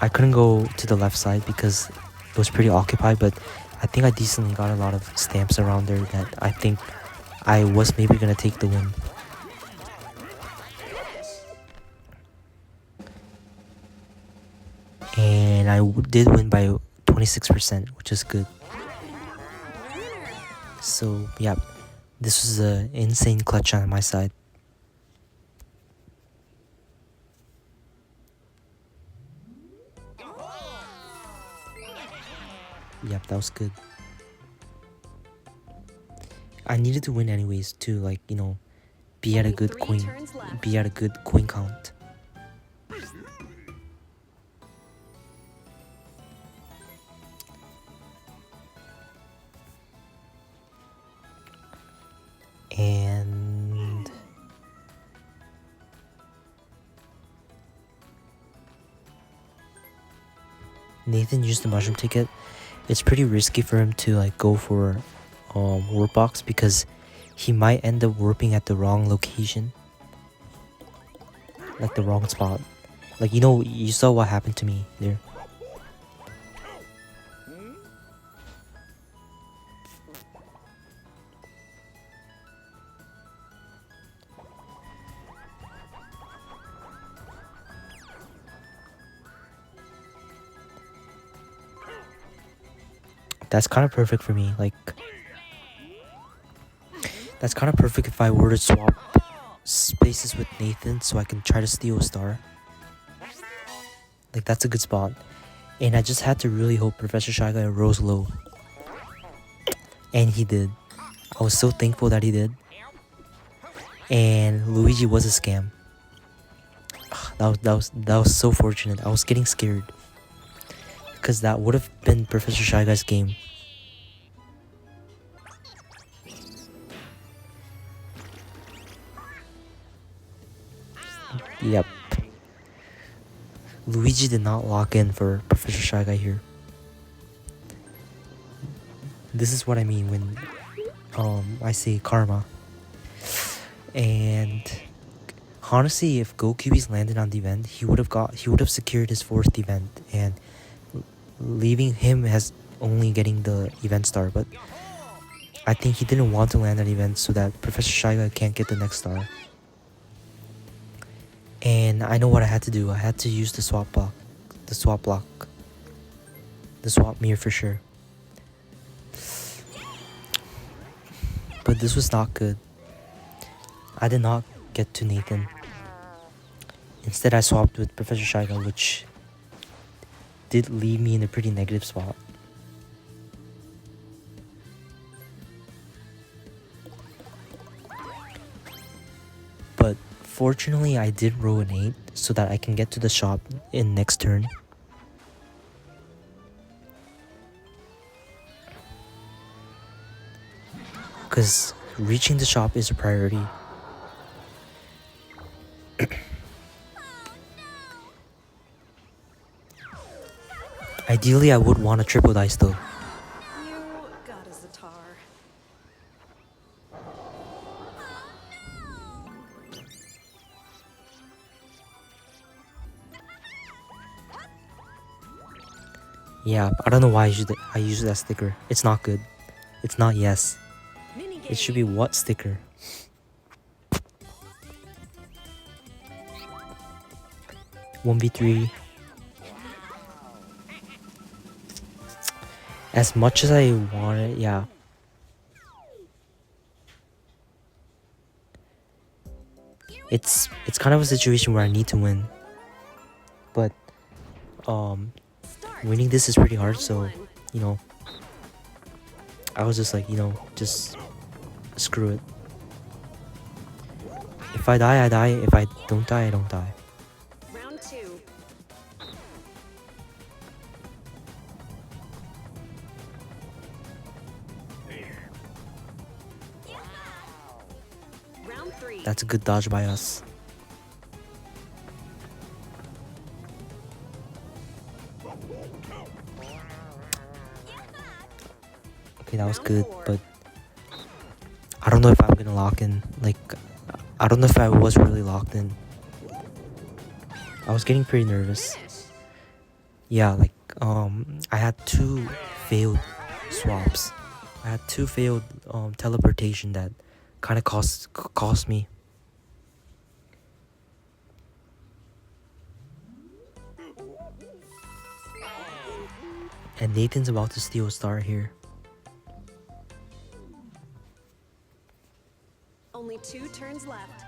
A: I couldn't go to the left side because it was pretty occupied, but I think I decently got a lot of stamps around there that I think I was maybe gonna take the win. And I did win by 26%, which is good. So yeah, this was an insane clutch on my side. Yep, that was good. I needed to win anyways to, like, you know, be at a good coin count. And Nathan used the mushroom ticket. It's pretty risky for him to like go for warp box, because he might end up warping at the wrong location, like the wrong spot. Like, you know, you saw what happened to me there. that's kind of perfect for me. Like, that's kind of perfect if I were to swap spaces with Nathan so I can try to steal a star. Like, that's a good spot. And I just had to really hope Professor Shy Guy rose low. And he did. I was so thankful that he did. And Luigi was a scam. That was so fortunate. I was getting scared. Because that would have been Professor Shy Guy's game. Yep. Luigi did not lock in for Professor Shy Guy here. This is what I mean when I say karma. And honestly, if GoQBs landed on the event, he would have secured his 4th event, and leaving him as only getting the event star. But I think he didn't want to land that event so that Professor Shy Guy can't get the next star. And I know what I had to do. I had to use the swap block, the swap mirror for sure. But this was not good. I did not get to Nathan. Instead, I swapped with Professor Shy Guy, which did leave me in a pretty negative spot. But fortunately, I did roll an 8 so that I can get to the shop in next turn. Because reaching the shop is a priority. Ideally, I would want a triple dice though.
B: You got a Zatar.
A: Yeah, I don't know why I use that sticker. It's not good. It's not yes. It should be what sticker? One v3. As much as I want it, yeah. It's kind of a situation where I need to win. But winning this is pretty hard, so you know, I was just like, you know, just screw it. If I die, I die. If I don't die, I don't die.
B: Round 2. Round 3.
A: That's a good dodge by us. Okay, that was good, but I don't know if I'm gonna lock in. Like, I don't know if I was really locked in. I was getting pretty nervous. Yeah, like, I had 2 failed swaps. I had 2 failed teleportation that kind of cost me. And Nathan's about to steal a star here.
B: Only 2 turns left.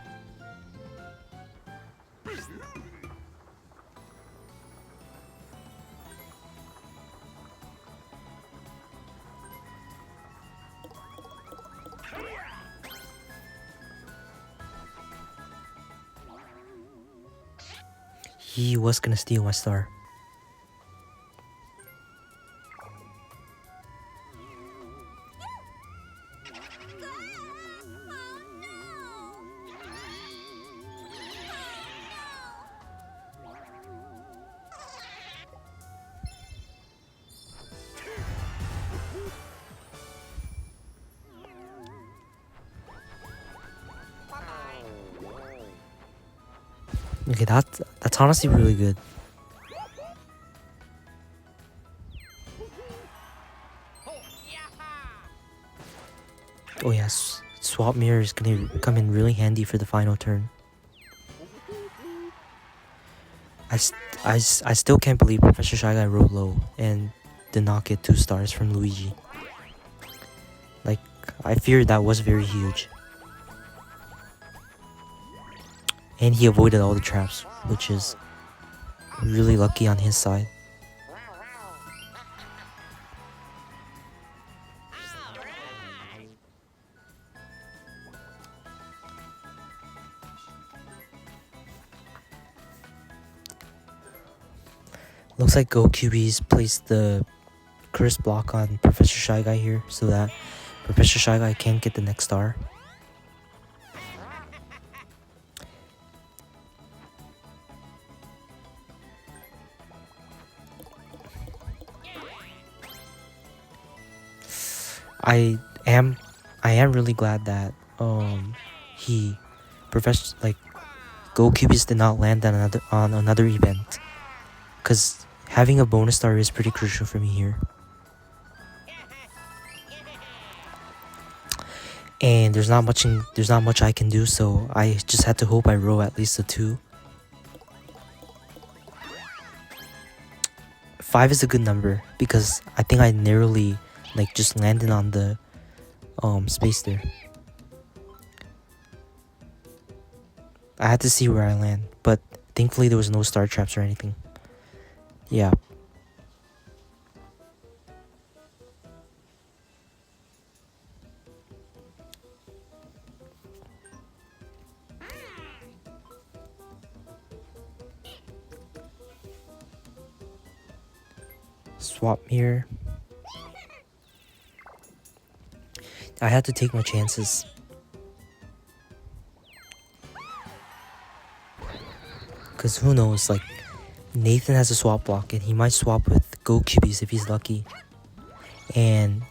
A: He was gonna steal my star. Okay, that's honestly really good. Oh yes, swap mirror is gonna come in really handy for the final turn. I still can't believe Professor Shy Guy rolled low, and did not get 2 stars from Luigi. Like, I feared that was very huge. And he avoided all the traps, which is really lucky on his side. Looks like Go QBs placed the curse block on Professor Shy Guy here so that Professor Shy Guy can't get the next star. I am really glad that Go QBs did not land on another event, because having a bonus star is pretty crucial for me here. And there's not much I can do, so I just had to hope I roll at least a 2. 5 is a good number because I think I narrowly just landed on the space there. I had to see where I land, but thankfully there was no star traps or anything. Yeah. Swap mirror. I had to take my chances. Because who knows, Nathan has a swap block and he might swap with Go QBs if he's lucky. And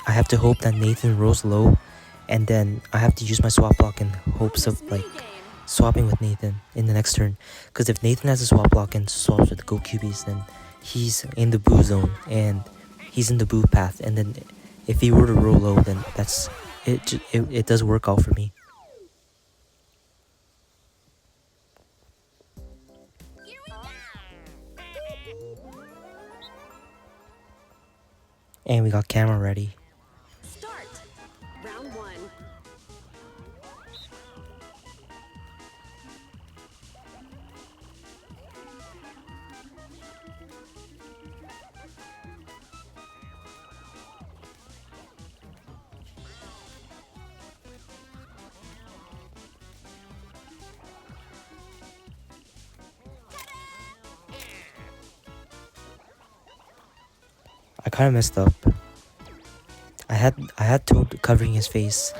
A: I have to hope that Nathan rolls low, and then I have to use my swap block in hopes of swapping with Nathan in the next turn. Because if Nathan has a swap block and swaps with Go QBs, then he's in the boo zone and he's in the boo path, and then if he were to roll low, then that's it. It does work out for me. And we got camera ready.
B: Start. Round 1.
A: I kind of messed up. I had Toad covering his face.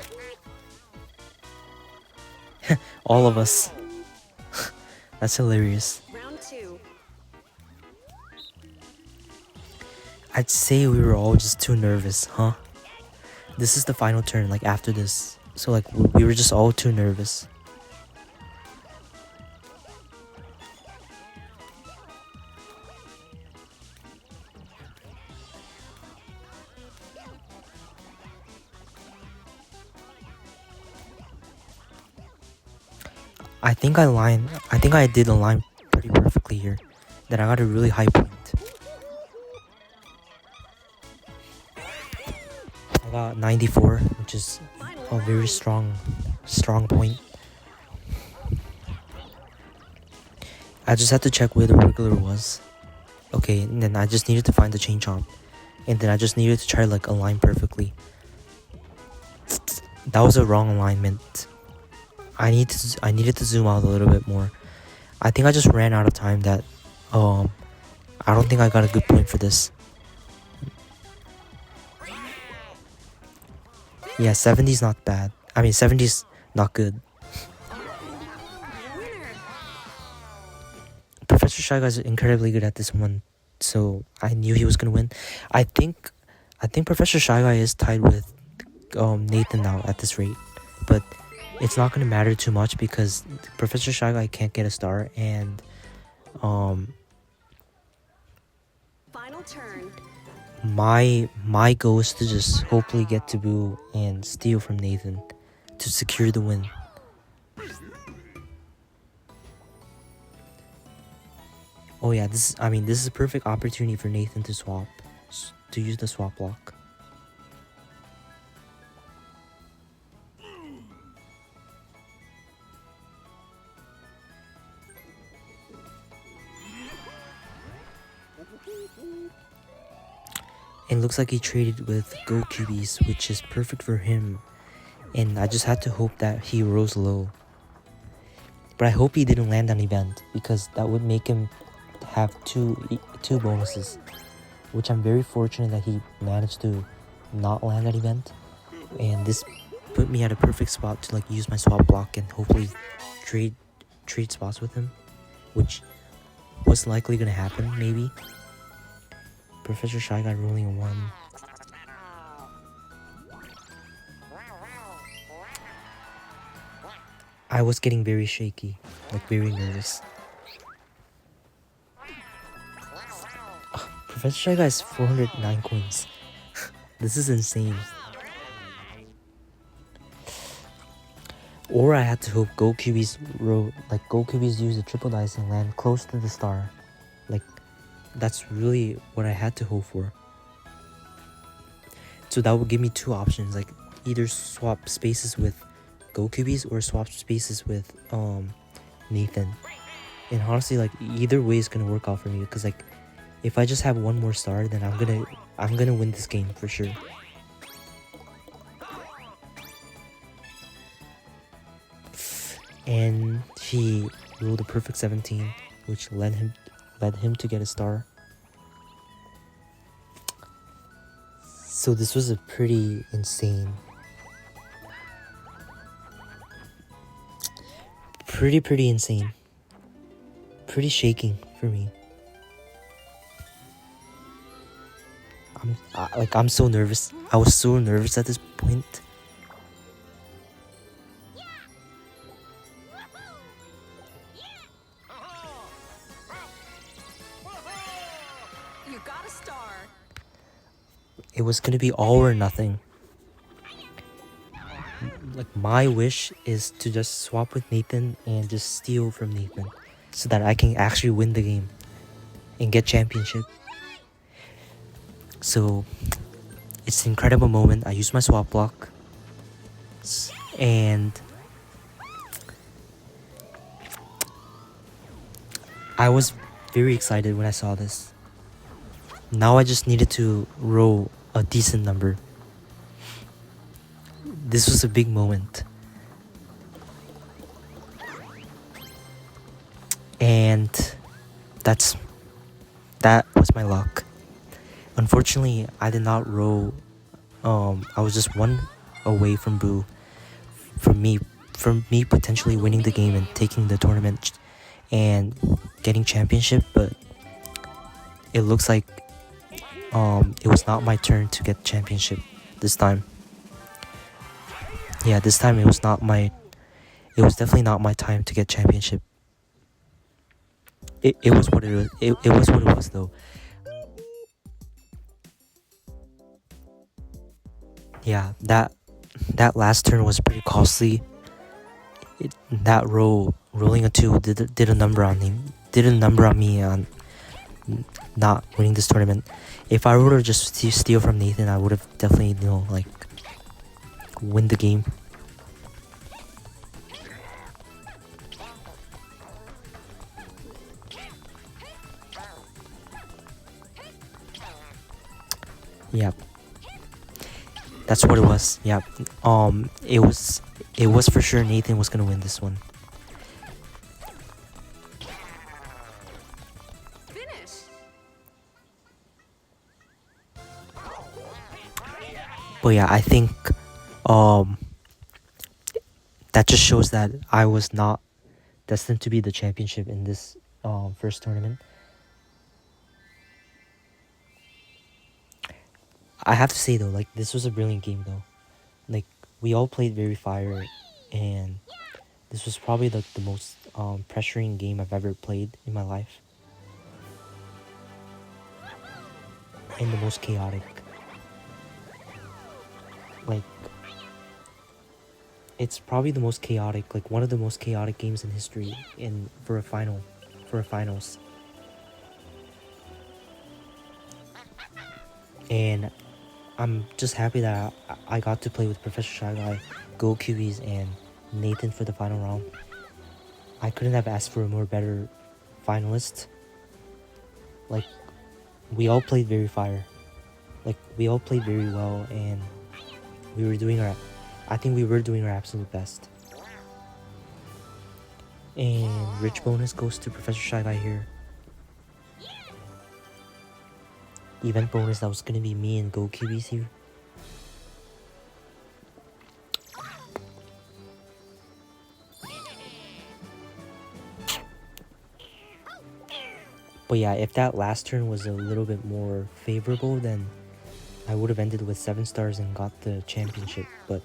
A: All of us. That's hilarious.
B: Round 2.
A: I'd say we were all just too nervous, huh? This is the final turn, after this. So we were just all too nervous. I think I did align pretty perfectly here. Then I got a really high point. I got 94, which is a very strong point. I just had to check where the wiggler was. Okay, and then I just needed to find the chain chomp. And then I just needed to try align perfectly. That was a wrong alignment. I needed to zoom out a little bit more. I think I just ran out of time that I don't think I got a good point for this. Yeah, 70's not bad. 70's not good. Professor Shy Guy's incredibly good at this one, so I knew he was gonna win. I think Professor Shy Guy is tied with Nathan now at this rate, but it's not gonna matter too much because Professor Shy Guy can't get a star, and
B: Final turn.
A: my goal is to just hopefully get to Boo and steal from Nathan to secure the win. Oh yeah, this is a perfect opportunity for Nathan to swap. to use the swap block. And looks like he traded with Go QBs, which is perfect for him. And I just had to hope that he rose low. But I hope he didn't land on event, because that would make him have two bonuses, which I'm very fortunate that he managed to not land that event. And this put me at a perfect spot to like use my swap block and hopefully trade spots with him, which was likely gonna happen maybe. Professor Shy Guy rolling a 1. I was getting very shaky, like very nervous. Professor Shy Guy has 409 coins. This is insane. Or I had to hope Go QBs use the triple dice and land close to the star. Like, that's really what I had to hope for. So that would give me two options, like either swap spaces with Go QBs or swap spaces with Nathan. And honestly, like either way is gonna work out for me, because like if I just have one more star, then I'm gonna win this game for sure. And he rolled a perfect 17, which led him to get a star. So this was a pretty insane, pretty insane, pretty shaking for me. I'm so nervous. I was so nervous at this point.
B: You got a star.
A: It was gonna be all or nothing. Like my wish is to just swap with Nathan and just steal from Nathan, so that I can actually win the game and get championship. So it's an incredible moment. I used my swap block, and I was very excited when I saw this. Now I just needed to roll a decent number. This was a big moment. And that was my luck. Unfortunately, I did not roll. I was just one away from Boo, from me potentially winning the game and taking the tournament and getting championship, but it looks like it was not my turn to get championship this time. Yeah, this time it was definitely not my time to get championship. It was what it was. It was what it was though. Yeah, that last turn was pretty costly. That rolling a 2 did a number on me on not winning this tournament. If I were to just steal from Nathan, I would have definitely win the game. Yep. That's what it was. Yep. It was for sure Nathan was gonna win this one.
B: Finish.
A: But yeah, I think that just shows that I was not destined to be the championship in this first tournament. I have to say though, like this was a brilliant game though. Like we all played very fire, and this was probably the most pressuring game I've ever played in my life, and the most chaotic. Like it's probably the most chaotic, like one of the most chaotic games in history for a finals. And I'm just happy that I got to play with Professor Shy Guy, Go Kiwis, and Nathan for the final round. I couldn't have asked for a more better finalist. Like, we all played very fire. Like, we all played very well, and I think we were doing our absolute best. And rich bonus goes to Professor Shy Guy here. Event bonus, that was gonna be me and Go Kiwis here. But yeah, if that last turn was a little bit more favorable, then I would have ended with 7 stars and got the championship. But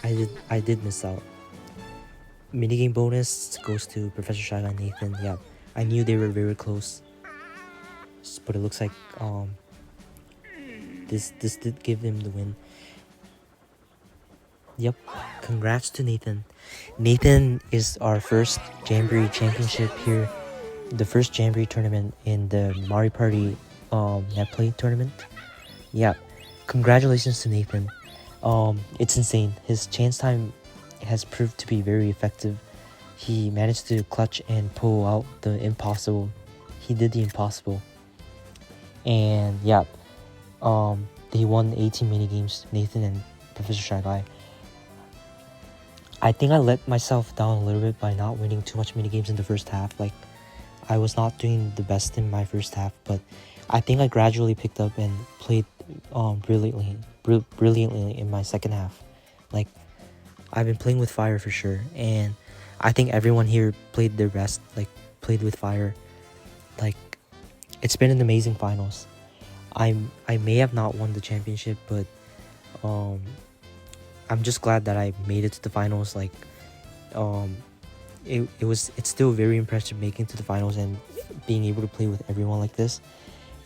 A: I did miss out. Minigame bonus goes to Professor Shy and Nathan. Yeah, I knew they were very close, but it looks like this did give them the win. Yep, congrats to Nathan. Nathan is our first Jamboree championship here, the first Jamboree tournament in the Mario Party net play tournament. Yeah, congratulations to Nathan. It's insane. His chance time has proved to be very effective. He managed to clutch and pull out the impossible. He did the impossible. And yeah, they won 18 minigames, Nathan and Professor Shy Guy. I think I let myself down a little bit by not winning too much minigames in the first half. Like, I was not doing the best in my first half, but I think I gradually picked up and played brilliantly in my second half. Like, I've been playing with fire for sure, and I think everyone here played their best, like played with fire. Like, it's been an amazing finals. I may have not won the championship, but I'm just glad that I made it to the finals. Like, it's still very impressive making it to the finals and being able to play with everyone like this.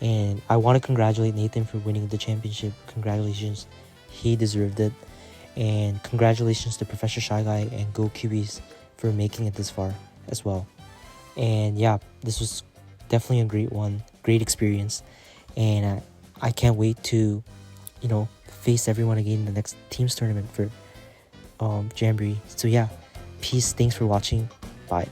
A: And I want to congratulate Nathan for winning the championship. Congratulations, he deserved it. And congratulations to Professor Shy Guy and Go Cubies for making it this far as well. And yeah, this was definitely a great one, great experience. And I can't wait to, face everyone again in the next teams tournament for Jamboree. So yeah, peace, thanks for watching, bye.